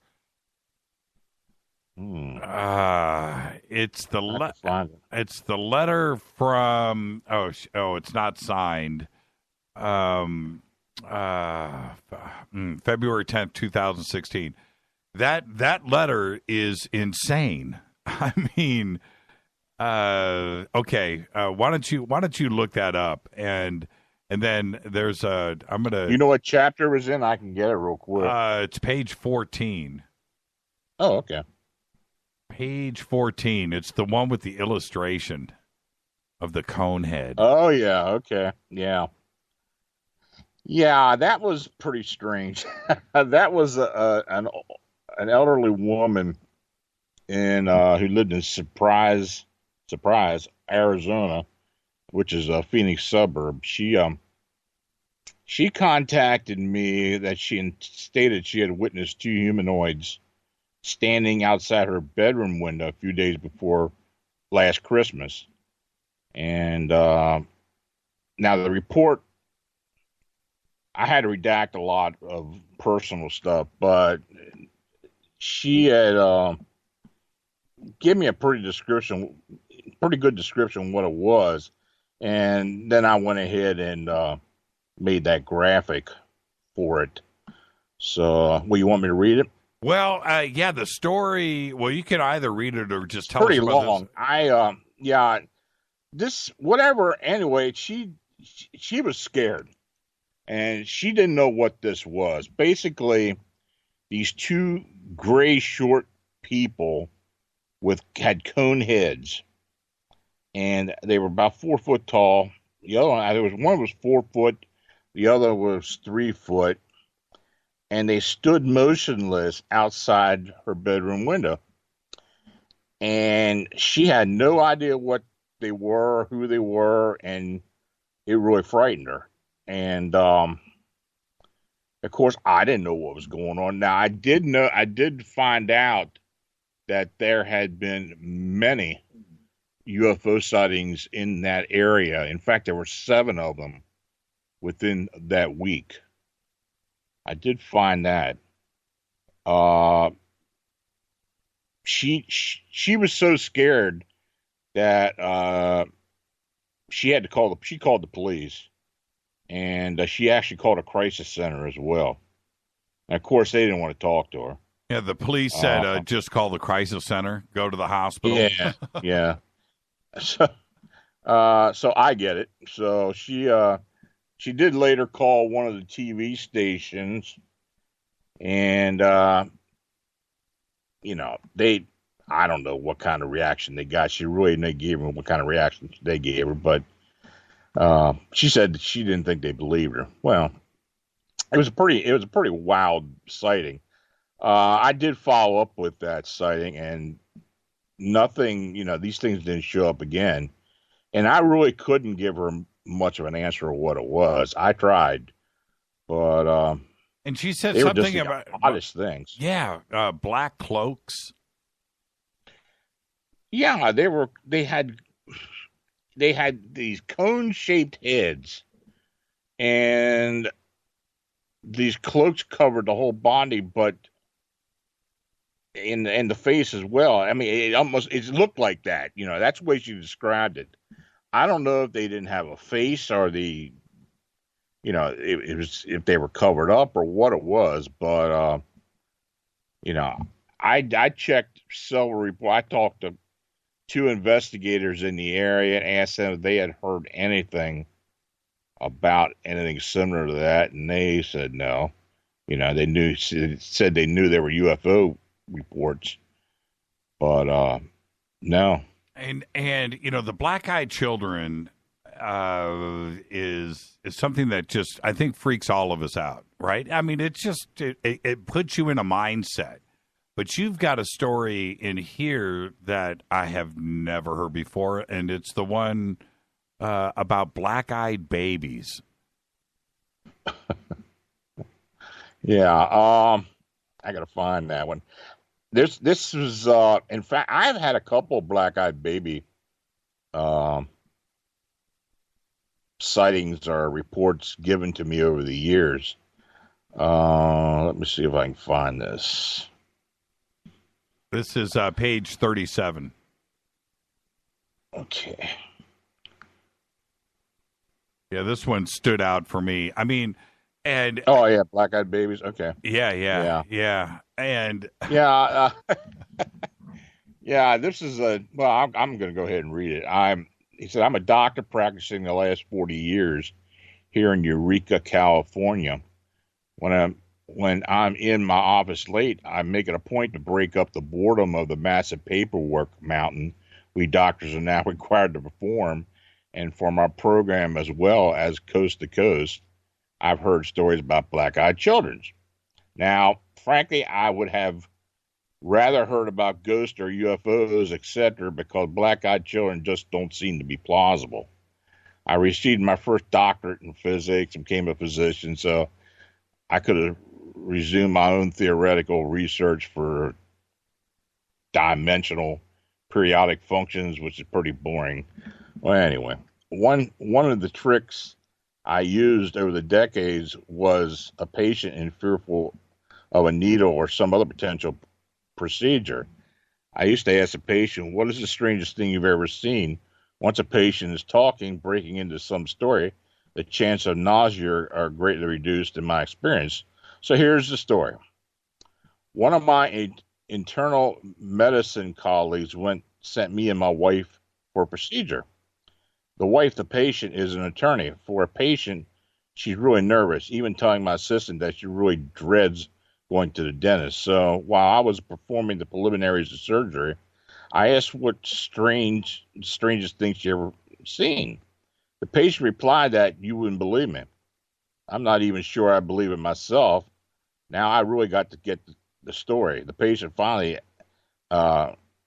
It's the letter from it's not signed. February 10th, 2016. That letter is insane. I mean, okay. Why don't you look that up and then there's I'm gonna. You know what chapter it was in? I can get it real quick. It's page 14. Oh, okay. Page 14. It's the one with the illustration of the cone head. Oh, yeah. Okay. Yeah. Yeah, that was pretty strange. That was an elderly woman who lived in Surprise, Arizona, which is a Phoenix suburb. She contacted me that she stated she had witnessed two humanoids standing outside her bedroom window a few days before last Christmas. And now the report, I had to redact a lot of personal stuff, but she had gave me a pretty good description of what it was, and then I went ahead and made that graphic for it. So, you want me to read it? Well, yeah, the story. Well, you can either read it or just tell Pretty us about long. This whatever. Anyway, she was scared, and she didn't know what this was. Basically, these two gray, short people had cone heads, and they were about 4 foot tall. The other one was 4 foot, the other was 3 foot, and they stood motionless outside her bedroom window. And she had no idea what they were, who they were, and it really frightened her. And of course, I didn't know what was going on. Now, I did find out that there had been many UFO sightings in that area. In fact, there were 7 of them within that week. I did find that. She was so scared that she called the police, and she actually called a crisis center as well. And of course, they didn't want to talk to her. Yeah, the police said just call the crisis center, go to the hospital. Yeah, yeah. So I get it. So she did later call one of the TV stations, and I don't know what kind of reaction they got. She really didn't give them what kind of reaction they gave her, but she said that she didn't think they believed her. Well, it was a pretty wild sighting. I did follow up with that sighting, and nothing, these things didn't show up again. And I really couldn't give her much of an answer of what it was. I tried, but and she said they something were just about oddest things. Yeah, black cloaks. Yeah, they had these cone-shaped heads, and these cloaks covered the whole body, but in the face as well. I mean, it looked like that. That's the way she described it. I don't know if they didn't have a face or it was if they were covered up or what it was, but I checked several reports. I talked to 2 investigators in the area and asked them if they had heard anything about anything similar to that, and they said no. They said they knew there were UFO reports, but no. And the black-eyed children is something that just, I think, freaks all of us out, right? I mean, it puts you in a mindset. But you've got a story in here that I have never heard before, and it's the one about black-eyed babies. Yeah, I gotta find that one. This was, in fact, I've had a couple of black-eyed baby sightings or reports given to me over the years. Let me see if I can find this. This is page 37. Okay. Yeah, this one stood out for me. I mean, and oh yeah, black-eyed babies. Okay. Yeah. And yeah, yeah. This is I'm going to go ahead and read it. He said, I'm a doctor practicing the last 40 years here in Eureka, California. When I'm in my office late, I make it a point to break up the boredom of the massive paperwork mountain we doctors are now required to perform, and from our program as well as Coast to Coast, I've heard stories about black-eyed children. Now, frankly, I would have rather heard about ghosts or UFOs, etc., because black-eyed children just don't seem to be plausible. I received my first doctorate in physics and became a physician, so I could have resumed my own theoretical research for dimensional periodic functions, which is pretty boring. Well, anyway, one of the tricks I used over the decades was a patient in fearful of a needle or some other potential procedure. I used to ask a patient, what is the strangest thing you've ever seen? Once a patient is talking, breaking into some story, the chance of nausea are greatly reduced in my experience. So here's the story. One of my internal medicine colleagues sent me and my wife for a procedure. The wife, the patient, is an attorney. For a patient, she's really nervous, even telling my assistant that she really dreads going to the dentist. So while I was performing the preliminaries of surgery, I asked what strangest thing she ever seen. The patient replied that you wouldn't believe me. I'm not even sure I believe it myself. Now I really got to get the story. The patient finally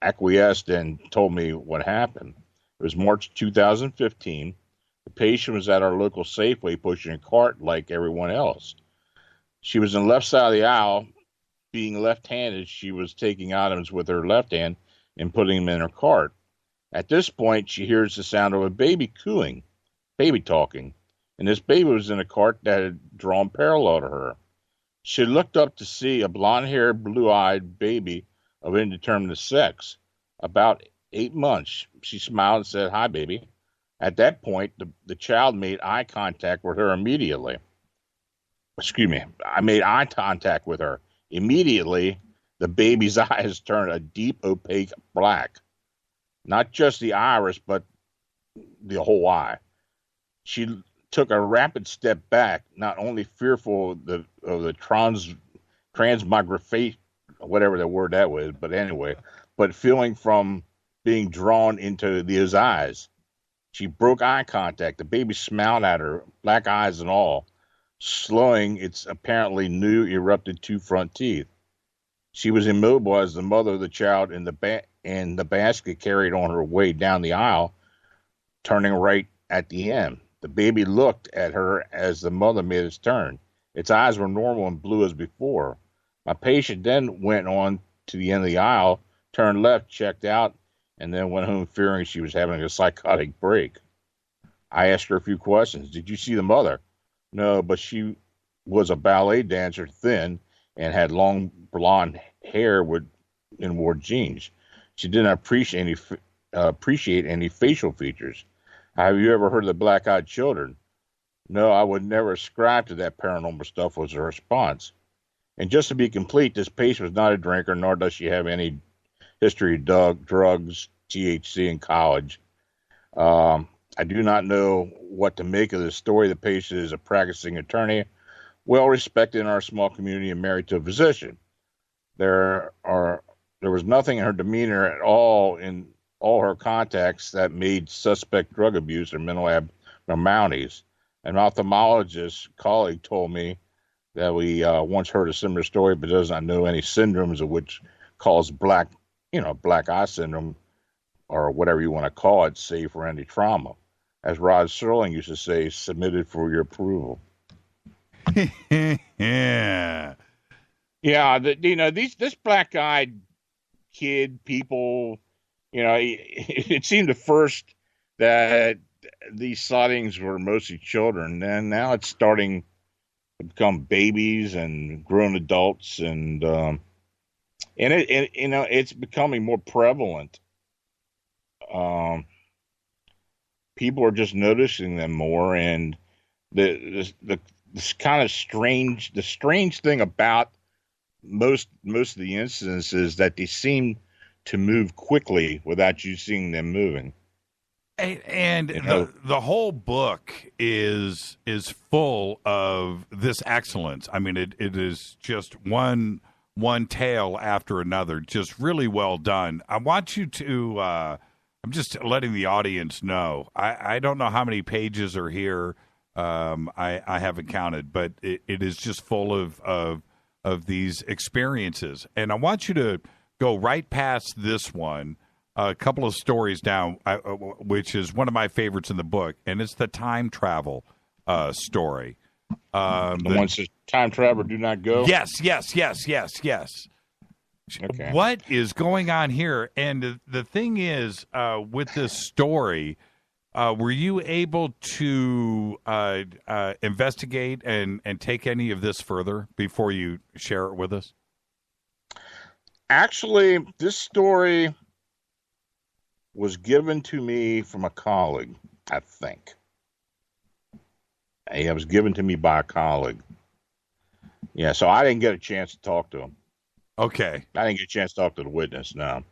acquiesced and told me what happened. It was March 2015. The patient was at our local Syfy pushing a cart like everyone else. She was on the left side of the aisle. Being left-handed, she was taking items with her left hand and putting them in her cart. At this point, she hears the sound of a baby cooing, baby talking, and this baby was in a cart that had drawn parallel to her. She looked up to see a blonde-haired, blue-eyed baby of indeterminate sex. About 8 months, she smiled and said, "Hi, baby." At that point, the child made eye contact with her immediately. Excuse me, I made eye contact with her. Immediately, the baby's eyes turned a deep, opaque black. Not just the iris, but the whole eye. She took a rapid step back, not only fearful of the transmogrification, whatever the word that was, but anyway, but feeling from being drawn into his eyes. She broke eye contact. The baby smiled at her, black eyes and all, slowing its apparently new erupted 2 front teeth. She was immobile as the mother of the child in the basket carried on her way down the aisle, turning right at the end. The baby looked at her as the mother made its turn. Its eyes were normal and blue as before. My patient then went on to the end of the aisle, turned left, checked out, and then went home fearing she was having a psychotic break. I asked her a few questions. Did you see the mother? No, but she was a ballet dancer, thin, and had long blonde hair and wore jeans. She didn't appreciate any facial features. Have you ever heard of the black-eyed children? No, I would never ascribe to that paranormal stuff, was her response. And just to be complete, this patient was not a drinker, nor does she have any history of drugs, THC in college. I do not know what to make of this story. The patient is a practicing attorney, well respected in our small community and married to a physician. There was nothing in her demeanor at all in all her contacts that made suspect drug abuse or mental abnormalities. An ophthalmologist colleague told me that we once heard a similar story, but does not know any syndromes of which cause black eye syndrome or whatever you want to call it, save for any trauma. As Rod Serling used to say, submitted for your approval. Yeah. Yeah, this black-eyed kid, people, it seemed at first that these sightings were mostly children, and now it's starting to become babies and grown adults, and it's becoming more prevalent. People are just noticing them more, and the kind of strange thing about most of the incidents is that they seem to move quickly without you seeing them moving. And the whole book is full of this excellence. I mean, it is just one tale after another, just really well done. I want you to, I'm just letting the audience know, I don't know how many pages are here. I haven't counted, but it is just full of these experiences. And I want you to go right past this one, a couple of stories down, which is one of my favorites in the book, and it's the time travel story. The one says time travel do not go? Yes. Okay. What is going on here? And the thing is, with this story, were you able to investigate and take any of this further before you share it with us? Actually, this story was given to me from a colleague, I think. It was given to me by a colleague. Yeah, so I didn't get a chance to talk to him. Okay. I didn't get a chance to talk to the witness, no.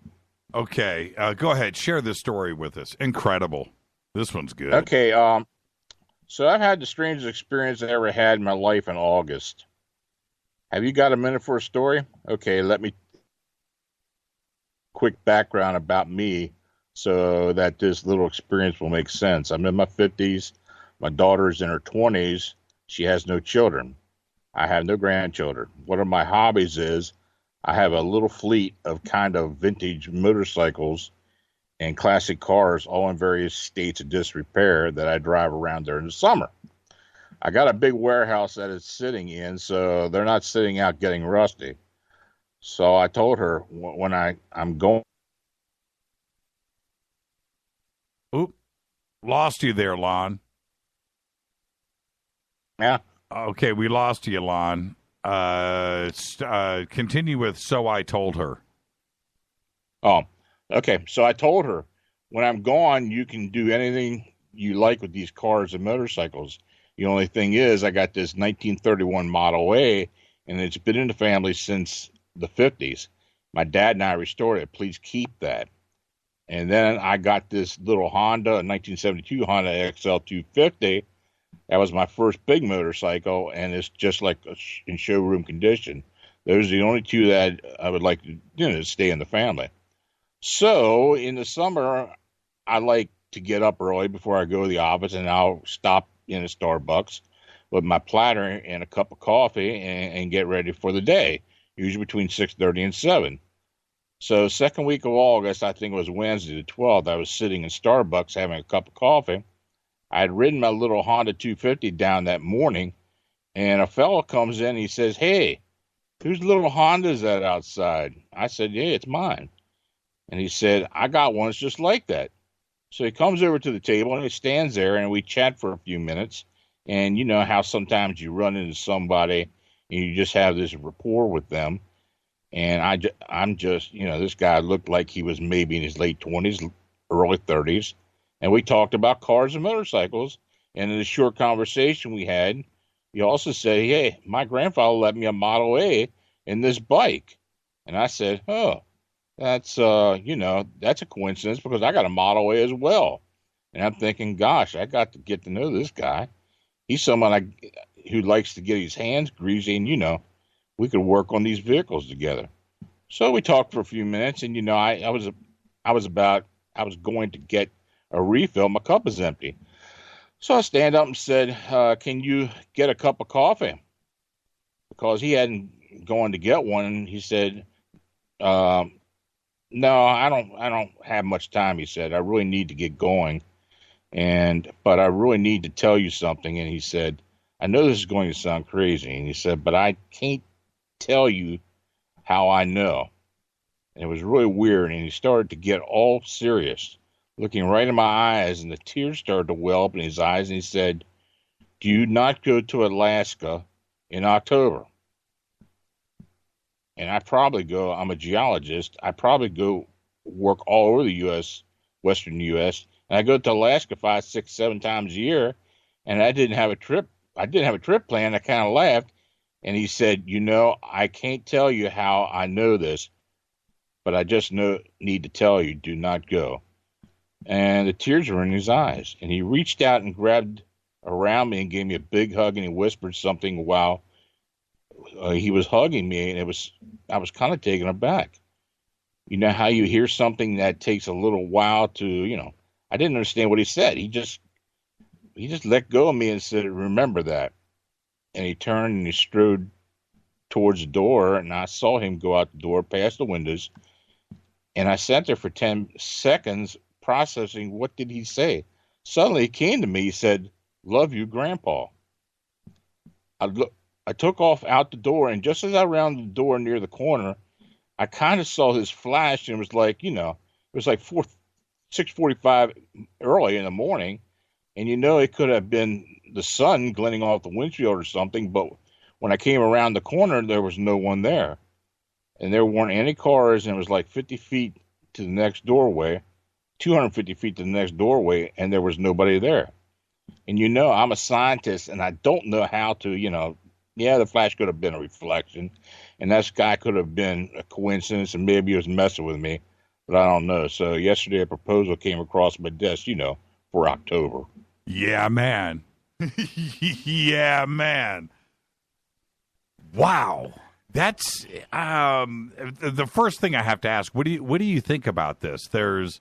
Okay, go ahead. Share this story with us. Incredible. This one's good. Okay, so I've had the strangest experience I ever had in my life in August. Have you got a minute for a story? Okay, let me quick background about me so that this little experience will make sense. I'm in my 50s. My daughter's in her 20s. She has no children. I have no grandchildren. One of my hobbies is I have a little fleet of kind of vintage motorcycles and classic cars, all in various states of disrepair, that I drive around during the summer. I got a big warehouse that it's sitting in, so they're not sitting out getting rusty. So I told her when I'm going. Oop, lost you there, Lon. Yeah. Okay, we lost you, Lon. Continue with "So I told her." Oh, okay. So I told her, when I'm gone, you can do anything you like with these cars and motorcycles. The only thing is, I got this 1931 Model A, and it's been in the family since the 50s. My dad and I restored it. Please keep that. And then I got this little Honda, a 1972 Honda XL 250. That was my first big motorcycle, and it's just like in showroom condition. Those are the only two that I would like to, stay in the family. So in the summer, I like to get up early before I go to the office, and I'll stop in a Starbucks with my platter and a cup of coffee and get ready for the day, usually between 6:30 and 7. So second week of August, I think it was Wednesday the 12th, I was sitting in Starbucks having a cup of coffee. I had ridden my little Honda 250 down that morning, and a fellow comes in and he says, "Hey, whose little Honda is that outside?" I said, "Yeah, it's mine." And he said, "I got one that's just like that." So he comes over to the table and he stands there and we chat for a few minutes. And you know how sometimes you run into somebody and you just have this rapport with them. And I'm just, this guy looked like he was maybe in his late 20s, early 30s. And we talked about cars and motorcycles. And in the short conversation we had, he also said, "Hey, my grandfather left me a Model A in this bike." And I said, "Oh, that's, that's a coincidence because I got a Model A as well." And I'm thinking, gosh, I got to get to know this guy. He's someone who likes to get his hands greasy, and, we could work on these vehicles together. So we talked for a few minutes, and, I was going to get a refill. My cup is empty. So I stand up and said, "Can you get a cup of coffee?" Because he hadn't gone to get one. And he said, "No, I don't have much time," he said. "I really need to get going. But I really need to tell you something." And he said, "I know this is going to sound crazy." And he said, "But I can't tell you how I know." And it was really weird. And he started to get all serious, looking right in my eyes, and the tears started to well up in his eyes. And he said, "Do you not go to Alaska in October?" And I'm a geologist. I probably go work all over the U.S., Western U.S., and I go to Alaska 5, 6, 7 times a year, and I didn't have a trip planned. I kind of laughed, and he said, "I can't tell you how I know this, but I just need to tell you, do not go." And the tears were in his eyes, and he reached out and grabbed around me and gave me a big hug, and he whispered something while he was hugging me, and I was kind of taken aback. You know how you hear something that takes a little while to, I didn't understand what he said. He just let go of me and said, "Remember that." And he turned and he strode towards the door, and I saw him go out the door past the windows. And I sat there for 10 seconds processing, what did he say? Suddenly it came to me. He said, "Love you, Grandpa." I took off out the door, and just as I rounded the door near the corner, I kind of saw his flash, and it was like, it was like 6:45 early in the morning, and it could have been the sun glinting off the windshield or something, but when I came around the corner, there was no one there. and there weren't any cars, and it was like 50 feet to the next doorway, 250 feet to the next doorway, and there was nobody there. And I'm a scientist, and I don't know how to, the flash could have been a reflection, and that sky could have been a coincidence, and maybe it was messing with me, but I don't know. So yesterday a proposal came across my desk, for October. Yeah, man. Yeah, man. Wow. That's the first thing I have to ask. What do you think about this? There's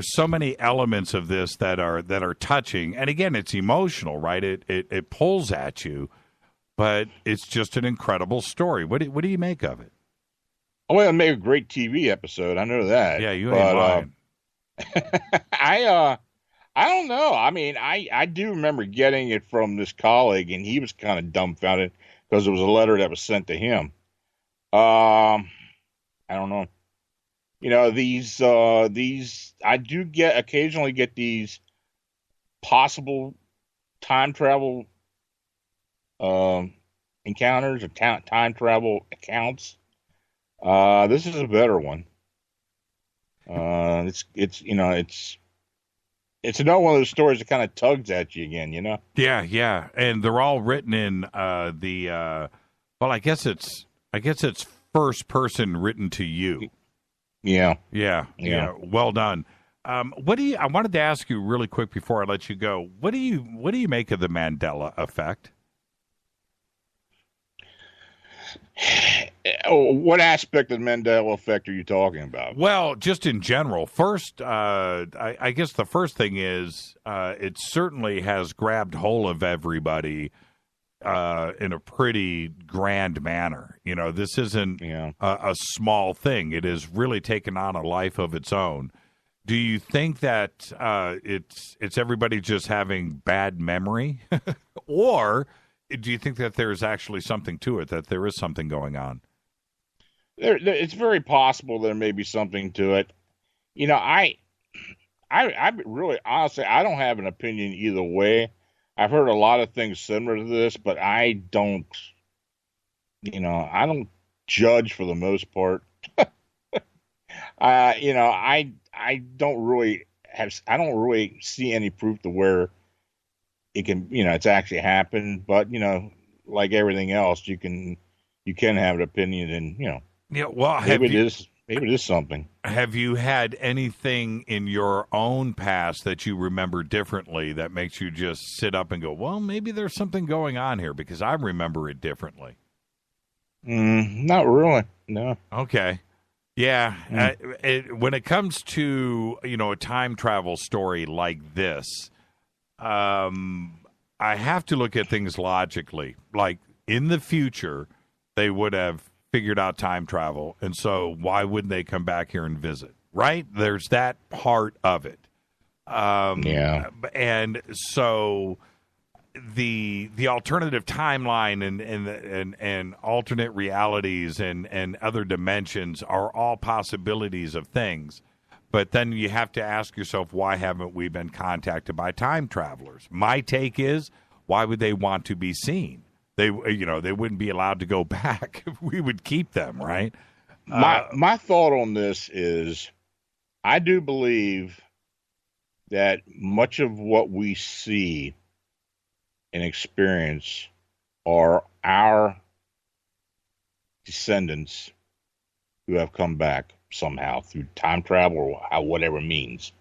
so many elements of this that are touching, and again, it's emotional, right? It pulls at you, but it's just an incredible story. What do you make of it? Oh, well, it made a great TV episode. I know that. Yeah, you ain't lying. I don't know. I mean, I do remember getting it from this colleague, and he was kind of dumbfounded because it was a letter that was sent to him. I don't know. These I do occasionally get these possible time travel encounters or time travel accounts. This is a better one. It's another one of those stories that kind of tugs at you again, Yeah, and they're all written in I guess it's first person written to you. Yeah. Well done. I wanted to ask you really quick before I let you go. What do you make of the Mandela effect? What aspect of the Mandela effect are you talking about? Well, just in general. First, I guess the first thing is it certainly has grabbed hold of everybody in a pretty grand manner. This isn't a small thing. It has really taken on a life of its own. Do you think that it's everybody just having bad memory, or do you think that there's actually something to it, that there is something going on? It's very possible there may be something to it. I really, honestly, I don't have an opinion either way. I've heard a lot of things similar to this, but I don't judge for the most part. I don't really see any proof to where it can, it's actually happened. But like everything else, you can have an opinion, and maybe it is something. Have you had anything in your own past that you remember differently that makes you just sit up and go, well, maybe there's something going on here, because I remember it differently? Not really. No. Okay. Yeah. When it comes to, a time travel story like this, I have to look at things logically. Like, in the future, they would have figured out time travel, and so why wouldn't they come back here and visit? Right? There's that part of it. And so the alternative timeline and alternate realities and other dimensions are all possibilities of things. But then you have to ask yourself, why haven't we been contacted by time travelers? My take is, why would they want to be seen? They wouldn't be allowed to go back if we would keep them, right? My thought on this is, I do believe that much of what we see and experience are our descendants who have come back somehow through time travel or whatever means.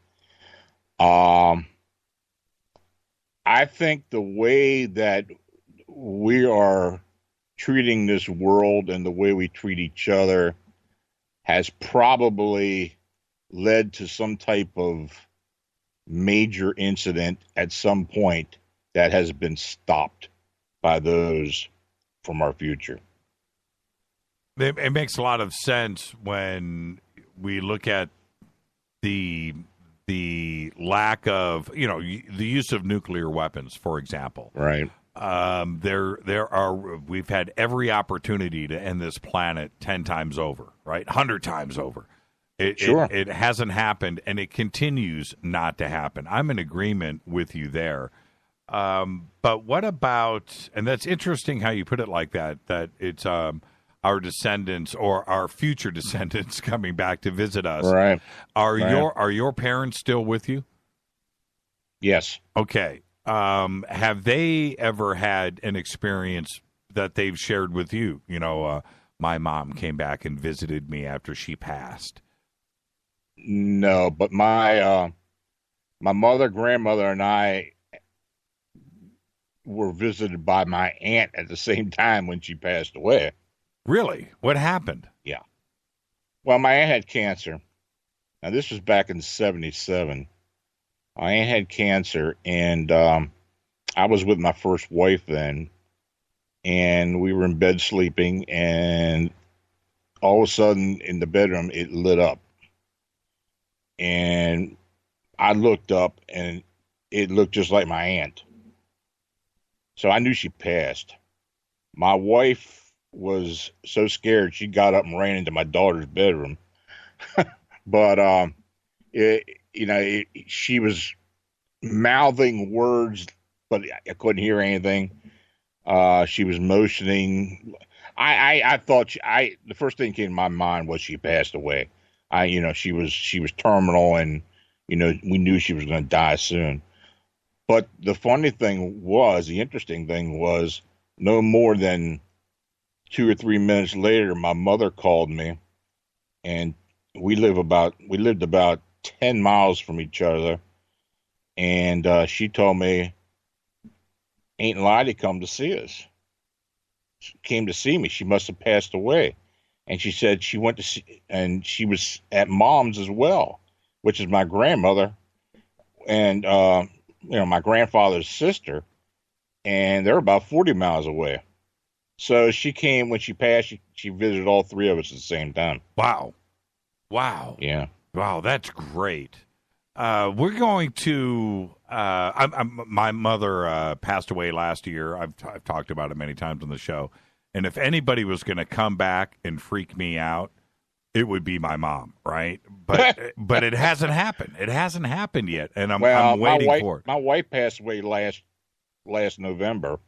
I think the way that we are treating this world and the way we treat each other has probably led to some type of major incident at some point that has been stopped by those from our future. It makes a lot of sense when we look at the lack of, the use of nuclear weapons, for example. Right. We've had every opportunity to end this planet 10 times over, right? 100 times over. It hasn't happened, and it continues not to happen. I'm in agreement with you there. But what about, and that's interesting how you put it like that, that it's, our descendants or our future descendants coming back to visit us. Right. Are your parents still with you? Yes. Okay. Have they ever had an experience that they've shared with you? You know, my mom came back and visited me after she passed. No, but my mother, grandmother, and I were visited by my aunt at the same time when she passed away. Really? What happened? Yeah. Well, my aunt had cancer. Now, this was back in 1977. My aunt had cancer, and I was with my first wife then, and we were in bed sleeping, and all of a sudden in the bedroom, it lit up. And I looked up, and it looked just like my aunt. So I knew she passed. My wife was so scared, she got up and ran into my daughter's bedroom. But, she was mouthing words, but I couldn't hear anything. She was motioning. I thought the first thing that came to my mind was she passed away. She was terminal, and, we knew she was going to die soon. But the interesting thing was, no more than 2 or 3 minutes later, my mother called me, and we lived about 10 miles from each other. And she told me Aunt Lottie come to see us. She came to see me. She must have passed away. And she said she went to see, and she was at Mom's as well, which is my grandmother, and my grandfather's sister, and they're about 40 miles away. So she came when she passed. She visited all three of us at the same time. Wow. Yeah. Wow, that's great. We're going to. My mother passed away last year. I've talked about it many times on the show. And if anybody was going to come back and freak me out, it would be my mom, right? But it hasn't happened. It hasn't happened yet, and I'm waiting for it. My wife passed away last November,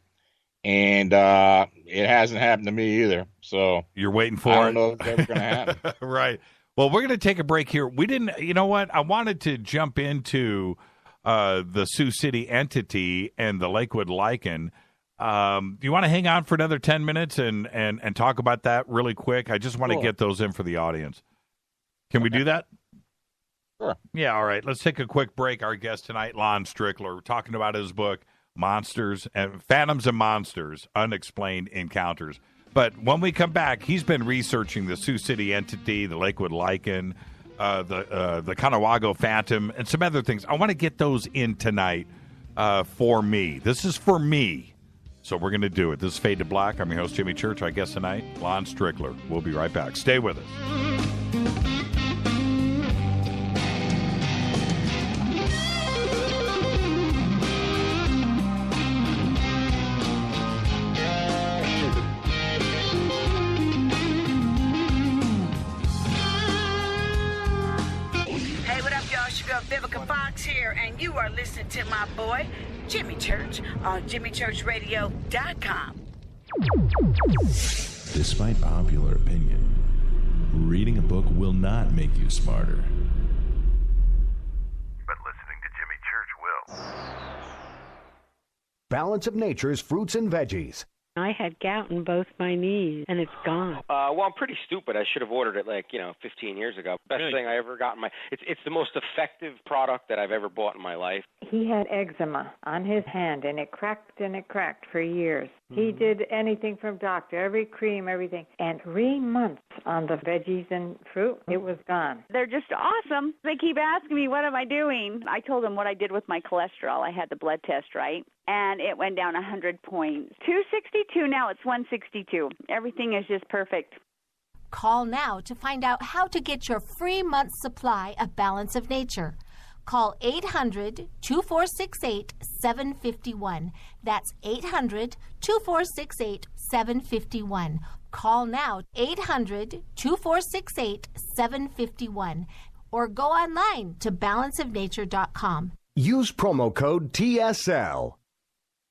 and it hasn't happened to me either. So you're waiting for it? I don't know if it's ever going to happen. Right. Well, we're going to take a break here. We didn't. You know what? I wanted to jump into the Sioux City entity and the Lakewood lichen. Do you want to hang on for another 10 minutes and talk about that really quick? I just want to get those in for the audience. Can we do that? Sure. Yeah, all right. Let's take a quick break. Our guest tonight, Lon Strickler. We're talking about his book, Monsters and Phantoms and Monsters, Unexplained Encounters. But when we come back, he's been researching the Sioux City entity, the Lakewood lichen, the Conewago Phantom, and some other things. I want to get those in tonight for me. This is for me. So we're going to do it. This is Fade to Black. I'm your host, Jimmy Church. Our guest tonight, Lon Strickler. We'll be right back. Stay with us. Vivica Fox here, and you are listening to my boy, Jimmy Church, on JimmyChurchRadio.com. Despite popular opinion, reading a book will not make you smarter. But listening to Jimmy Church will. Balance of Nature's fruits and veggies. I had gout in both my knees, and it's gone. Well, I'm pretty stupid. I should have ordered it 15 years ago. Best thing I ever got in my. It's the most effective product that I've ever bought in my life. He had eczema on his hand, and it cracked for years. He did anything from doctor, every cream, everything. And 3 months on the veggies and fruit, it was gone. They're just awesome. They keep asking me, what am I doing? I told them what I did with my cholesterol. I had the blood test, right? And it went down 100 points. 262, now it's 162. Everything is just perfect. Call now to find out how to get your free month's supply of Balance of Nature. Call 800-2468-751. That's 800-2468-751. Call now, 800-2468-751. Or go online to balanceofnature.com. Use promo code TSL.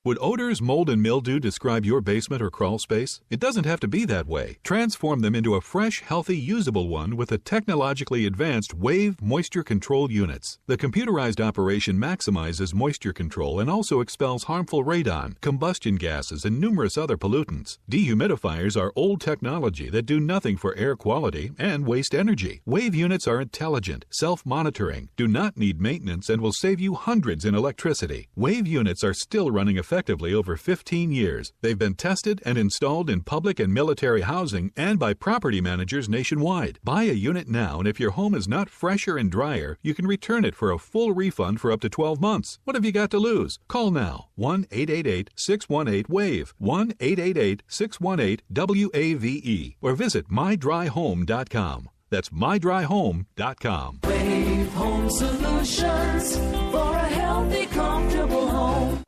Would odors, mold, and mildew describe your basement or crawl space? It doesn't have to be that way. Transform them into a fresh, healthy, usable one with the technologically advanced Wave moisture control units. The computerized operation maximizes moisture control and also expels harmful radon, combustion gases, and numerous other pollutants. Dehumidifiers are old technology that do nothing for air quality and waste energy. Wave units are intelligent, self-monitoring, do not need maintenance, and will save you hundreds in electricity. Wave units are still running effectively over 15 years. They've been tested and installed in public and military housing and by property managers nationwide. Buy a unit now, and if your home is not fresher and drier, you can return it for a full refund for up to 12 months. What have you got to lose? Call now. 1-888-618-WAVE. 1-888-618-WAVE. Or visit mydryhome.com. That's mydryhome.com. Wave Home Solutions for a healthy, comfortable home.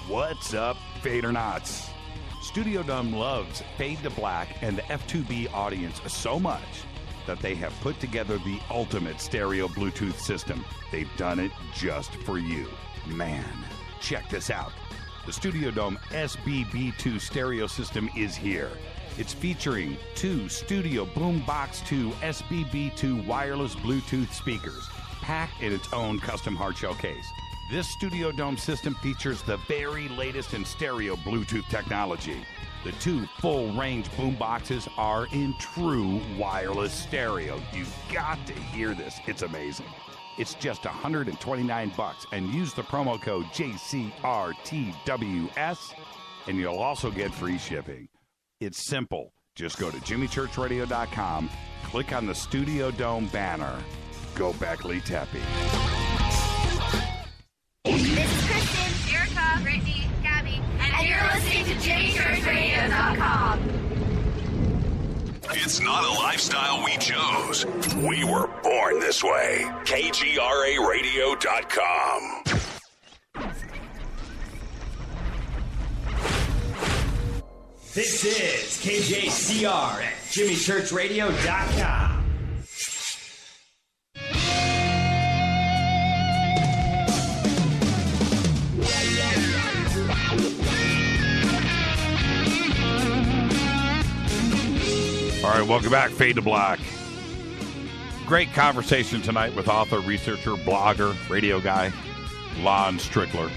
What's up, Fadernauts? Studio Dome loves Fade to Black and the F2B audience so much that they have put together the ultimate stereo Bluetooth system. They've done it just for you. Man, check this out. The Studio Dome SBB2 stereo system is here. It's featuring 2 Studio Boombox 2 SBB2 wireless Bluetooth speakers, packed in its own custom hardshell case. This Studio Dome system features the very latest in stereo Bluetooth technology. The 2 full-range boomboxes are in true wireless stereo. You've got to hear this. It's amazing. It's just $129, and use the promo code JCRTWS, and you'll also get free shipping. It's simple. Just go to jimmychurchradio.com, click on the Studio Dome banner. Go Beckley Tepe. This is Kristen, Erica, Brittany, Gabby, and you're listening to JChurchRadio.com. It's not a lifestyle we chose. We were born this way. KGRARadio.com. This is KJCR at JimmyChurchRadio.com. All right, welcome back, Fade to Black. Great conversation tonight with author, researcher, blogger, radio guy, Lon Strickler.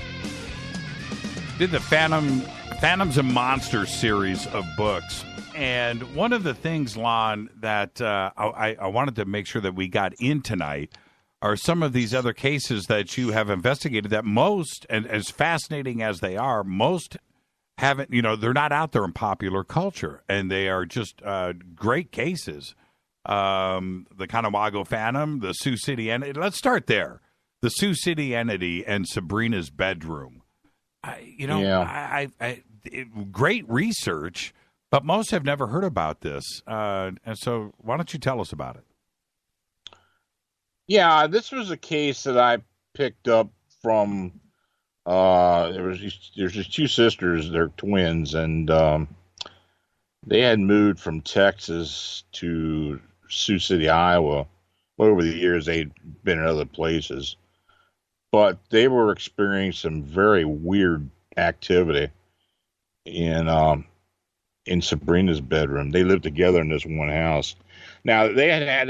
Did the Phantoms and Monsters series of books. And one of the things, Lon, that I wanted to make sure that we got in tonight are some of these other cases that you have investigated that most, and as fascinating as they are, most haven't, they're not out there in popular culture, and they are just great cases. The Conewago Phantom, the Sioux City Entity. Let's start there. The Sioux City Entity and Sabrina's bedroom. Great research, but most have never heard about this. And so why don't you tell us about it? Yeah, this was a case that I picked up from, there's these 2 sisters, they're twins, and they had moved from Texas to Sioux City, Iowa. Well, over the years, they'd been in other places. But they were experiencing some very weird activity in Sabrina's bedroom. They lived together in this one house. Now, they had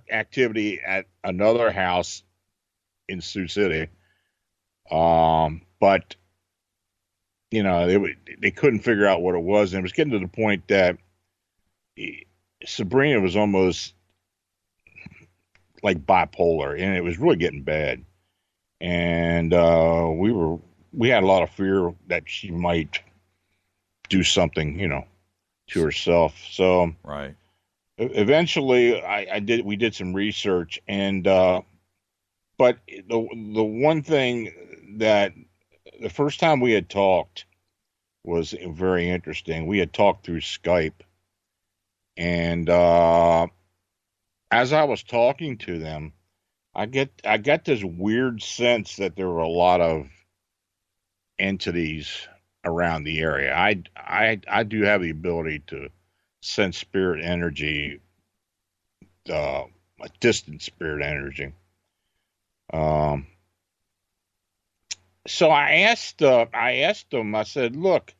activity at another house in Sioux City, but they couldn't figure out what it was, and it was getting to the point that Sabrina was almost like bipolar, and it was really getting bad. And we had a lot of fear that she might do something, to herself. So right. Eventually, we did some research, and but the one thing that the first time we had talked was very interesting. We had talked through Skype, and as I was talking to them, I got this weird sense that there were a lot of entities around the area. I do have the ability to sense spirit energy, a distant spirit energy. So I asked him, I said, look,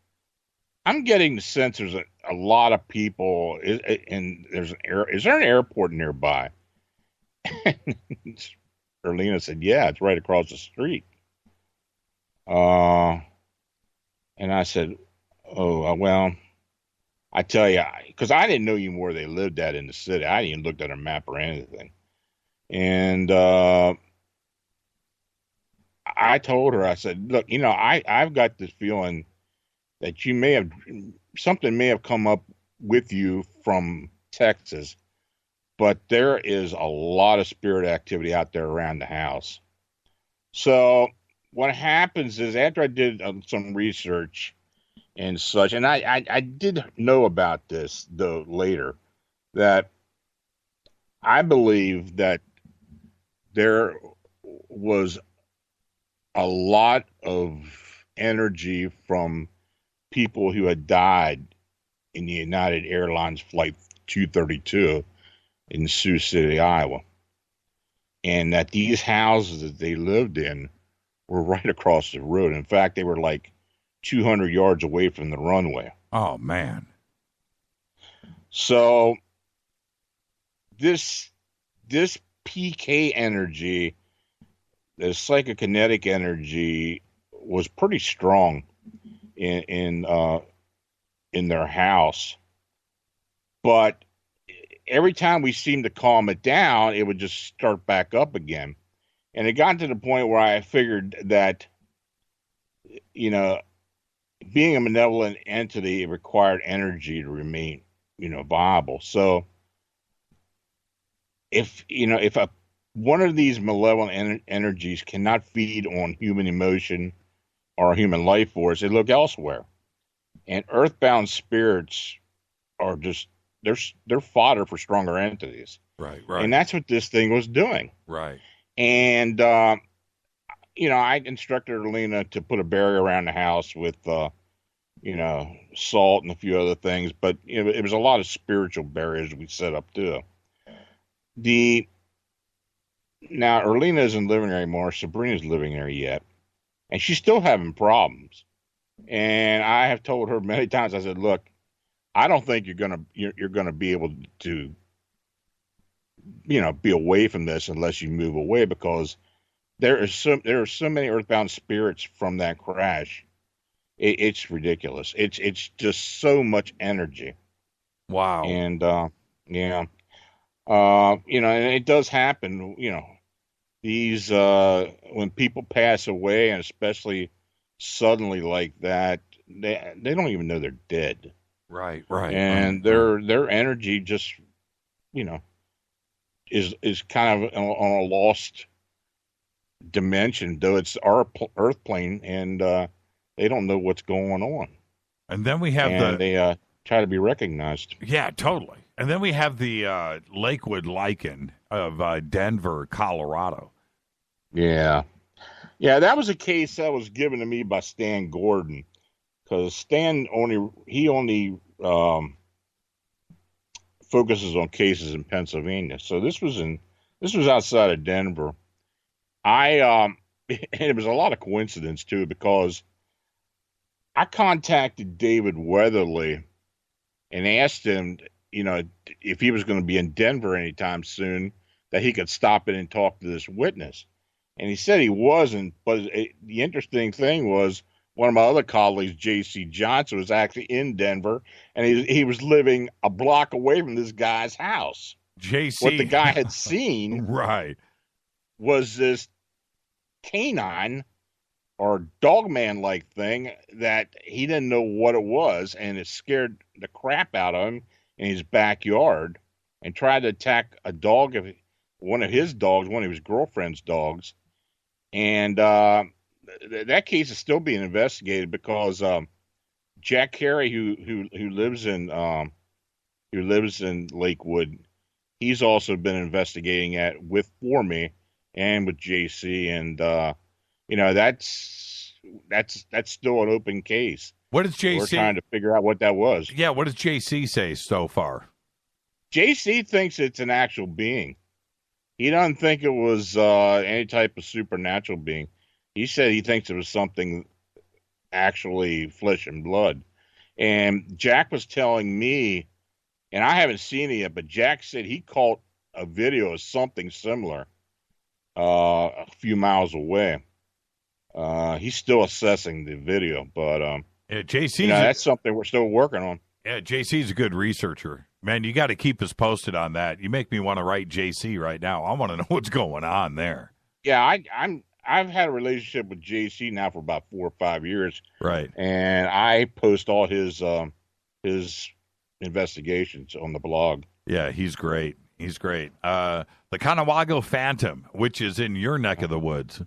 I'm getting the sense there's a lot of people, and is there an airport nearby? Erlina said, yeah, it's right across the street. And I said, oh, well, I tell you, because I didn't know even where they lived at in the city. I didn't even look at a map or anything. And I told her, I said, look, I've got this feeling that something may have come up with you from Texas, but there is a lot of spirit activity out there around the house. So what happens is, after I did some research and such, and I did know about this, though, later, that I believe that there was a lot of energy from people who had died in the United Airlines Flight 232 in Sioux City, Iowa. And that these houses that they lived in were right across the road. In fact, they were like 200 yards away from the runway. Oh, man. So this PK energy, the psychokinetic energy, was pretty strong in their house. But every time we seemed to calm it down, it would just start back up again. And it got to the point where I figured that, being a malevolent entity required energy to remain, viable. So if one of these malevolent energies cannot feed on human emotion or human life force, they look elsewhere. And earthbound spirits are just, they're fodder for stronger entities. Right. And that's what this thing was doing. Right. And, I instructed Erlina to put a barrier around the house with, salt and a few other things. But, it was a lot of spiritual barriers we set up too. Now, Erlina isn't living there anymore. Sabrina's living there yet. And she's still having problems. And I have told her many times, I said, look, I don't think you're gonna be able to, be away from this unless you move away, because there are so many earthbound spirits from that crash. It's ridiculous. It's just so much energy. Wow. And yeah, and it does happen. These when people pass away, and especially suddenly like that, they don't even know they're dead. Right. And their energy just, is kind of on a lost dimension, though it's our earth plane, and they don't know what's going on. And then we have they try to be recognized. Yeah, totally. And then we have the Lakewood Lichen of Denver, Colorado. Yeah, that was a case that was given to me by Stan Gordon, because Stan only focuses on cases in Pennsylvania. So this was outside of Denver. And it was a lot of coincidence too, because I contacted David Weatherly and asked him, if he was going to be in Denver anytime soon, that he could stop in and talk to this witness. And he said he wasn't, but the interesting thing was, one of my other colleagues, J.C. Johnson, was actually in Denver, and he was living a block away from this guy's house. J.C. What the guy had seen right. was this canine or dogman-like thing that he didn't know what it was, and it scared the crap out of him in his backyard, and tried to attack a dog, one of his girlfriend's dogs. And that case is still being investigated, because Jack Carey, who lives in Lakewood, he's also been investigating it for me and with JC, and that's still an open case. What does JC? We're trying to figure out what that was. Yeah, what does JC say so far? JC thinks it's an actual being. He doesn't think it was any type of supernatural being. he said he thinks it was something actually flesh and blood. And Jack was telling me, and I haven't seen it yet, but Jack said he caught a video of something similar a few miles away. He's still assessing the video, but JC's that's something we're still working on. Yeah, JC's a good researcher. Man, you got to keep us posted on that. You make me want to write JC right now. I want to know what's going on there. Yeah, I've had a relationship with JC now for about 4 or 5 years. Right. And I post all his investigations on the blog. Yeah, he's great. He's great. The Conewago Phantom, which is in your neck of the woods.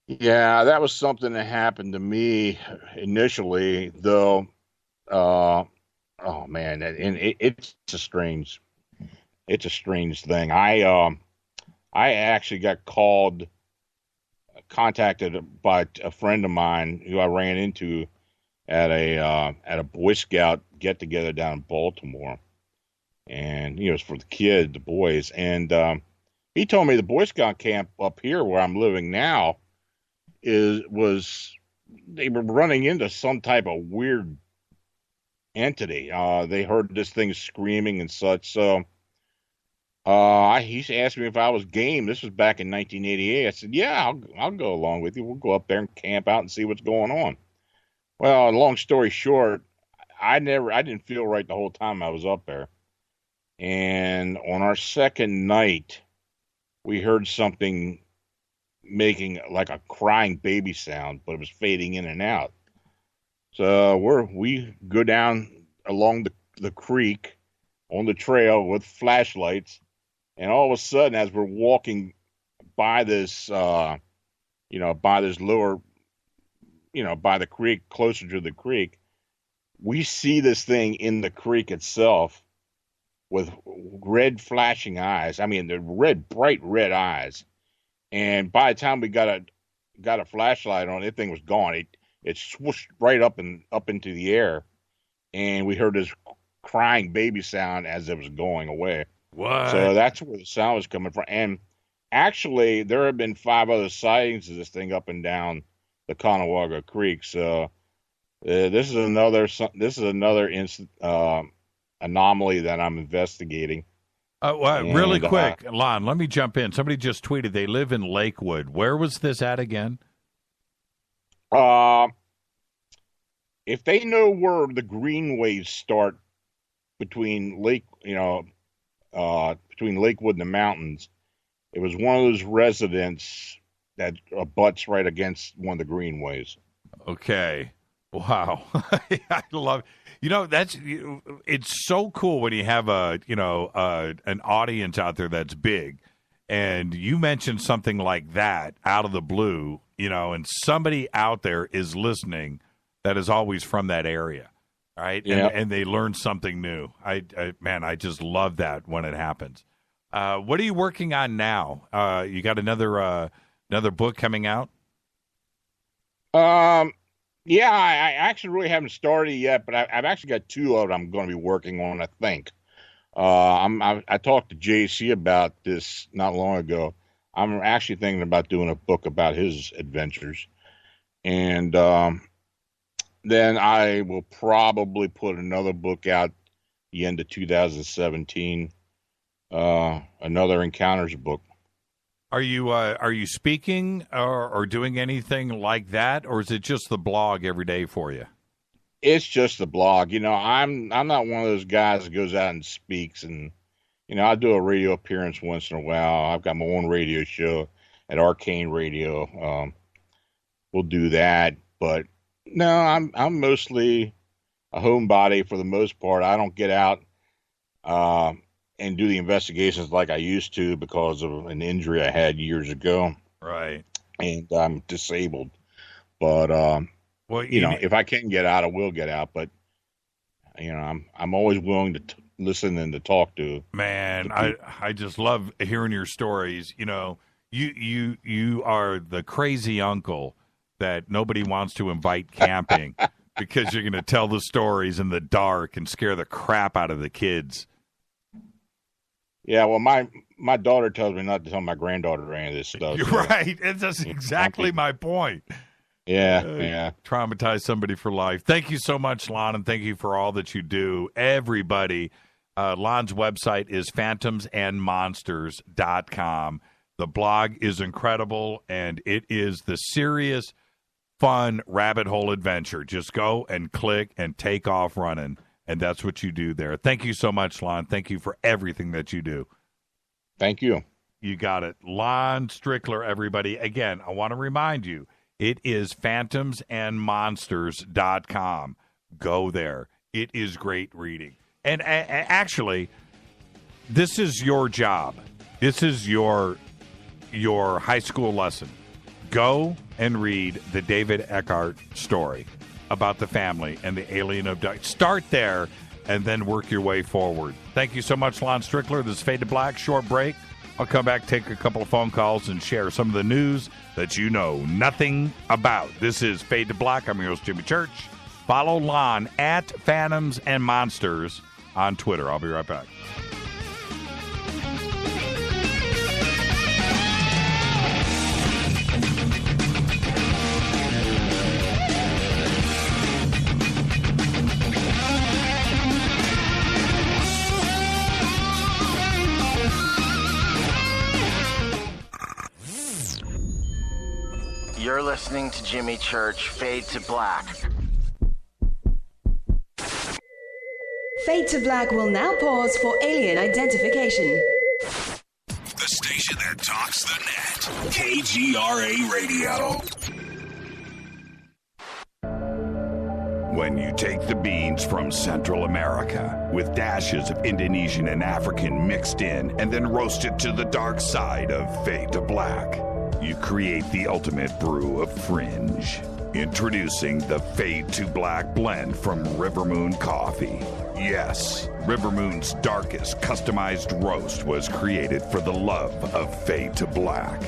Yeah, that was something that happened to me initially, though. Oh man, and it's a strange thing. I actually got contacted by a friend of mine who I ran into at a Boy Scout get together down in Baltimore, and it was for the boys, and he told me the Boy Scout camp up here where I'm living now they were running into some type of weird entity. They heard this thing screaming and such. So he asked me if I was game. This was back in 1988. I said, yeah, I'll go along with you. We'll go up there and camp out and see what's going on. Well, long story short, I didn't feel right the whole time I was up there. And on our second night, we heard something making like a crying baby sound, but it was fading in and out. So we go down along the creek on the trail with flashlights, and all of a sudden, as we're walking by this, by this lower, by the creek, closer to the creek, we see this thing in the creek itself with red flashing eyes. I mean, the bright red eyes. And by the time we got a flashlight on, that thing was gone. It swooshed right up into the air, and we heard this crying baby sound as it was going away. What? So that's where the sound was coming from. And actually, there have been 5 other sightings of this thing up and down the Conewago Creek. So this is another anomaly that I'm investigating. Really quick, Lon, let me jump in. Somebody just tweeted they live in Lakewood. Where was this at again? If they know where the greenways start between between Lakewood and the mountains, it was one of those residents that butts right against one of the greenways. Okay. Wow. I love it's so cool when you have an audience out there that's big, and you mention something like that out of the blue, and somebody out there is listening that is always from that area, right? Yeah. And they learn something new. I just love that when it happens. What are you working on now? You got another book coming out? Yeah, I actually really haven't started yet, but I've actually got 2 of them I'm going to be working on, I think. I talked to JC about this not long ago. I'm actually thinking about doing a book about his adventures. And then I will probably put another book out the end of 2017, another Encounters book. Are you speaking or doing anything like that, or is it just the blog every day for you? It's just the blog. I'm not one of those guys that goes out and speaks, and I do a radio appearance once in a while. I've got my own radio show at Arcane Radio. We'll do that, but no, I'm mostly a homebody for the most part. I don't get out and do the investigations like I used to because of an injury I had years ago. Right. And I'm disabled. But, if I can get out, I will get out. But, I'm always willing to listen and to talk to. Man, I just love hearing your stories. You are the crazy uncle that nobody wants to invite camping because you're going to tell the stories in the dark and scare the crap out of the kids. Yeah, well, my my daughter tells me not to tell my granddaughter any of this stuff. You're right. That's exactly my point. Yeah. Traumatize somebody for life. Thank you so much, Lon, and thank you for all that you do. Everybody, Lon's website is phantomsandmonsters.com. The blog is incredible, and it is the serious, fun rabbit hole adventure. Just go and click and take off running, and that's what you do there. Thank you so much, Lon. Thank you for everything that you do. Thank you. You got it. Lon Strickler, everybody. Again, I want to remind you, it is phantomsandmonsters.com. Go there. It is great reading. And actually, this is your job. This is your high school lesson. Go and read the David Eckhart story about the family and the alien abduction. Start there and then work your way forward. Thank you so much, Lon Strickler. This is Fade to Black. Short break. I'll come back, take a couple of phone calls, and share some of the news that you know nothing about. This is Fade to Black. I'm your host, Jimmy Church. Follow Lon at Phantoms and Monsters on Twitter. I'll be right back. You're listening to Jimmy Church, Fade to Black. Fade to Black will now pause for alien identification. The station that talks the net. KGRA Radio. When you take the beans from Central America with dashes of Indonesian and African mixed in and then roasted to the dark side of Fade to Black, you create the ultimate brew of fringe. Introducing the Fade to Black blend from River Moon Coffee. Yes, River Moon's darkest customized roast was created for the love of Fade to Black.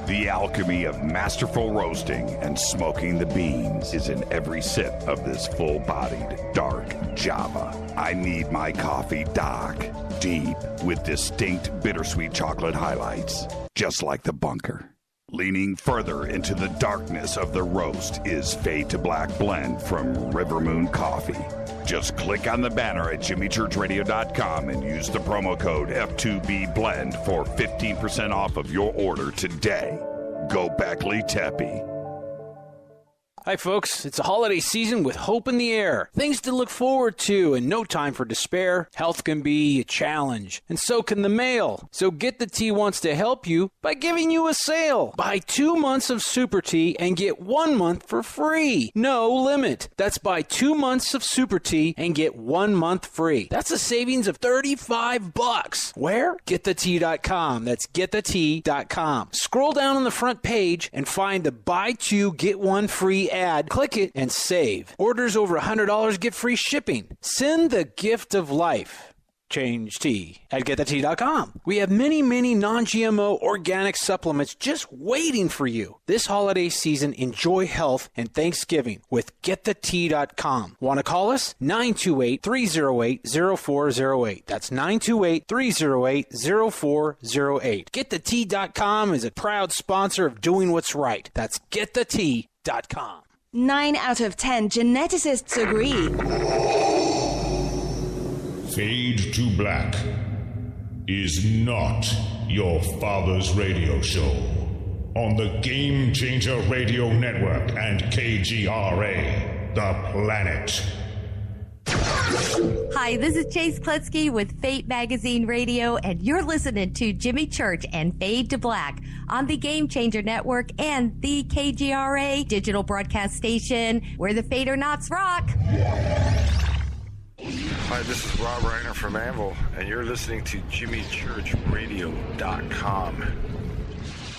The alchemy of masterful roasting and smoking the beans is in every sip of this full-bodied dark Java. I need my coffee dark, deep, with distinct bittersweet chocolate highlights, just like the bunker. Leaning further into the darkness of the roast is Fade to Black blend from River Moon Coffee. Just click on the banner at jimmychurchradio.com and use the promo code F2BBLEND for 15% off of your order today. Go Beckley Teppy. Hi, folks. It's a holiday season with hope in the air. Things to look forward to and no time for despair. Health can be a challenge, and so can the mail. So Get the Tea wants to help you by giving you a sale. Buy 2 months of Super Tea and get 1 month for free. No limit. That's buy 2 months of Super Tea and get 1 month free. That's a savings of $35. Where? GetTheTea.com. That's GetTheTea.com. Scroll down on the front page and find the buy 2, get 1 free ad. Click it and save. Orders over $100 get free shipping. Send the gift of life. Change tea at GetTheTea.com. We have many non-GMO organic supplements just waiting for you. This holiday season, enjoy health and Thanksgiving with GetTheTea.com. Want to call us? 928-308-0408. That's 928-308-0408. GetTheTea.com is a proud sponsor of doing what's right. That's GetTheTea.com. 9 out of 10 geneticists agree. Fade to Black is not your father's radio show on the Game Changer Radio Network and KGRA, The Planet. Hi, this is Chase Kletsky with Fate Magazine Radio, and you're listening to Jimmy Church and Fade to Black on the Game Changer Network and the KGRA digital broadcast station where the Fadernauts rock. Hi, this is Rob Reiner from Anvil, and you're listening to JimmyChurchRadio.com.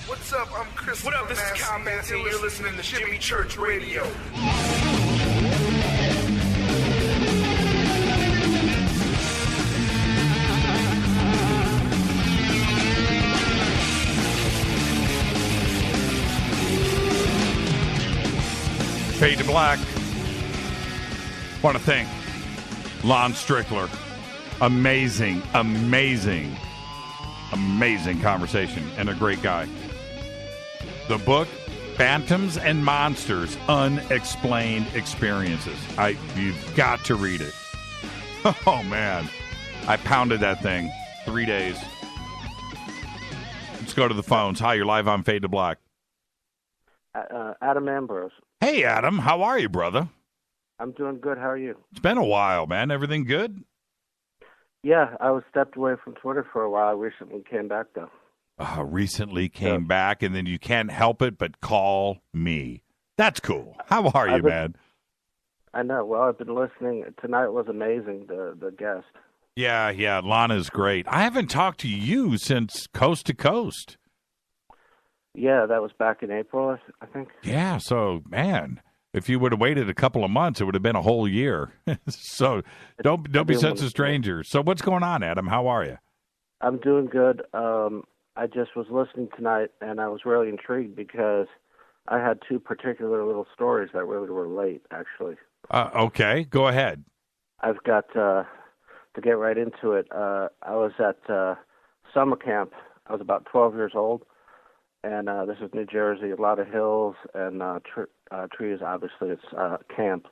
What's up? I'm Chris. What up? This is Kyle Massey, and you're listening to Jimmy Church Radio. Fade to Black. Want to thank Lon Strickler. Amazing Amazing conversation and a great guy. The book, Phantoms and Monsters, Unexplained Experiences. You've got to read it. Oh, man. I pounded that thing 3 days. Let's go to the phones. Hi, you're live on Fade to Black. Adam Ambrose. Hey, Adam. How are you, brother? I'm doing good. How are you? It's been a while, man. Everything good? Yeah, I was stepped away from Twitter for a while. I recently came back, though. Recently came back, and then you can't help it but call me. That's cool. How are you, man? I know. Well, I've been listening. Tonight was amazing, the guest. Yeah, Lana's great. I haven't talked to you since Coast to Coast. Yeah, that was back in April, I think. Yeah, so, man, if you would have waited a couple of months, it would have been a whole year. So don't be such a stranger. So what's going on, Adam? How are you? I'm doing good. I just was listening tonight, and I was really intrigued because I had two particular little stories that really relate, actually. Okay, go ahead. I've got, to get right into it, I was at summer camp. I was about 12 years old, and this is New Jersey, a lot of hills and trees, obviously. It's camp.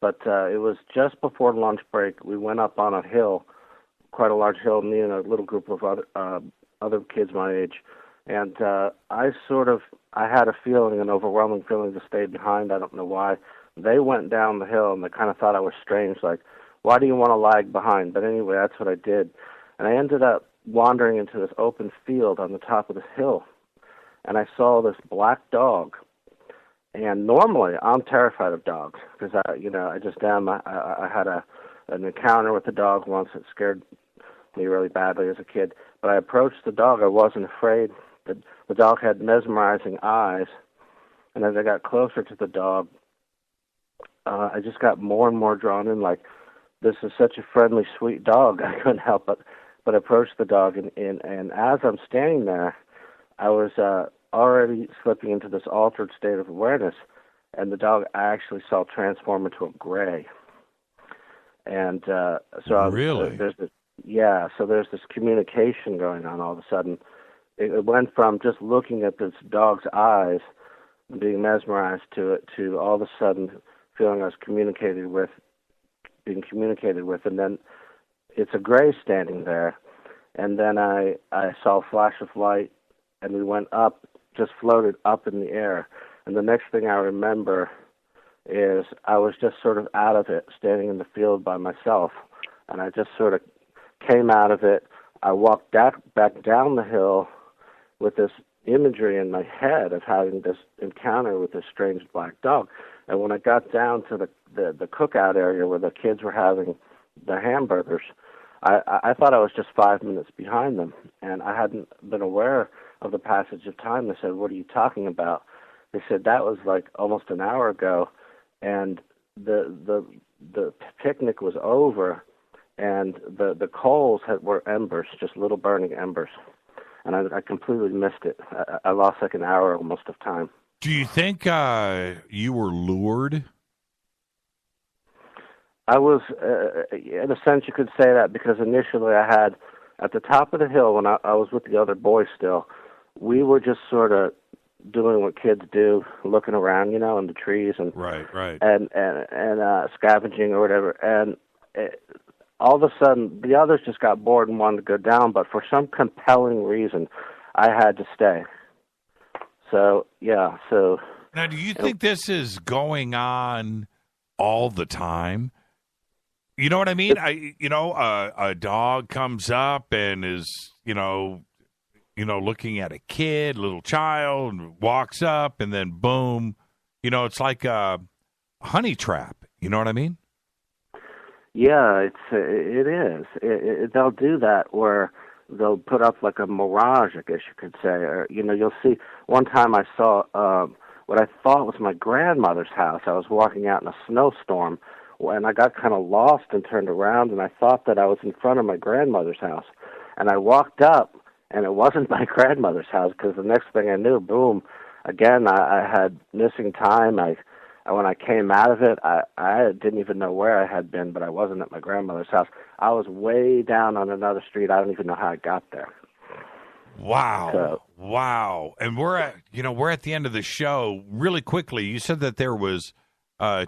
But it was just before lunch break. We went up on a hill, quite a large hill, me and a little group of other kids my age. And I had a feeling, an overwhelming feeling to stay behind. I don't know why. They went down the hill, and they kind of thought I was strange, like, why do you want to lag behind? But anyway, that's what I did. And I ended up wandering into this open field on the top of this hill, and I saw this black dog. And normally, I'm terrified of dogs because I just am. I had an encounter with the dog once that scared me really badly as a kid. But I approached the dog. I wasn't afraid. The dog had mesmerizing eyes, and as I got closer to the dog, I just got more and more drawn in. Like, this is such a friendly, sweet dog. I couldn't help but approach the dog. And as I'm standing there, I was already slipping into this altered state of awareness, and the dog I actually saw transform into a gray. And so really, there's this communication going on all of a sudden. It went from just looking at this dog's eyes, being mesmerized to it, to all of a sudden feeling I was being communicated with, and then it's a gray standing there, and then I saw a flash of light, and we went up, just floated up in the air, and the next thing I remember is I was just sort of out of it, standing in the field by myself, and I just sort of came out of it. I walked back down the hill with this imagery in my head of having this encounter with this strange black dog. And when I got down to the cookout area where the kids were having the hamburgers, I thought I was just 5 minutes behind them, and I hadn't been aware of the passage of time. They said, "What are you talking about?" They said, "That was like almost an hour ago, and the picnic was over, and the coals were embers, just little burning embers." And I completely missed it. I lost like an hour almost of time. Do you think you were lured? I was, in a sense, you could say that, because initially I had, at the top of the hill, when I was with the other boys still, we were just sort of doing what kids do, looking around, in the trees and right, and scavenging or whatever. And all of a sudden, the others just got bored and wanted to go down, but for some compelling reason, I had to stay. So, yeah, so... Now, do you think this is going on all the time? You know what I mean? A dog comes up and is, looking at a kid, little child, and walks up, and then boom, it's like a honey trap. You know what I mean? Yeah, it is. They'll do that where they'll put up like a mirage, I guess you could say. Or, you'll see. One time I saw what I thought was my grandmother's house. I was walking out in a snowstorm, and I got kind of lost and turned around, and I thought that I was in front of my grandmother's house. And I walked up, and it wasn't my grandmother's house, because the next thing I knew, boom, again, I had missing time. When I came out of it, I didn't even know where I had been, but I wasn't at my grandmother's house. I was way down on another street. I don't even know how I got there. Wow. So, wow. And we're at the end of the show. Really quickly, you said that there was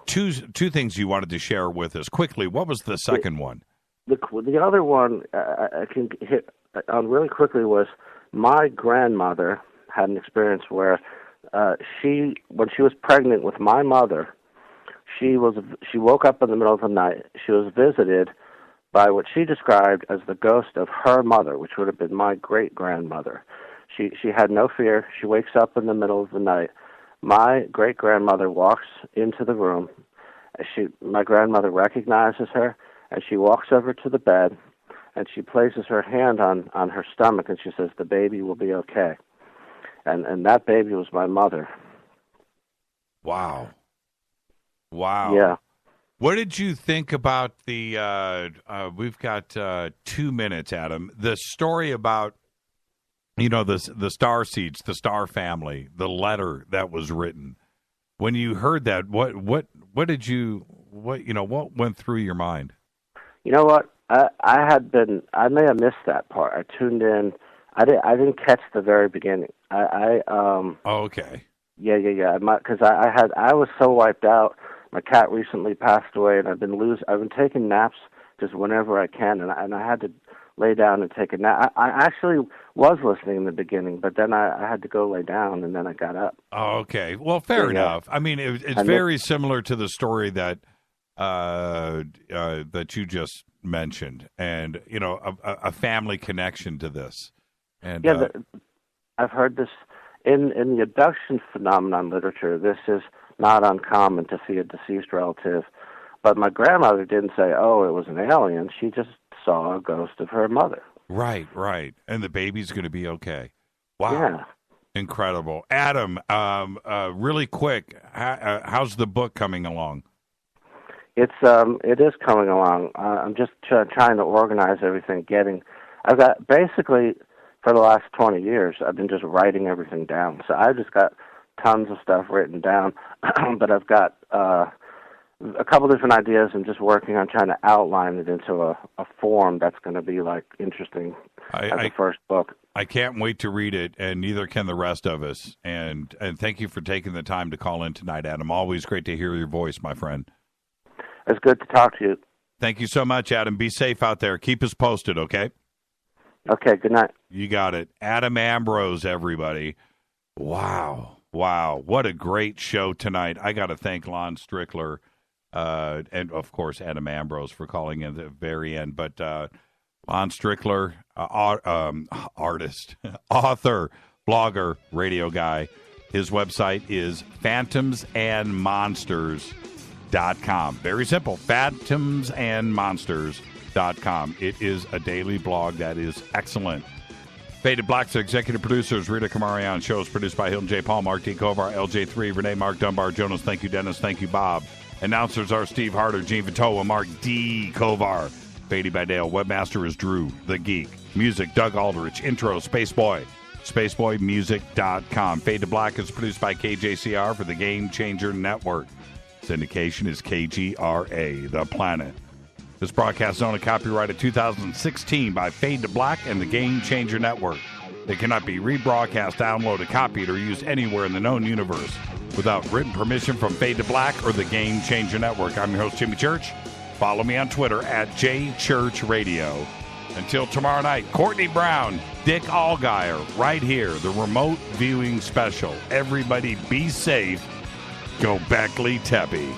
two things you wanted to share with us. Quickly, what was the second one? The other one I can hit on really quickly was my grandmother had an experience where when she was pregnant with my mother, she woke up in the middle of the night. She was visited by what she described as the ghost of her mother, which would have been my great-grandmother. She had no fear. She wakes up in the middle of the night. My great-grandmother walks into the room. My grandmother recognizes her, and she walks over to the bed, and she places her hand on her stomach, and she says, "The baby will be okay." And that baby was my mother. Wow. Wow. Yeah. What did you think about the, we've got 2 minutes, Adam, the story about, the star seeds, the star family, the letter that was written. When you heard that, what went through your mind? You know what? I may have missed that part. I tuned in. I didn't catch the very beginning. Oh, okay. Yeah. Because I was so wiped out. My cat recently passed away, and I've been taking naps just whenever I can, and I had to lay down and take a nap. I actually was listening in the beginning, but then I had to go lay down, and then I got up. Oh, okay. Well, fair enough. I mean, it's very similar to the story that that you just mentioned, and a family connection to this. And I've heard this in the abduction phenomenon literature. This is not uncommon to see a deceased relative, but my grandmother didn't say, "Oh, it was an alien." She just saw a ghost of her mother. Right, and the baby's going to be okay. Wow, yeah. Incredible, Adam. Really quick, how's the book coming along? It is coming along. I'm just trying to organize everything. I've got basically for the last 20 years, I've been just writing everything down. So I've just got tons of stuff written down, but I've got a couple different ideas. I'm just working on trying to outline it into a form that's going to be interesting as the first book. I can't wait to read it, and neither can the rest of us. And thank you for taking the time to call in tonight, Adam. Always great to hear your voice, my friend. It's good to talk to you. Thank you so much, Adam. Be safe out there. Keep us posted, okay? Okay, good night. You got it. Adam Ambrose, everybody. Wow. What a great show tonight. I got to thank Lon Strickler and, of course, Adam Ambrose for calling in at the very end. But Lon Strickler, artist, author, blogger, radio guy. His website is phantomsandmonsters.com. Very simple, phantomsandmonsters.com. It is a daily blog that is excellent. Faded Black's executive producers, Rita Kamarian. Shows produced by Hilton J. Paul, Mark D. Kovar, LJ3, Renee, Mark Dunbar, Jonas. Thank you, Dennis. Thank you, Bob. Announcers are Steve Harder, Gene Vitoa, Mark D. Kovar. Faded by Dale. Webmaster is Drew, the Geek. Music, Doug Aldrich. Intro, Spaceboy. SpaceboyMusic.com. Fade to Black is produced by KJCR for the Game Changer Network. Syndication is KGRA, The Planet. This broadcast is only copyrighted 2016 by Fade to Black and the Game Changer Network. They cannot be rebroadcast, downloaded, copied, or used anywhere in the known universe without written permission from Fade to Black or the Game Changer Network. I'm your host, Jimmy Church. Follow me on Twitter at JChurchRadio. Until tomorrow night, Courtney Brown, Dick Allgaier, right here, the remote viewing special. Everybody be safe. Go Beckley Teppy.